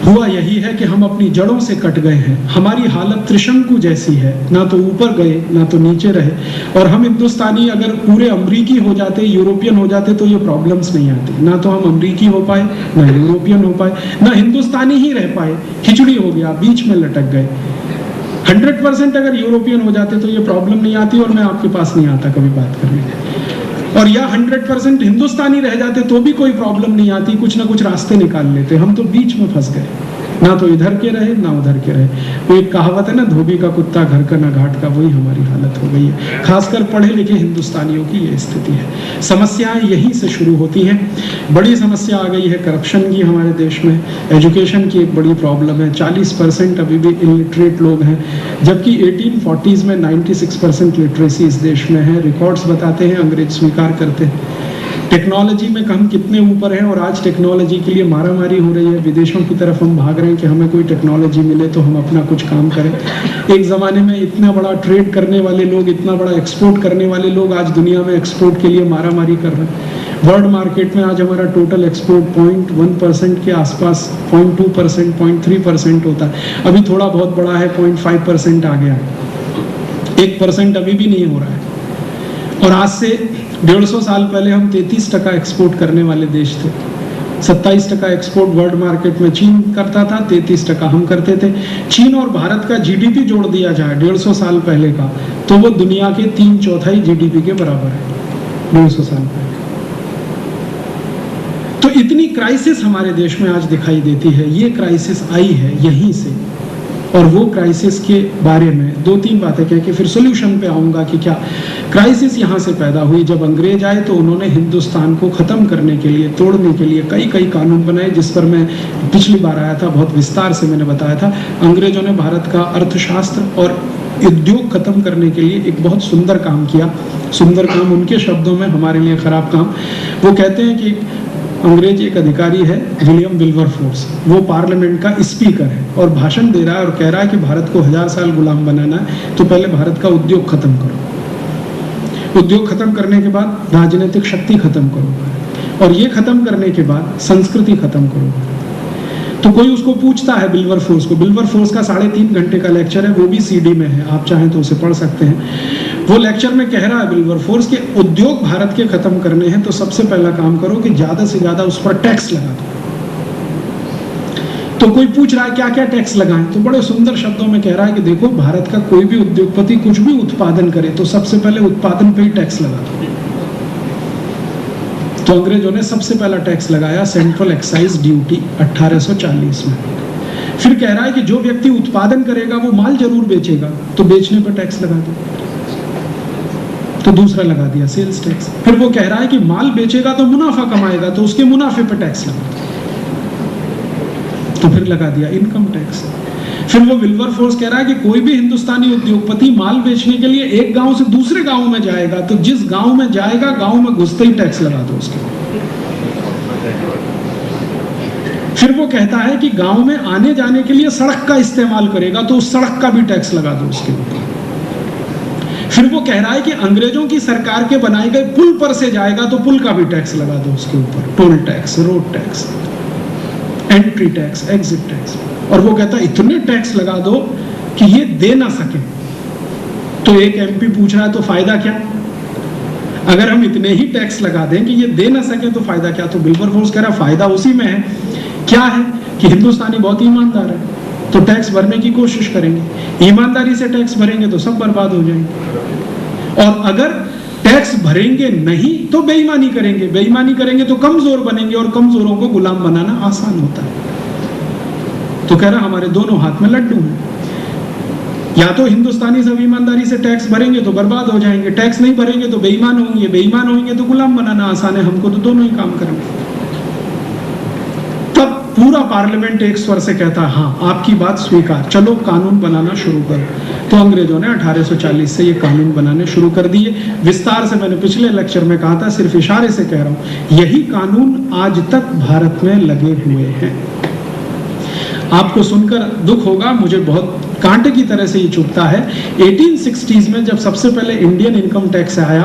हुआ यही है कि हम अपनी जड़ों से कट गए हैं। हमारी हालत त्रिशंकु जैसी है, ना तो ऊपर गए ना तो नीचे रहे। और हम हिंदुस्तानी अगर पूरे अमरीकी हो जाते, यूरोपियन हो जाते तो ये प्रॉब्लम्स नहीं आती। ना तो हम अमरीकी हो पाए, ना यूरोपियन हो पाए, ना हिंदुस्तानी ही रह पाए, खिचड़ी हो गया, बीच में लटक गए। 100% अगर यूरोपियन हो जाते तो ये प्रॉब्लम नहीं आती और मैं आपके पास नहीं आता कभी बात करने। और या 100% हिंदुस्तानी रह जाते तो भी कोई प्रॉब्लम नहीं आती, कुछ ना कुछ रास्ते निकाल लेते। हम तो बीच में फंस गए, ना तो इधर के रहे ना उधर के रहे। वो एक कहावत है ना, धोबी का कुत्ता घर का ना घाट का, वही हमारी हालत हो गई है। खासकर पढ़े लिखे हिंदुस्तानियों की ये स्थिति है। समस्याएं यहीं से शुरू होती हैं। बड़ी समस्या आ गई है करप्शन की हमारे देश में। एजुकेशन की एक बड़ी प्रॉब्लम है। 40% अभी भी इलिटरेट लोग हैं, जबकि 1840s में 96% लिटरेसी इस देश में है। रिकॉर्ड्स बताते हैं, अंग्रेज स्वीकार करते हैं। टेक्नोलॉजी में हम कितने ऊपर हैं और आज टेक्नोलॉजी के लिए मारामारी हो रही है। विदेशों की तरफ हम भाग रहे हैं कि हमें कोई टेक्नोलॉजी मिले तो हम अपना कुछ काम करें। एक ज़माने में इतना बड़ा ट्रेड करने वाले लोग, इतना बड़ा एक्सपोर्ट करने वाले लोग आज दुनिया में एक्सपोर्ट के लिए मारामारी कर रहे हैं। वर्ल्ड मार्केट में आज हमारा टोटल एक्सपोर्ट 0.1% के आसपास, 0.2%, 0.3% होता है। अभी थोड़ा बहुत बड़ा है, 0.5% आ गया है। 1% अभी भी नहीं हो रहा है। और आज से 150 साल पहले हम 33% एक्सपोर्ट करने वाले देश थे। 27% एक्सपोर्ट वर्ल्ड मार्केट में चीन करता था, 33% हम करते थे। चीन और भारत का जीडीपी जोड़ दिया जाए 150 साल पहले का, तो वो दुनिया के 3/4 जीडीपी के बराबर है 150 साल पहले। तो इतनी क्राइसिस हमारे देश में आज दिखाई देती है। ये क्राइसिस आई है यहीं से, और वो क्राइसिस के बारे में 2-3 बातें कह के फिर सॉल्यूशन पे आऊँगा कि क्या क्राइसिस यहाँ से पैदा हुई। जब अंग्रेज आए तो उन्होंने हिंदुस्तान को ख़त्म करने के लिए, तोड़ने के लिए कई कानून बनाए, जिस पर मैं पिछली बार आया था, बहुत विस्तार से मैंने बताया था। अंग्रेजों ने भारत का अर्थशास्त्र और उद्योग खत्म करने के लिए एक बहुत सुंदर काम किया। सुंदर काम उनके शब्दों में, हमारे लिए खराब काम। वो कहते हैं कि अंग्रेज एक अधिकारी है, विलियम विल्बरफोर्स, वो पार्लियामेंट का स्पीकर है और भाषण दे रहा है और कह रहा है कि भारत को 1000 साल गुलाम बनाना है तो पहले भारत का उद्योग खत्म करो। उद्योग खत्म करने के बाद राजनीतिक शक्ति खत्म करो, और ये खत्म करने के बाद संस्कृति खत्म करो। तो कोई उसको पूछता है विल्बरफोर्स को। विल्बरफोर्स का 3.5 घंटे का लेक्चर है, वो भी सीडी में है, आप चाहें तो उसे पढ़ सकते हैं। वो लेक्चर में कह रहा है विल्बरफोर्स के उद्योग भारत के खत्म करने हैं तो सबसे पहला काम करो कि ज्यादा से ज्यादा उस पर टैक्स लगा दो। तो कोई पूछ रहा है क्या क्या टैक्स लगाएं, तो बड़े सुंदर शब्दों में कह रहा है कि देखो, भारत का कोई भी उद्योगपति कुछ भी उत्पादन करे तो सबसे पहले उत्पादन पे ही टैक्स लगा दो। तो अंग्रेजों ने सबसे पहला टैक्स लगाया सेंट्रल एक्साइज ड्यूटी 1840 में। फिर कह रहा है कि जो व्यक्ति उत्पादन करेगा वो माल जरूर बेचेगा, तो बेचने पर टैक्स लगा दो। तो दूसरा लगा दिया सेल्स टैक्स। फिर वो कह रहा है कि माल बेचेगा तो मुनाफा कमाएगा, तो उसके मुनाफे पर टैक्स लगा दो। तो फिर लगा दिया इनकम टैक्स। फिर वो विल्बरफोर्स कह रहा है कि कोई भी हिंदुस्तानी उद्योगपति माल बेचने के लिए एक गांव से दूसरे गांव में जाएगा, तो जिस गांव में जाएगा गांव में घुसते ही टैक्स लगा दो उसके। फिर वो कहता है कि गांव में आने जाने के लिए सड़क का इस्तेमाल करेगा तो उस सड़क का भी टैक्स लगा दो उसके ऊपर। फिर वो कह रहा है कि अंग्रेजों की सरकार के बनाए गए पुल पर से जाएगा तो पुल का भी टैक्स लगा दो उसके ऊपर, toll tax, road tax, entry tax, exit tax. और वो कहता है इतने टैक्स लगा दो कि ये दे ना सके। तो एक एमपी पूछ रहा है तो फायदा क्या? अगर हम इतने ही टैक्स लगा दें कि ये दे ना सके तो फायदा क्या? तो विल्बरफोर्स कह रहा है फायदा उसी में है। क्या है कि हिंदुस्तानी बहुत ईमानदार है, तो टैक्स भरने की कोशिश करेंगे। ईमानदारी से टैक्स भरेंगे तो सब बर्बाद हो जाएंगे, और अगर टैक्स भरेंगे नहीं तो बेईमानी करेंगे, बेईमानी करेंगे तो कमजोर बनेंगे, और कमजोरों को गुलाम बनाना आसान होता है। तो कह रहा हमारे दोनों हाथ में लड्डू हैं, या तो हिंदुस्तानी सब ईमानदारी से टैक्स भरेंगे तो बर्बाद हो जाएंगे, टैक्स नहीं भरेंगे तो बेईमान होंगे, बेईमान होंगे तो गुलाम बनाना आसान है, हमको तो दोनों ही काम करना। तब पूरा पार्लियामेंट एक स्वर से कहता हाँ आपकी बात स्वीकार, चलो कानून बनाना शुरू करो। तो अंग्रेजों ने 1840 से ये कानून बनाने शुरू कर दिए। विस्तार से मैंने पिछले लेक्चर में कहा था, सिर्फ इशारे से कह रहा हूं, यही कानून आज तक भारत में लगे हुए हैं। आपको सुनकर दुख होगा, मुझे बहुत कांटे की तरह से ये चुभता है। 1860s में जब सबसे पहले इंडियन इनकम टैक्स आया,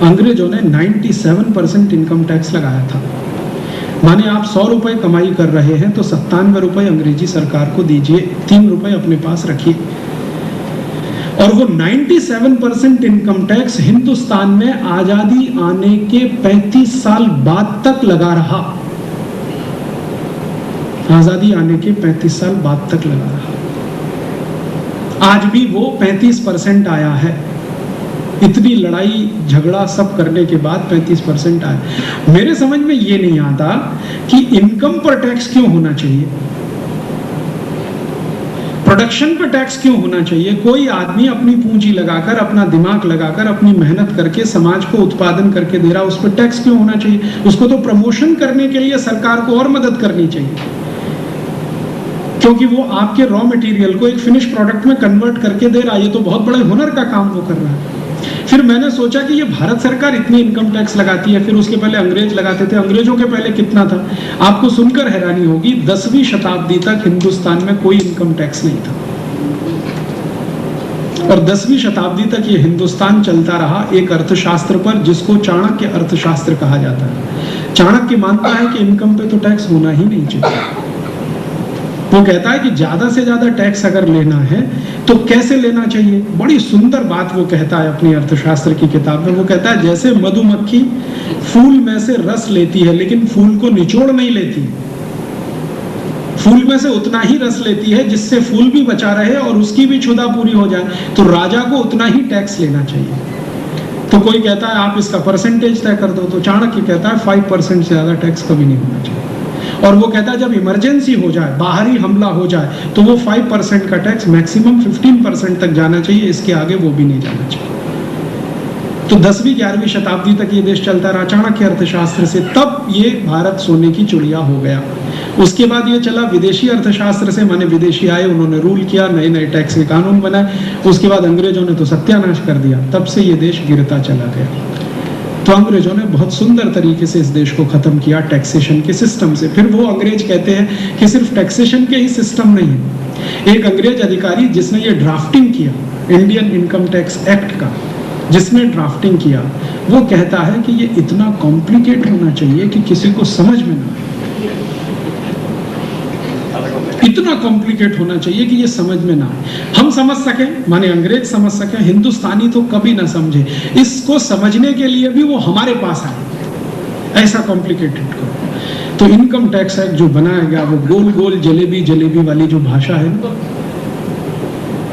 अंग्रेजों ने 97% इनकम टैक्स लगाया था। माने आप 100 रुपए कमाई कर रहे हैं तो 97 रुपए अंग्रेजी सरकार को दीजिए, 3 रुपए अपने पास रखिए। और वो 97% इनकम टैक्स हिंदुस्तान में आजादी आने के 35 साल बाद तक लगा रहा। आजादी आने के 35 साल बाद तक लगा रहा। आज भी वो 35% आया है। इतनी लड़ाई झगड़ा सब करने के बाद 35% आया। मेरे समझ में ये नहीं आता कि इनकम पर टैक्स क्यों होना चाहिए, प्रोडक्शन पर टैक्स क्यों होना चाहिए। कोई आदमी अपनी पूंजी लगाकर, अपना दिमाग लगाकर, अपनी मेहनत करके समाज को उत्पादन करके दे रहा, उस पर टैक्स क्यों होना चाहिए। उसको तो प्रमोशन करने के लिए सरकार को और मदद करनी चाहिए, क्योंकि वो आपके रॉ मटेरियल को एक फिनिश प्रोडक्ट में कन्वर्ट करके दे रहा है। ये तो बहुत बड़े हुनर का काम वो कर रहा है। फिर मैंने सोचा कि ये भारत सरकार इतनी इनकम टैक्स लगाती है, फिर उसके पहले अंग्रेज लगाते थे। अंग्रेजों के पहले कितना था, आपको सुनकर हैरानी होगी, 10वीं शताब्दी तक हिंदुस्तान में कोई इनकम टैक्स नहीं था। और 10वीं शताब्दी तक ये हिंदुस्तान चलता रहा एक अर्थशास्त्र पर, जिसको चाणक्य अर्थशास्त्र कहा जाता है। चाणक्य मानता है कि इनकम पे तो टैक्स होना ही नहीं चाहिए। वो कहता है कि ज्यादा से ज्यादा टैक्स अगर लेना है तो कैसे लेना चाहिए। बड़ी सुंदर बात वो कहता है अपनी अर्थशास्त्र की किताब में। वो कहता है जैसे मधुमक्खी फूल में से रस लेती है लेकिन फूल को निचोड़ नहीं लेती, फूल में से उतना ही रस लेती है जिससे फूल भी बचा रहे और उसकी भी क्षुधा पूरी हो जाए, तो राजा को उतना ही टैक्स लेना चाहिए। तो कोई कहता है आप इसका परसेंटेज तय कर दो, तो चाणक्य कहता है 5% से ज्यादा टैक्स कभी नहीं होना चाहिए। और वो कहता है जब इमरजेंसी हो जाए, बाहरी हमला हो जाए, तो वो 5% का टैक्स मैक्सिमम 15% तक जाना चाहिए, इसके आगे वो भी नहीं जाना चाहिए। तो 10वीं 11वीं शताब्दी तक ये देश चलता रहा चाणक्य अर्थशास्त्र से। तब ये भारत सोने की चिड़िया हो गया। उसके बाद ये चला विदेशी अर्थशास्त्र से, माने विदेशी आए, उन्होंने रूल किया, नए नए टैक्स के कानून बनाए। उसके बाद अंग्रेजों ने तो सत्यानाश कर दिया, तब से ये देश गिरता चला गया। तो अंग्रेजों ने बहुत सुंदर तरीके से इस देश को खत्म किया टैक्सेशन के सिस्टम से। फिर वो अंग्रेज कहते हैं कि सिर्फ टैक्सेशन के ही सिस्टम नहीं है। एक अंग्रेज अधिकारी जिसने ये ड्राफ्टिंग किया इंडियन इनकम टैक्स एक्ट का, जिसने ड्राफ्टिंग किया, वो कहता है कि ये इतना कॉम्प्लिकेट होना चाहिए कि किसी को समझ में ना आए। इतना कॉम्प्लिकेट होना चाहिए कि ये समझ में ना आए। हम समझ सकें, माने अंग्रेज समझ सकें, हिंदुस्तानी तो कभी ना समझे। इसको समझने के लिए भी वो हमारे पास आए, ऐसा कॉम्प्लिकेटेड करो। तो इनकम टैक्स एक्ट जो बनाया गया वो गोल गोल जलेबी जलेबी वाली जो भाषा है।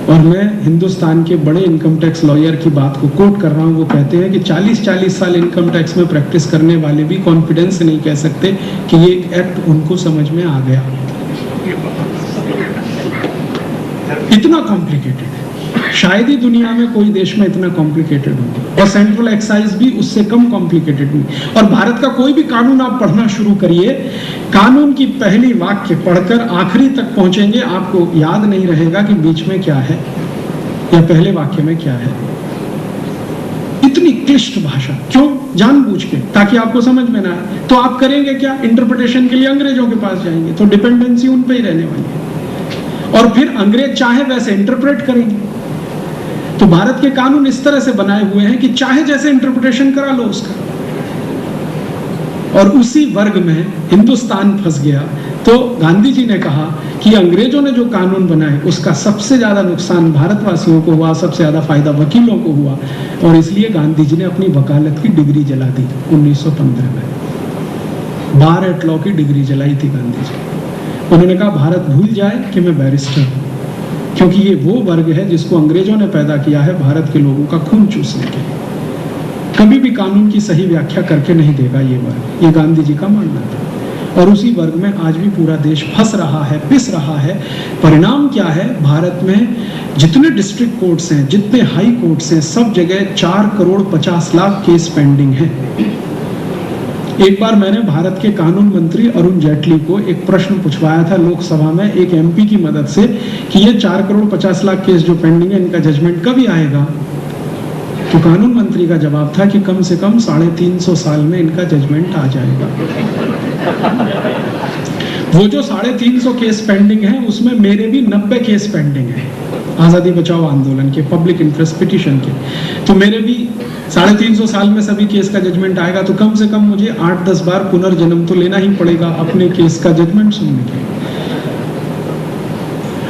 और मैं हिंदुस्तान के बड़े इनकम टैक्स लॉयर की बात को कोट कर रहा हूँ। वो कहते हैं कि 40-40 साल इनकम टैक्स में प्रैक्टिस करने वाले भी कॉन्फिडेंस से नहीं कह सकते कि ये एक्ट उनको समझ में आ गया। इतना कॉम्प्लिकेटेड है, शायद ही दुनिया में कोई देश में इतना कॉम्प्लिकेटेड हो। और सेंट्रल एक्साइज भी उससे कम कॉम्प्लिकेटेड हुई। और भारत का कोई भी कानून आप पढ़ना शुरू करिए, कानून की पहली वाक्य पढ़कर आखिरी तक पहुंचेंगे, आपको याद नहीं रहेगा कि बीच में क्या है या पहले वाक्य में क्या है। इतनी क्लिष्ट भाषा, क्यों? जानबूझ के, ताकि आपको समझ में ना आए। तो आप करेंगे क्या? इंटरप्रिटेशन के लिए अंग्रेजों के पास जाएंगे, तो डिपेंडेंसी उन पे ही रहने वाली है। और फिर अंग्रेज चाहे वैसे इंटरप्रेट करेंगे। तो भारत के कानून इस तरह से बनाए हुए हैं कि चाहे जैसे इंटरप्रिटेशन करा लो उसका। और उसी वर्ग में हिंदुस्तान फंस गया। तो गांधी जी ने कहा कि अंग्रेजों ने जो कानून बनाए उसका सबसे ज्यादा नुकसान भारतवासियों को हुआ, सबसे ज्यादा फायदा वकीलों को हुआ। और इसलिए गांधी जी ने अपनी वकालत की डिग्री जला दी 1915 में। बार एट लॉ की डिग्री जलाई थी गांधी जी। उन्होंने कहा भारत भूल जाए कि मैं बैरिस्टर हूं, क्योंकि ये वो वर्ग है जिसको अंग्रेजों ने पैदा किया है भारत के लोगों का खून चूसने के लिए। कभी भी कानून की सही व्याख्या करके नहीं देगा ये वर्ग, ये गांधी जी का मानना था। और उसी वर्ग में आज भी पूरा देश फंस रहा है, पिस रहा है। परिणाम क्या है? भारत में जितने डिस्ट्रिक्ट कोर्ट्स हैं, जितने हाई कोर्ट्स हैं, सब जगह 4,50,00,000 केस पेंडिंग हैं। एक बार मैंने भारत के कानून मंत्री अरुण जेटली को एक प्रश्न पूछवाया था लोकसभा में एक एमपी की मदद से कि ये 4,50,00,000 केस जो पेंडिंग है, इनका जजमेंट कभी आएगा? तो कानून मंत्री का जवाब था कि कम से कम 350 साल में इनका जजमेंट आ जाएगा। वो जो 350 केस पेंडिंग है, उसमें मेरे भी 90 केस पेंडिंग है आजादी बचाओ आंदोलन के, पब्लिक इंटरेस्ट पिटीशन के। तो मेरे भी 350 साल में सभी केस का जजमेंट आएगा, तो कम से कम मुझे 8-10 बार पुनर्जन्म तो लेना ही पड़ेगा अपने केस का जजमेंट सुनने के लिए।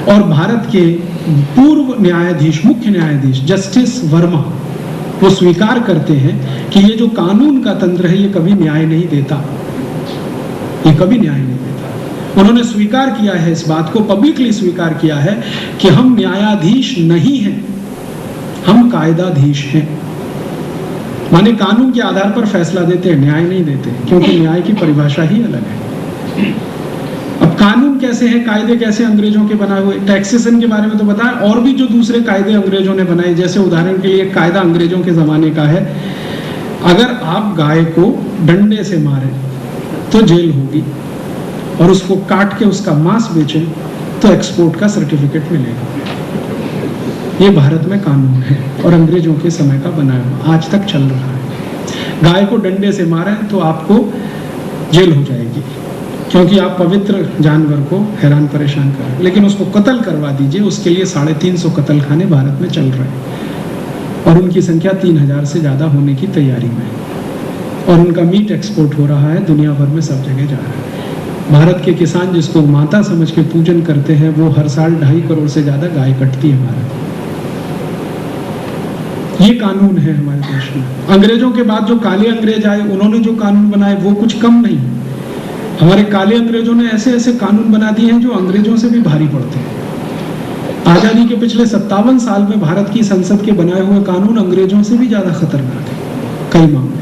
और भारत के पूर्व न्यायाधीश, मुख्य न्यायाधीश जस्टिस वर्मा, वो स्वीकार करते हैं कि ये जो कानून का तंत्र है, ये कभी न्याय नहीं देता, ये कभी न्याय नहीं देता। उन्होंने स्वीकार किया है इस बात को, पब्लिकली स्वीकार किया है कि हम न्यायाधीश नहीं हैं, हम कायदाधीश हैं। माने कानून के आधार पर फैसला देते हैं, न्याय नहीं देते, क्योंकि न्याय की परिभाषा ही अलग है। अब कानून कैसे है, कायदे कैसे अंग्रेजों के बनाए हुए, टैक्सेशन के बारे में तो बताया, और भी जो दूसरे कायदे अंग्रेजों ने बनाए, जैसे उदाहरण के लिए कायदा अंग्रेजों के जमाने का है, अगर आप गाय को डंडे से मारें तो जेल होगी, और उसको काट के उसका मांस बेचें तो एक्सपोर्ट का सर्टिफिकेट मिलेगा। ये भारत में कानून है और अंग्रेजों के समय का बनाया हुआ, आज तक चल रहा है। गाय को डंडे से मारें तो आपको जेल हो जाएगी, क्योंकि आप पवित्र जानवर को हैरान परेशान कर रहे हैं। लेकिन उसको कत्ल करवा दीजिए, उसके लिए 350 कत्ल खाने भारत में चल रहे हैं, और उनकी संख्या 3000 से ज्यादा होने की तैयारी में है। और उनका मीट एक्सपोर्ट हो रहा है, दुनिया भर में सब जगह जा रहा है। भारत के किसान जिसको माता समझ के पूजन करते हैं, वो हर साल 2.5 करोड़ से ज्यादा गाय कटती है भारत में। ये कानून है हमारे देश में। अंग्रेजों के बाद जो काले अंग्रेज आए, उन्होंने जो कानून बनाए वो कुछ कम नहीं। हमारे काले अंग्रेजों ने ऐसे ऐसे कानून बना दिए हैं जो अंग्रेजों से भी भारी पड़ते हैं। आजादी के पिछले 57 साल में भारत की संसद के बनाए हुए कानून अंग्रेजों से भी ज्यादा खतरनाक है कई मामले,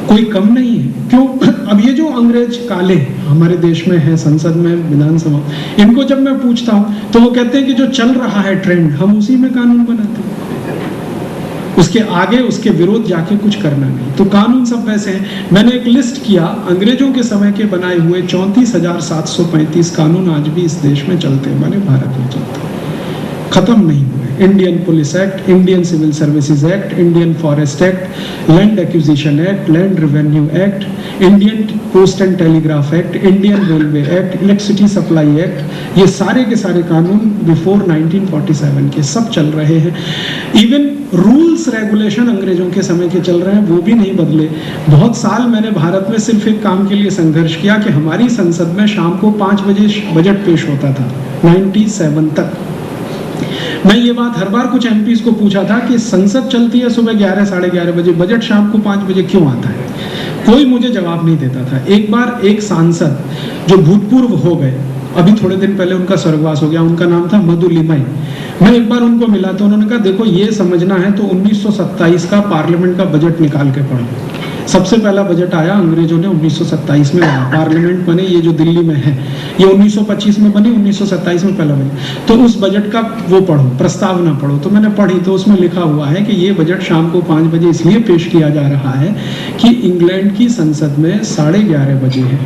कोई कम नहीं है। क्यों? अब ये जो अंग्रेज काले हमारे देश में है, संसद में, विधानसभा, इनको जब मैं पूछता हूं तो वो कहते हैं कि जो चल रहा है ट्रेंड, हम उसी में कानून बनाते हैं, उसके आगे उसके विरोध जाके कुछ करना नहीं। तो कानून सब वैसे हैं। मैंने एक लिस्ट किया, अंग्रेजों के समय के बनाए हुए 34,735 कानून आज भी इस देश में चलते हैं, माने भारत में चलते हैं, खत्म नहीं हुए। Indian police act, Indian civil services act, Indian forest act, land acquisition act, land revenue act, Indian post and telegraph act, Indian railway act, electricity supply act, ये सारे के सारे कानून बिफोर 1947 के सब चल रहे हैं। इवन रूल्स रेगुलेशन अंग्रेजों के समय के चल रहे हैं, वो भी नहीं बदले। बहुत साल मैंने भारत में सिर्फ एक काम के लिए संघर्ष किया कि हमारी संसद में शाम को 5 बजे बजट पेश होता था, 97 तक। मैं ये बात हर बार कुछ एमपीज को पूछा था कि संसद चलती है सुबह 11 साढ़े 11 बजे, बजट शाम को 5 बजे क्यों आता है? कोई मुझे जवाब नहीं देता था। एक बार एक सांसद जो भूतपूर्व हो गए, अभी थोड़े दिन पहले उनका स्वर्गवास हो गया, उनका नाम था मधु लिमाई। मैं एक बार उनको मिला तो उन्होंने कहा, देखो ये समझना है तो 1927 का पार्लियामेंट का बजट निकाल के पढ़ो। सबसे पहला बजट आया अंग्रेजों ने 1927 में बना, पार्लियामेंट बने ये जो दिल्ली में है, ये 1925 में बनी, 1927 में पहला बजट। तो उस बजट का वो पढ़ो, प्रस्तावना पढ़ो। तो मैंने पढ़ी तो उसमें लिखा हुआ है कि ये बजट शाम को 5 बजे इसलिए पेश किया जा रहा है कि इंग्लैंड की संसद में 11:30 बजे है,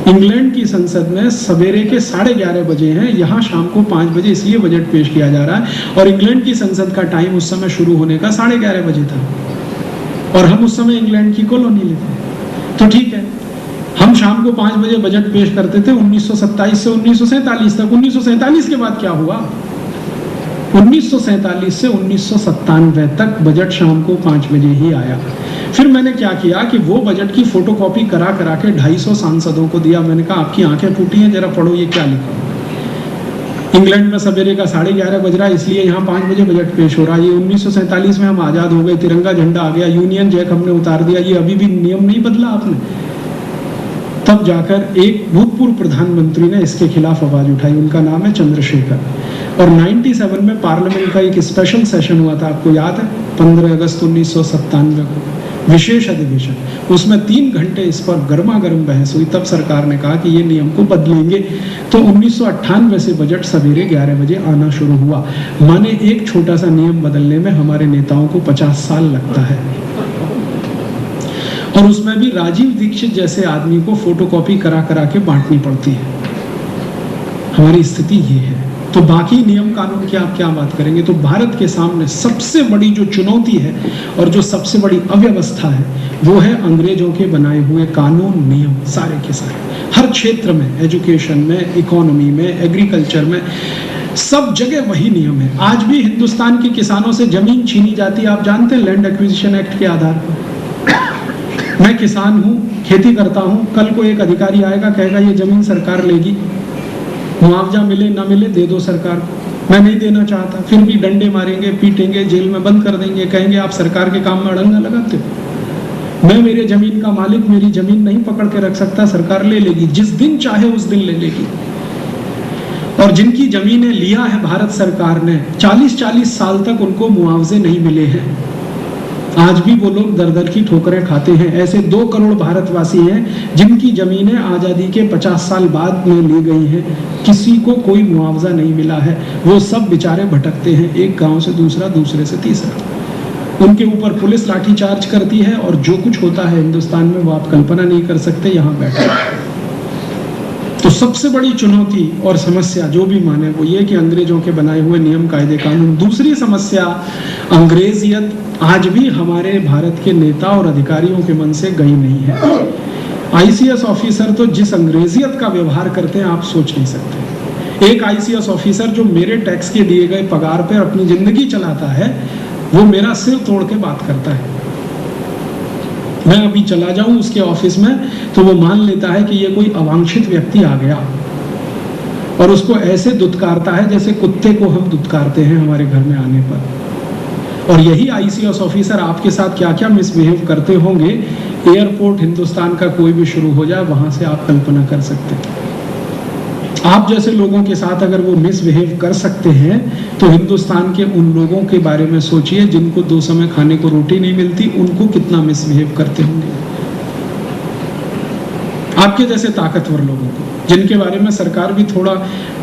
इंग्लैंड की संसद में सवेरे के 11:30 बजे हैं, यहाँ शाम को 5 बजे इसलिए बजट पेश किया जा रहा है। और इंग्लैंड की संसद का टाइम उस समय शुरू होने का 11:30 बजे था, और हम उस समय इंग्लैंड की कॉलोनी थे। तो ठीक है, हम शाम को 5 बजे बजट पेश करते थे 1927 से 1947 तक। 1947 के बाद क्या हुआ? 1947 से 1997 तक बजट शाम को 5 बजे ही आया। फिर मैंने क्या किया कि वो बजट की फोटोकॉपी करा के 250 सांसदों को दिया। मैंने कहा, आपकी आंखें फूटी हैं, जरा पढ़ो ये क्या लिखा हुआ। इंग्लैंड में सवेरे का 11:30 बज रहा है, इसलिए यहाँ 5 बजे बजट पेश हो रहा है। ये 1947 में हम आजाद हो गए, तिरंगा झंडा आ गया, यूनियन जैक हमने उतार दिया, ये अभी भी नियम नहीं बदला आपने। तब जाकर एक भूतपूर्व प्रधानमंत्री ने इसके खिलाफ आवाज उठाई, उनका नाम है चंद्रशेखर। और 97 में पार्लियामेंट का एक स्पेशल सेशन हुआ था, आपको याद है, 15 अगस्त 1997 को। विशेष अधिवेशन, उसमें 3 घंटे इस पर गर्मा गर्म बहस हुई। तब सरकार ने कहा कि ये नियम को बदलेंगे। तो 1998 से बजट सवेरे 11 बजे आना शुरू हुआ। माने एक छोटा सा नियम बदलने में हमारे नेताओं को 50 साल लगता है, और उसमें भी राजीव दीक्षित जैसे आदमी को फोटोकॉपी करा करा के बांटनी पड़ती है। हमारी स्थिति ये है। तो बाकी नियम कानून की आप क्या बात करेंगे। तो भारत के सामने सबसे बड़ी जो चुनौती है और जो सबसे बड़ी अव्यवस्था है वो है अंग्रेजों के बनाए हुए कानून नियम, सारे के सारे, हर क्षेत्र में, एजुकेशन में, इकोनॉमी में, एग्रीकल्चर में, सब जगह वही नियम है। आज भी हिंदुस्तान के किसानों से जमीन छीनी जाती है, आप जानते हैं, लैंड एक्विजिशन एक्ट के आधार पर। मैं किसान हूँ, खेती करता हूँ, कल को एक अधिकारी आएगा, कहेगा ये जमीन सरकार लेगी, मुआवजा मिले ना मिले दे दो सरकार को। मैं नहीं देना चाहता, फिर भी डंडे मारेंगे, पीटेंगे, जेल में बंद कर देंगे, कहेंगे आप सरकार के काम में अड़ंगा लगाते हो। मैं मेरे जमीन का मालिक, मेरी जमीन नहीं पकड़ के रख सकता, सरकार ले लेगी, जिस दिन चाहे उस दिन ले लेगी। और जिनकी जमीनें लिया है भारत सरकार ने, 40-40 साल तक उनको मुआवजे नहीं मिले हैं। आज भी वो लोग दर दर की ठोकरें खाते हैं। ऐसे 2 करोड़ भारतवासी हैं जिनकी जमीनें आज़ादी के 50 साल बाद में ली गई हैं, किसी को कोई मुआवजा नहीं मिला है। वो सब बेचारे भटकते हैं, एक गांव से दूसरा, दूसरे से तीसरा। उनके ऊपर पुलिस लाठीचार्ज करती है, और जो कुछ होता है हिंदुस्तान में वो आप कल्पना नहीं कर सकते यहाँ बैठे। तो सबसे बड़ी चुनौती और समस्या जो भी माने वो ये कि अंग्रेजों के बनाए हुए नियम, कायदे, कानून। दूसरी समस्या अंग्रेजियत आज भी हमारे भारत के नेता और अधिकारियों के मन से गई नहीं है। आईसीएस ऑफिसर तो जिस अंग्रेजियत का व्यवहार करते हैं आप सोच नहीं सकते। एक आईसीएस ऑफिसर जो मेरे टैक्स के दिए गए पगार पर अपनी जिंदगी चलाता है, वो मेरा सिर तोड़ के बात करता है। मैं अभी चला जाऊं उसके ऑफिस में तो वो मान लेता है कि ये कोई अवांछित व्यक्ति आ गया, और उसको ऐसे दुत्कारता है जैसे कुत्ते को हम दुत्कारते हैं हमारे घर में आने पर। और यही आईसीएस ऑफिसर आपके साथ क्या क्या मिसबिहेव करते होंगे, एयरपोर्ट हिंदुस्तान का कोई भी शुरू हो जाए, वहां से आप कल्पना कर सकते हैं। आप जैसे लोगों के साथ अगर वो मिसबिहेव कर सकते हैं, तो हिंदुस्तान के उन लोगों के बारे में सोचिए जिनको 2 समय खाने को रोटी नहीं मिलती, उनको कितना मिसबिहेव करते होंगे। आपके जैसे ताकतवर लोगों को, जिनके बारे में सरकार भी थोड़ा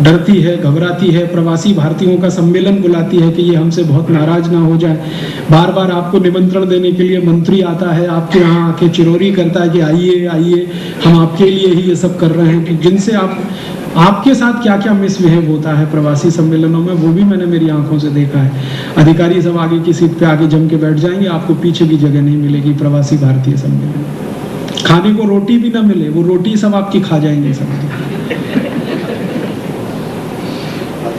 डरती है, घबराती है, प्रवासी भारतीयों का सम्मेलन बुलाती है कि ये हमसे बहुत नाराज ना हो जाए। बार बार आपको निमंत्रण देने के लिए मंत्री आता है, आपके यहाँ आके चिरौरी करता है कि आइए आइए, हम आपके लिए ही ये सब कर रहे हैं। कि जिनसे आपके साथ क्या क्या मिसबिहेव होता है प्रवासी सम्मेलनों में, वो भी मैंने मेरी आंखों से देखा है। अधिकारी सब आगे की सीट पे आगे जम के बैठ जाएंगे, आपको पीछे की जगह नहीं मिलेगी प्रवासी भारतीय सम्मेलन। खाने को रोटी भी ना मिले, वो रोटी सब आपकी खा जाएंगे सब।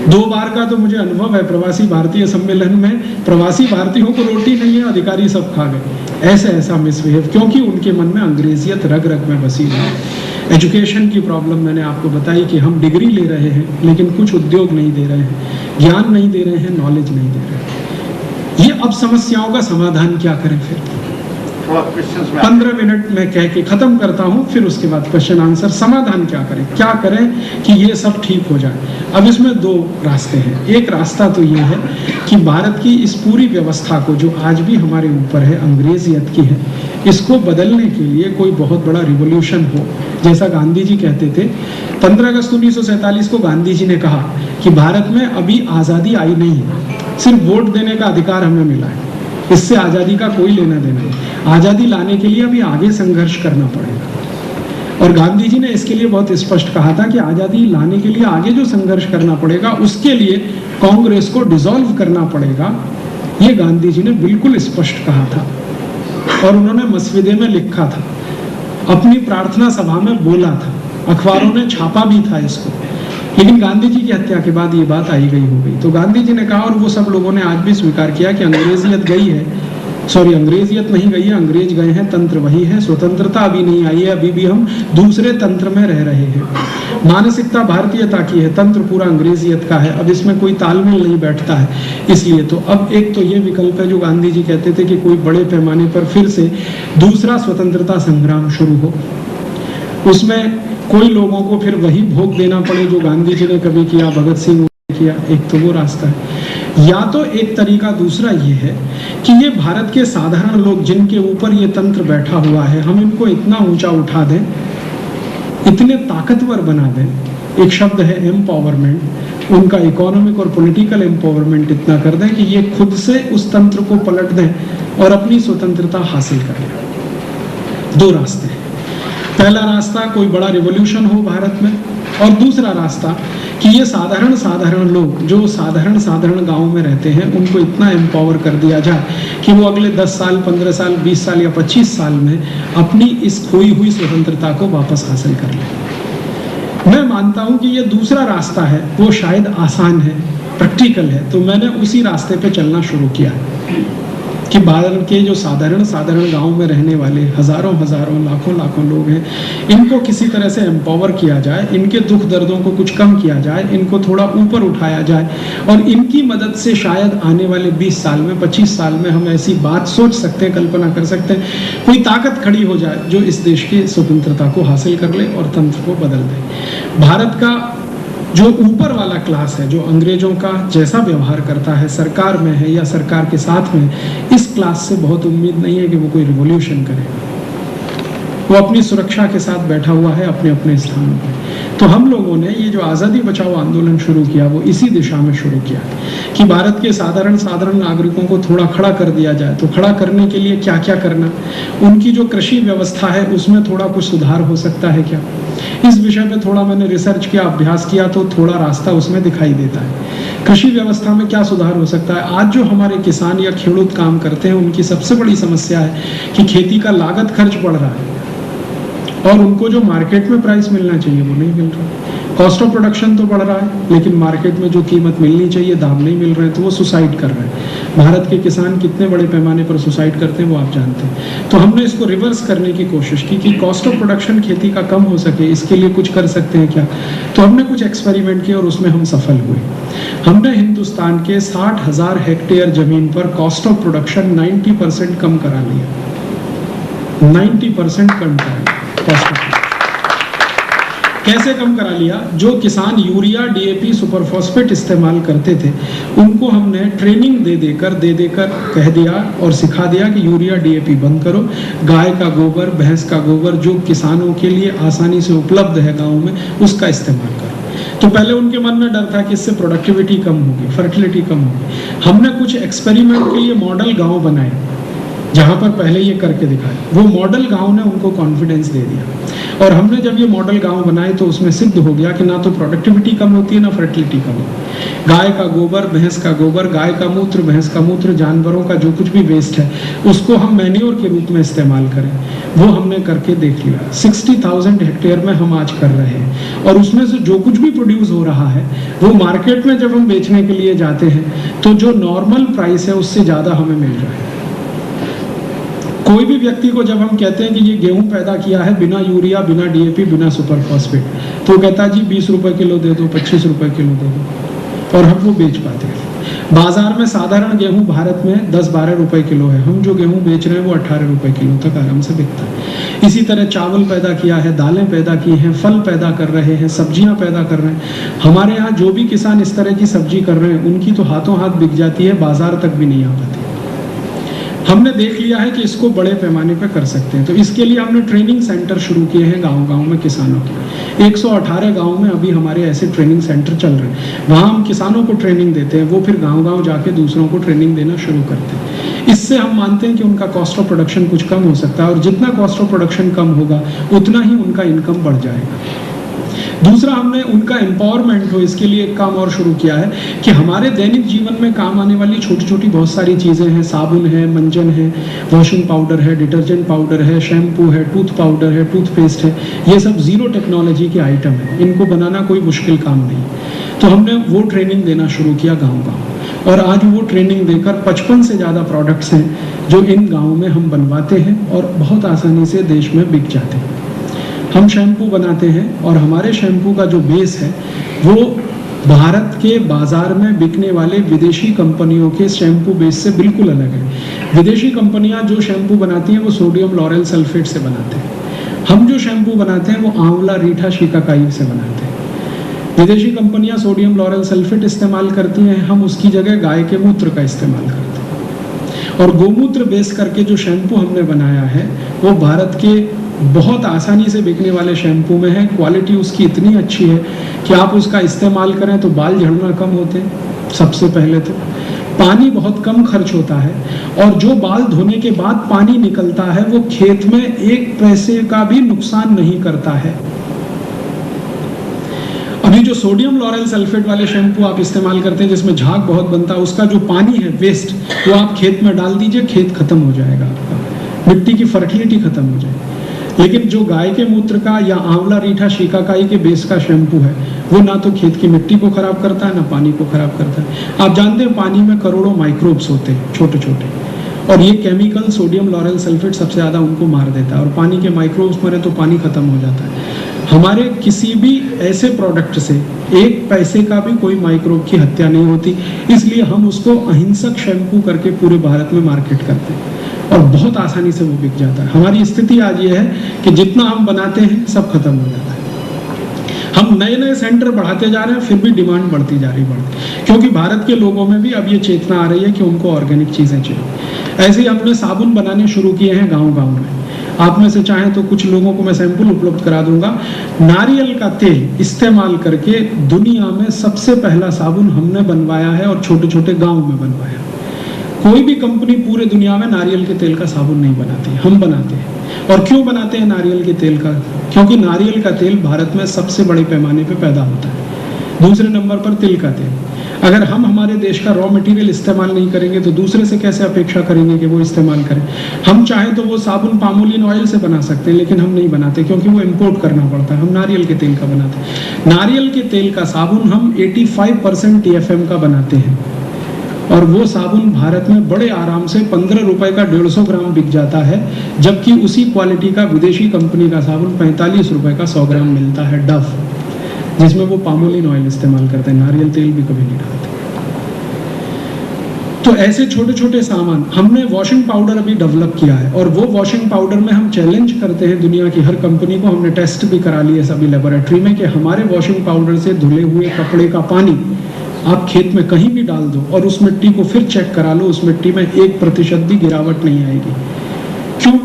2 बार का तो मुझे अनुभव है प्रवासी भारतीय सम्मेलन में, प्रवासी भारतीयों को रोटी नहीं है, अधिकारी सब खा गए। ऐसा मिसबिहेव, क्योंकि उनके मन में अंग्रेजियत रग रग में बसी हुई है। एजुकेशन की प्रॉब्लम मैंने आपको बताई कि हम डिग्री ले रहे हैं लेकिन कुछ उद्योग नहीं दे रहे हैं, ज्ञान नहीं दे रहे हैं, नॉलेज नहीं दे रहे हैं। ये अब समस्याओं का समाधान क्या करें फिर? 15 मिनट में कह के खत्म करता हूं, फिर उसके बाद क्वेश्चन आंसर। समाधान क्या करें, क्या करें कि ये सब ठीक हो जाए? अब इसमें 2 रास्ते हैं। एक रास्ता तो ये है कि भारत की इस पूरी व्यवस्था को, जो आज भी हमारे ऊपर है, अंग्रेजियत की है, इसको बदलने के लिए कोई बहुत बड़ा रिवॉल्यूशन हो। जैसा गांधी जी कहते थे, 15 अगस्त 1947 को गांधी जी ने कहा कि भारत में अभी आज़ादी आई नहीं है, सिर्फ वोट देने का अधिकार हमें मिला है, इससे आज़ादी का कोई लेना देना नहीं। आज़ादी लाने के लिए अभी आगे संघर्ष करना पड़ेगा। और गांधी जी ने इसके लिए बहुत स्पष्ट कहा था कि आज़ादी लाने के लिए आगे जो संघर्ष करना पड़ेगा, उसके लिए कांग्रेस को डिसॉल्व करना पड़ेगा। ये गांधी जी ने बिल्कुल स्पष्ट कहा था, और उन्होंने मसविदे में लिखा था, अपनी प्रार्थना सभा में बोला था, अखबारों ने छापा भी था इसको। लेकिन गांधी जी की हत्या के बाद ये बात आई गई हो गई। तो गांधी जी ने कहा, और वो सब लोगों ने आज भी स्वीकार किया कि अंग्रेजियत गई है, अंग्रेजियत नहीं गई है, अंग्रेज गए हैं, तंत्र वही है, स्वतंत्रता अभी नहीं आई है, अभी भी हम दूसरे तंत्र में रह रहे हैं। मानसिकता भारतीयता की है, तंत्र पूरा अंग्रेजियत का है, अब इसमें कोई तालमेल नहीं बैठता है। इसलिए तो अब एक तो ये विकल्प है जो गांधी जी कहते थे कि कोई बड़े पैमाने पर फिर से दूसरा स्वतंत्रता संग्राम शुरू हो, उसमें कोई लोगों को फिर वही भोग देना पड़े जो गांधी जी ने कभी किया, भगत सिंह ने किया। एक तो वो रास्ता है। या तो एक तरीका दूसरा ये है कि ये भारत के साधारण लोग जिनके ऊपर ये तंत्र बैठा हुआ है, हम इनको इतना ऊंचा उठा दें, इतने ताकतवर बना दें, एक शब्द है एम्पावरमेंट, उनका इकोनॉमिक और पॉलिटिकल एम्पावरमेंट इतना कर दें कि ये खुद से उस तंत्र को पलट दें और अपनी स्वतंत्रता हासिल करें। दो रास्ते हैं। पहला रास्ता कोई बड़ा रिवॉल्यूशन हो भारत में, और दूसरा रास्ता कि ये साधारण लोग जो साधारण गांव में रहते हैं उनको इतना एम्पावर कर दिया जाए कि वो अगले 10 साल, 15 साल, 20 साल या 25 साल में अपनी इस खोई हुई स्वतंत्रता को वापस हासिल कर लें। मैं मानता हूं कि ये दूसरा रास्ता है, वो शायद आसान है, प्रैक्टिकल है, तो मैंने उसी रास्ते पे चलना शुरू किया कि भारत के जो साधारण गांव में रहने वाले हजारों लाखों लोग हैं, इनको किसी तरह से एम्पावर किया जाए, इनके दुख दर्दों को कुछ कम किया जाए, इनको थोड़ा ऊपर उठाया जाए, और इनकी मदद से शायद आने वाले 20 साल में, 25 साल में हम ऐसी बात सोच सकते हैं, कल्पना कर सकते हैं, कोई ताकत खड़ी हो जाए जो इस देश की स्वतंत्रता को हासिल कर ले और तंत्र को बदल दे। भारत का जो ऊपर वाला क्लास है, जो अंग्रेजों का जैसा व्यवहार करता है, सरकार में है या सरकार के साथ में, इस क्लास से बहुत उम्मीद नहीं है कि वो कोई रिवॉल्यूशन करेगा। वो अपनी सुरक्षा के साथ बैठा हुआ है अपने अपने स्थानों पर। तो हम लोगों ने ये जो आज़ादी बचाओ आंदोलन शुरू किया वो इसी दिशा में शुरू किया कि भारत के साधारण नागरिकों को थोड़ा खड़ा कर दिया जाए। तो खड़ा करने के लिए क्या क्या करना, उनकी जो कृषि व्यवस्था है उसमें थोड़ा कुछ सुधार हो सकता है क्या, इस विषय में थोड़ा मैंने रिसर्च किया, अभ्यास किया, तो थोड़ा रास्ता उसमें दिखाई देता है। कृषि व्यवस्था में क्या सुधार हो सकता है। आज जो हमारे किसान या खेडूत काम करते हैं उनकी सबसे बड़ी समस्या है कि खेती का लागत खर्च बढ़ रहा है और उनको जो मार्केट में प्राइस मिलना चाहिए वो नहीं मिल रहा। कॉस्ट ऑफ प्रोडक्शन तो बढ़ रहा है लेकिन मार्केट में जो कीमत मिलनी चाहिए, दाम नहीं मिल रहे हैं, तो वो सुसाइड कर रहे हैं। भारत के किसान कितने बड़े पैमाने पर सुसाइड करते हैं वो आप जानते हैं। तो हमने इसको रिवर्स करने की कोशिश की कि कॉस्ट ऑफ प्रोडक्शन खेती का कम हो सके, इसके लिए कुछ कर सकते हैं क्या। तो हमने कुछ एक्सपेरिमेंट किए और उसमें हम सफल हुए। हमने हिंदुस्तान के 60,000 हेक्टेयर जमीन पर कॉस्ट ऑफ प्रोडक्शन 90% कम करा लिया। 90% कम करा लिया। कैसे कम करा लिया। जो किसान यूरिया, डीएपी, सुपर फॉस्फेट इस्तेमाल करते थे उनको हमने ट्रेनिंग दे देकर कह दिया और सिखा दिया कि यूरिया, डीएपी बंद करो, गाय का गोबर, भैंस का गोबर जो किसानों के लिए आसानी से उपलब्ध है गाँव में, उसका इस्तेमाल करो। तो पहले उनके मन में डर था कि इससे प्रोडक्टिविटी कम होगी, फर्टिलिटी कम होगी। हमने कुछ एक्सपेरिमेंट के लिए मॉडल गाँव बनाए जहाँ पर पहले ये करके दिखाया। वो मॉडल गांव ने उनको कॉन्फिडेंस दे दिया और हमने जब ये मॉडल गांव बनाए तो उसमें सिद्ध हो गया कि ना तो प्रोडक्टिविटी कम होती है ना फर्टिलिटी कम होती है। गाय का गोबर, भैंस का गोबर, गाय का मूत्र, भैंस का मूत्र, जानवरों का जो कुछ भी वेस्ट है उसको हम मैन्योर के रूप में इस्तेमाल करें, वो हमने करके देख लिया। 60,000 हेक्टेयर में हम आज कर रहे हैं और उसमें से जो कुछ भी प्रोड्यूस हो रहा है वो मार्केट में जब हम बेचने के लिए जाते हैं तो जो नॉर्मल प्राइस है उससे ज़्यादा हमें मिल रहा है। कोई भी व्यक्ति को जब हम कहते हैं कि ये गेहूं पैदा किया है बिना यूरिया, बिना डीएपी, बिना सुपर फॉस्फेट, तो कहता है जी 20 रुपए किलो दे दो, 25 रुपए किलो दे दो, और हम वो बेच पाते हैं। बाजार में साधारण गेहूं भारत में 10-12 रुपए किलो है, हम जो गेहूं बेच रहे हैं वो 18 रुपए किलो तक आराम से बिकता है। इसी तरह चावल पैदा किया है, दालें पैदा की हैं, फल पैदा कर रहे हैं, सब्जियां पैदा कर रहे हैं। हमारे यहाँ जो भी किसान इस तरह की सब्जी कर रहे हैं उनकी तो हाथों हाथ बिक जाती है, बाजार तक भी नहीं आ पाती। हमने देख लिया है कि इसको बड़े पैमाने पर कर सकते हैं, तो इसके लिए हमने ट्रेनिंग सेंटर शुरू किए हैं गांव-गांव में किसानों के। 118 गांव में अभी हमारे ऐसे ट्रेनिंग सेंटर चल रहे हैं। वहाँ हम किसानों को ट्रेनिंग देते हैं, वो फिर गांव-गांव जाके दूसरों को ट्रेनिंग देना शुरू करते हैं। इससे हम मानते हैं कि उनका कॉस्ट ऑफ प्रोडक्शन कुछ कम हो सकता है और जितना कॉस्ट ऑफ प्रोडक्शन कम होगा उतना ही उनका इनकम बढ़ जाएगा। दूसरा, हमने उनका एम्पावरमेंट हो इसके लिए एक काम और शुरू किया है कि हमारे दैनिक जीवन में काम आने वाली छोटी छोटी बहुत सारी चीज़ें हैं। साबुन है, मंजन है, वॉशिंग पाउडर है, डिटर्जेंट पाउडर है, शैम्पू है, टूथ पाउडर है, टूथपेस्ट है, ये सब जीरो टेक्नोलॉजी के आइटम है, इनको बनाना कोई मुश्किल काम नहीं। तो हमने वो ट्रेनिंग देना शुरू किया गाँव-गाँव और आज वो ट्रेनिंग देकर 55 से ज़्यादा प्रोडक्ट्स हैं जो इन गाँव में हम बनवाते हैं और बहुत आसानी से देश में बिक जाते हैं। हम शैम्पू बनाते हैं और हमारे शैम्पू का जो बेस है वो भारत के बाजार में बिकने वाले विदेशी कंपनियों के शैम्पू बेस से बिल्कुल अलग है। विदेशी कंपनियां जो शैम्पू बनाती हैं वो सोडियम लॉरेल सल्फेट से बनाते हैं, हम जो शैम्पू बनाते हैं वो आंवला, रीठा, शिकाकाई से बनाते हैं। विदेशी कंपनियां सोडियम लॉरेल सल्फेट इस्तेमाल करती हैं, हम उसकी जगह गाय के मूत्र का इस्तेमाल करते हैं। और गोमूत्र बेस करके जो शैम्पू हमने बनाया है वो भारत के बहुत आसानी से बिकने वाले शैम्पू में है। क्वालिटी उसकी इतनी अच्छी है कि आप उसका इस्तेमाल करें तो बाल झड़ना कम होते हैं। सबसे पहले तो पानी बहुत कम खर्च होता है, और जो बाल धोने के बाद पानी निकलता है वो खेत में 1 पैसे का भी नुकसान नहीं करता है। अभी जो सोडियम लॉरेल सल्फेट वाले शैम्पू आप इस्तेमाल करते हैं जिसमें झाग बहुत बनता है, उसका जो पानी है वेस्ट, वो आप खेत में डाल दीजिए, खेत खत्म हो जाएगा आपका, मिट्टी की फर्टिलिटी खत्म हो जाएगी। लेकिन जो गाय के मूत्र का या आंवला रीठा शिकाकाई के बेस का शैम्पू है वो ना तो खेत की मिट्टी को खराब करता है ना पानी को खराब करता है। आप जानते हैं पानी में करोड़ों माइक्रोब्स होते हैं छोटे छोटे, और ये केमिकल सोडियम लॉरेल सल्फेट सबसे ज़्यादा उनको मार देता है, और पानी के माइक्रोब्स मरे तो पानी खत्म हो जाता है। हमारे किसी भी ऐसे प्रोडक्ट से 1 पैसे का भी कोई माइक्रोब की हत्या नहीं होती, इसलिए हम उसको अहिंसक शैम्पू करके पूरे भारत में मार्केट करते हैं और बहुत आसानी से वो बिक जाता है। हमारी स्थिति आज ये है कि जितना हम बनाते हैं सब खत्म हो जाता है। हम नए नए सेंटर बढ़ाते जा रहे हैं, फिर भी डिमांड बढ़ती जा रही क्योंकि भारत के लोगों में भी अब ये चेतना आ रही है कि उनको ऑर्गेनिक चीज़ें चाहिए। ऐसे ही हमने साबुन बनाने शुरू किए हैं गांव-गांव में। आप में से चाहें तो कुछ लोगों को मैं सैंपल उपलब्ध करा दूंगा। नारियल का तेल इस्तेमाल करके दुनिया में सबसे पहला साबुन हमने बनवाया है, और छोटे छोटे गाँव में बनवाया। कोई भी कंपनी पूरे दुनिया में नारियल के तेल का साबुन नहीं बनाती, हम बनाते हैं। और क्यों बनाते हैं नारियल के तेल का? क्योंकि नारियल का तेल भारत में सबसे बड़े पैमाने पे पैदा होता है। दूसरे नंबर पर तिल का तेल। अगर हम हमारे देश का रॉ मटेरियल इस्तेमाल नहीं करेंगे तो दूसरे से कैसे अपेक्षा करेंगे कि वो इस्तेमाल करें? हम चाहें तो वो साबुन पामोलिन ऑयल से बना सकते हैं, लेकिन हम नहीं बनाते क्योंकि वो इंपोर्ट करना पड़ता है। हम नारियल के तेल का बनाते हैं। नारियल के तेल का साबुन हम 85% TFM का बनाते हैं, और वो साबुन भारत में बड़े आराम से 15 रुपए का 150 ग्राम बिक जाता है, जबकि उसी क्वालिटी का विदेशी कंपनी का साबुन 45 रुपए का 100 ग्राम मिलता है, डव, जिसमें वो पामोलिन ऑयल इस्तेमाल करते हैं, नारियल तेल भी कभी नहीं डालते। तो ऐसे छोटे छोटे सामान हमने वॉशिंग पाउडर अभी डेवलप किया है, और वो वॉशिंग पाउडर में हम चैलेंज करते हैं दुनिया की हर कंपनी को। हमने टेस्ट भी करा लिए सभी लेबोरेटरी में कि हमारे वॉशिंग पाउडर से धुले हुए कपड़े का पानी आप खेत में कहीं भी डाल दो और उस मिट्टी को फिर चेक करा लो, उस मिट्टी में 1% भी गिरावट नहीं आएगी। क्यों?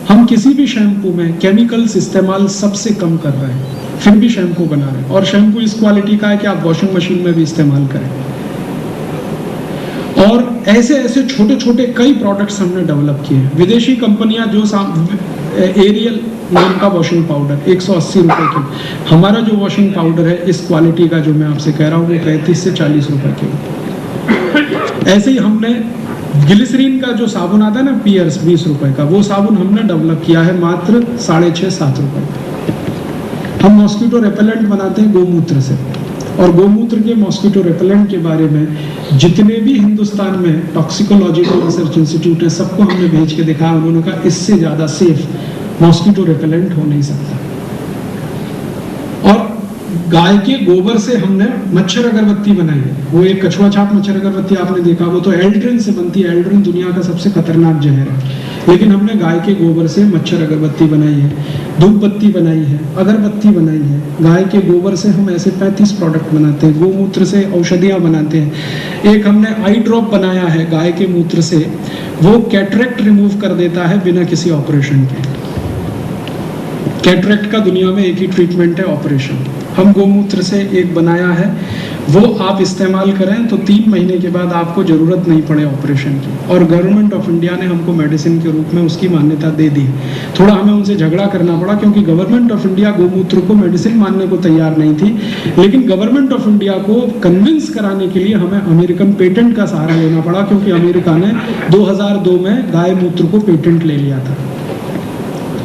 हम किसी भी शैम्पू में केमिकल्स इस्तेमाल सबसे कम कर रहे हैं, फिर भी शैम्पू बना रहे हैं, और शैम्पू इस क्वालिटी का है कि आप वॉशिंग मशीन में भी इस्तेमाल करें। और ऐसे ऐसे छोटे छोटे कई प्रोडक्ट्स हमने डेवलप किए हैं। विदेशी कंपनियां जो एरियल नाम का वॉशिंग पाउडर 180 रुपए किलो, हमारा जो वॉशिंग पाउडर है इस क्वालिटी का जो मैं आपसे कह रहा हूँ वो 35 से 40 रुपए किलो। ऐसे ही हमने ग्लिसरीन का जो साबुन आता है ना, पियर्स 20 रुपए का, वो साबुन हमने डेवलप किया है मात्र 6.5-7 रुपए का। हम मॉस्किटो रेपेलेंट बनाते हैं गोमूत्र से, और गोमूत्र के मॉस्किटो रेपेलेंट के बारे में जितने भी हिंदुस्तान में टॉक्सिकोलॉजिकल रिसर्च इंस्टीट्यूट है सबको हमने भेज के दिखाया। उन्होंने कहा इससे ज़्यादा सेफ मॉस्किटो रेपेलेंट हो नहीं सकता। और गाय के गोबर से हमने मच्छर अगरबत्ती बनाई है। वो एक कछुआ छाप मच्छर अगरबत्ती आपने देखा, वो तो एल्ड्रिन से बनती है। एल्ड्रिन दुनिया का सबसे खतरनाक जहर है, लेकिन हमने गाय के गोबर से मच्छर अगरबत्ती बनाई है, धूप बत्ती बनाई है, अगरबत्ती बनाई है। गाय के गोबर से हम ऐसे 35 प्रोडक्ट बनाते हैं। गोमूत्र से औषधियाँ बनाते हैं। एक हमने आई ड्रॉप बनाया है गाय के मूत्र से, वो कैटरेक्ट रिमूव कर देता है बिना किसी ऑपरेशन के। कैटरेक्ट का दुनिया में एक ही ट्रीटमेंट है, ऑपरेशन। हम गोमूत्र से एक बनाया है, वो आप इस्तेमाल करें तो 3 महीने के बाद आपको ज़रूरत नहीं पड़े ऑपरेशन की। और गवर्नमेंट ऑफ इंडिया ने हमको मेडिसिन के रूप में उसकी मान्यता दे दी। थोड़ा हमें उनसे झगड़ा करना पड़ा क्योंकि गवर्नमेंट ऑफ इंडिया गोमूत्र को मेडिसिन मानने को तैयार नहीं थी, लेकिन गवर्नमेंट ऑफ इंडिया को कन्विंस कराने के लिए हमें अमेरिकन पेटेंट का सहारा लेना पड़ा, क्योंकि अमेरिका ने 2002 में गाय मूत्र को पेटेंट ले लिया था।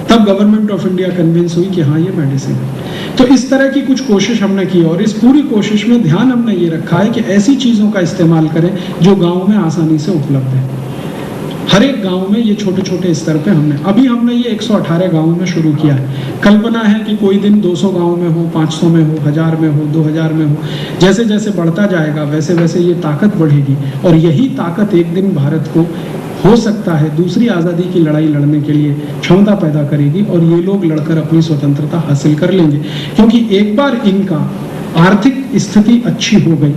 तब गवर्नमेंट ऑफ इंडिया कन्विंस हुई कि हाँ ये मेडिसिन है। तो इस तरह की कुछ कोशिश हमने की, और इस पूरी कोशिश में ध्यान हमने ये रखा है कि ऐसी चीज़ों का इस्तेमाल करें जो गांव में आसानी से उपलब्ध है। हर एक गांव में ये छोटे छोटे स्तर पे हमने ये 118 गाँव में शुरू किया है। कल्पना है कि कोई दिन 200 गाँव में हो, 500 में हो, 1000 में हो, 2000 में हो। जैसे जैसे बढ़ता जाएगा वैसे वैसे ये ताकत बढ़ेगी, और यही ताकत एक दिन भारत को हो सकता है दूसरी आज़ादी की लड़ाई लड़ने के लिए क्षमता पैदा करेगी, और ये लोग लड़कर अपनी स्वतंत्रता हासिल कर लेंगे। क्योंकि एक बार इनका आर्थिक स्थिति अच्छी हो गई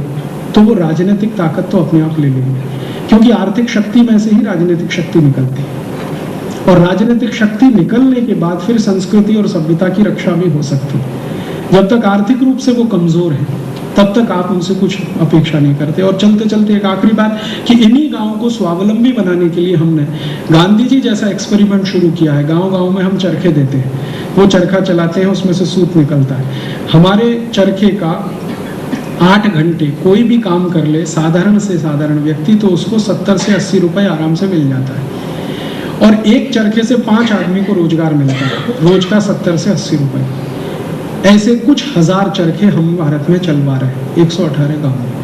तो वो राजनीतिक ताकत तो अपने आप ले लेंगे, क्योंकि आर्थिक शक्ति में से ही राजनीतिक शक्ति निकलती है, और राजनीतिक शक्ति निकलने के बाद फिर संस्कृति और सभ्यता की रक्षा भी हो सकती है। जब तक आर्थिक रूप से वो कमजोर है तब तक आप उनसे कुछ अपेक्षा नहीं करते। और चलते चलते एक आखिरी बात कि इन्हीं गांवों को स्वावलंबी बनाने के लिए हमने गांधी जी जैसा एक्सपेरिमेंट शुरू किया है। गांव गांव में हम चरखे देते हैं, वो चरखा चलाते हैं, उसमें से सूत निकलता है। हमारे चरखे का 8 घंटे कोई भी काम कर ले साधारण से साधारण व्यक्ति तो उसको 70 से 80 रुपए आराम से मिल जाता है, और एक चरखे से 5 आदमी को रोजगार मिलता है, रोज का 70 से 80 रुपए। ऐसे कुछ हजार चरखे हम भारत में चलवा रहे हैं 118 गांव में।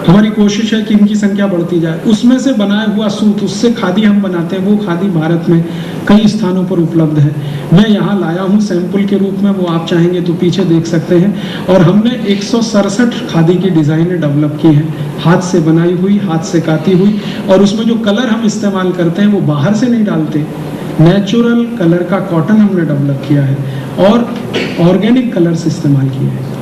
हमारी कोशिश है कि इनकी संख्या बढ़ती जाए। उसमें से बनाया हुआ सूत, उससे खादी हम बनाते हैं, वो खादी भारत में कई स्थानों पर उपलब्ध है। मैं यहाँ लाया हूँ सैंपल के रूप में, वो आप चाहेंगे तो पीछे देख सकते हैं। और हमने 167 खादी की डिजाइनें डेवलप की हैं, हाथ से बनाई हुई, हाथ से काती हुई। और उसमें जो कलर हम इस्तेमाल करते हैं वो बाहर से नहीं डालते, नेचुरल कलर का कॉटन हमने डेवलप किया है और ऑर्गेनिक कलर्स इस्तेमाल किए हैं।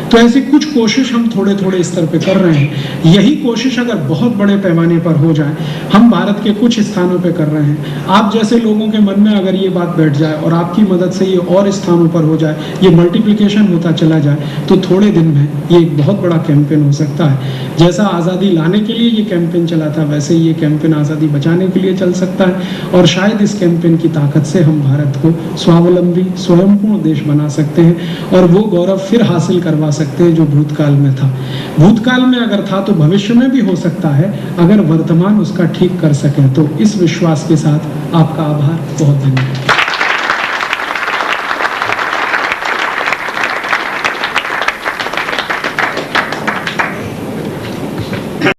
तो ऐसी कुछ कोशिश हम थोड़े थोड़े स्तर पे कर रहे हैं। यही कोशिश अगर बहुत बड़े पैमाने पर हो जाए, हम भारत के कुछ स्थानों पे कर रहे हैं, आप जैसे लोगों के मन में अगर ये बात बैठ जाए और आपकी मदद से ये और स्थानों पर हो जाए, ये मल्टीप्लिकेशन होता चला जाए, तो थोड़े दिन में ये एक बहुत बड़ा कैंपेन हो सकता है। जैसा आज़ादी लाने के लिए ये कैंपेन चला था, वैसे ये कैंपेन आज़ादी बचाने के लिए चल सकता है। और शायद इस कैंपेन की ताकत से हम भारत को स्वावलंबी स्वयंपूर्ण देश बना सकते हैं और वो गौरव फिर हासिल करवा सकते हैं जो भूतकाल में था। भूतकाल में अगर था तो भविष्य में भी हो सकता है, अगर वर्तमान उसका ठीक कर सके तो। इस विश्वास के साथ आपका आभार, बहुत धन्यवाद।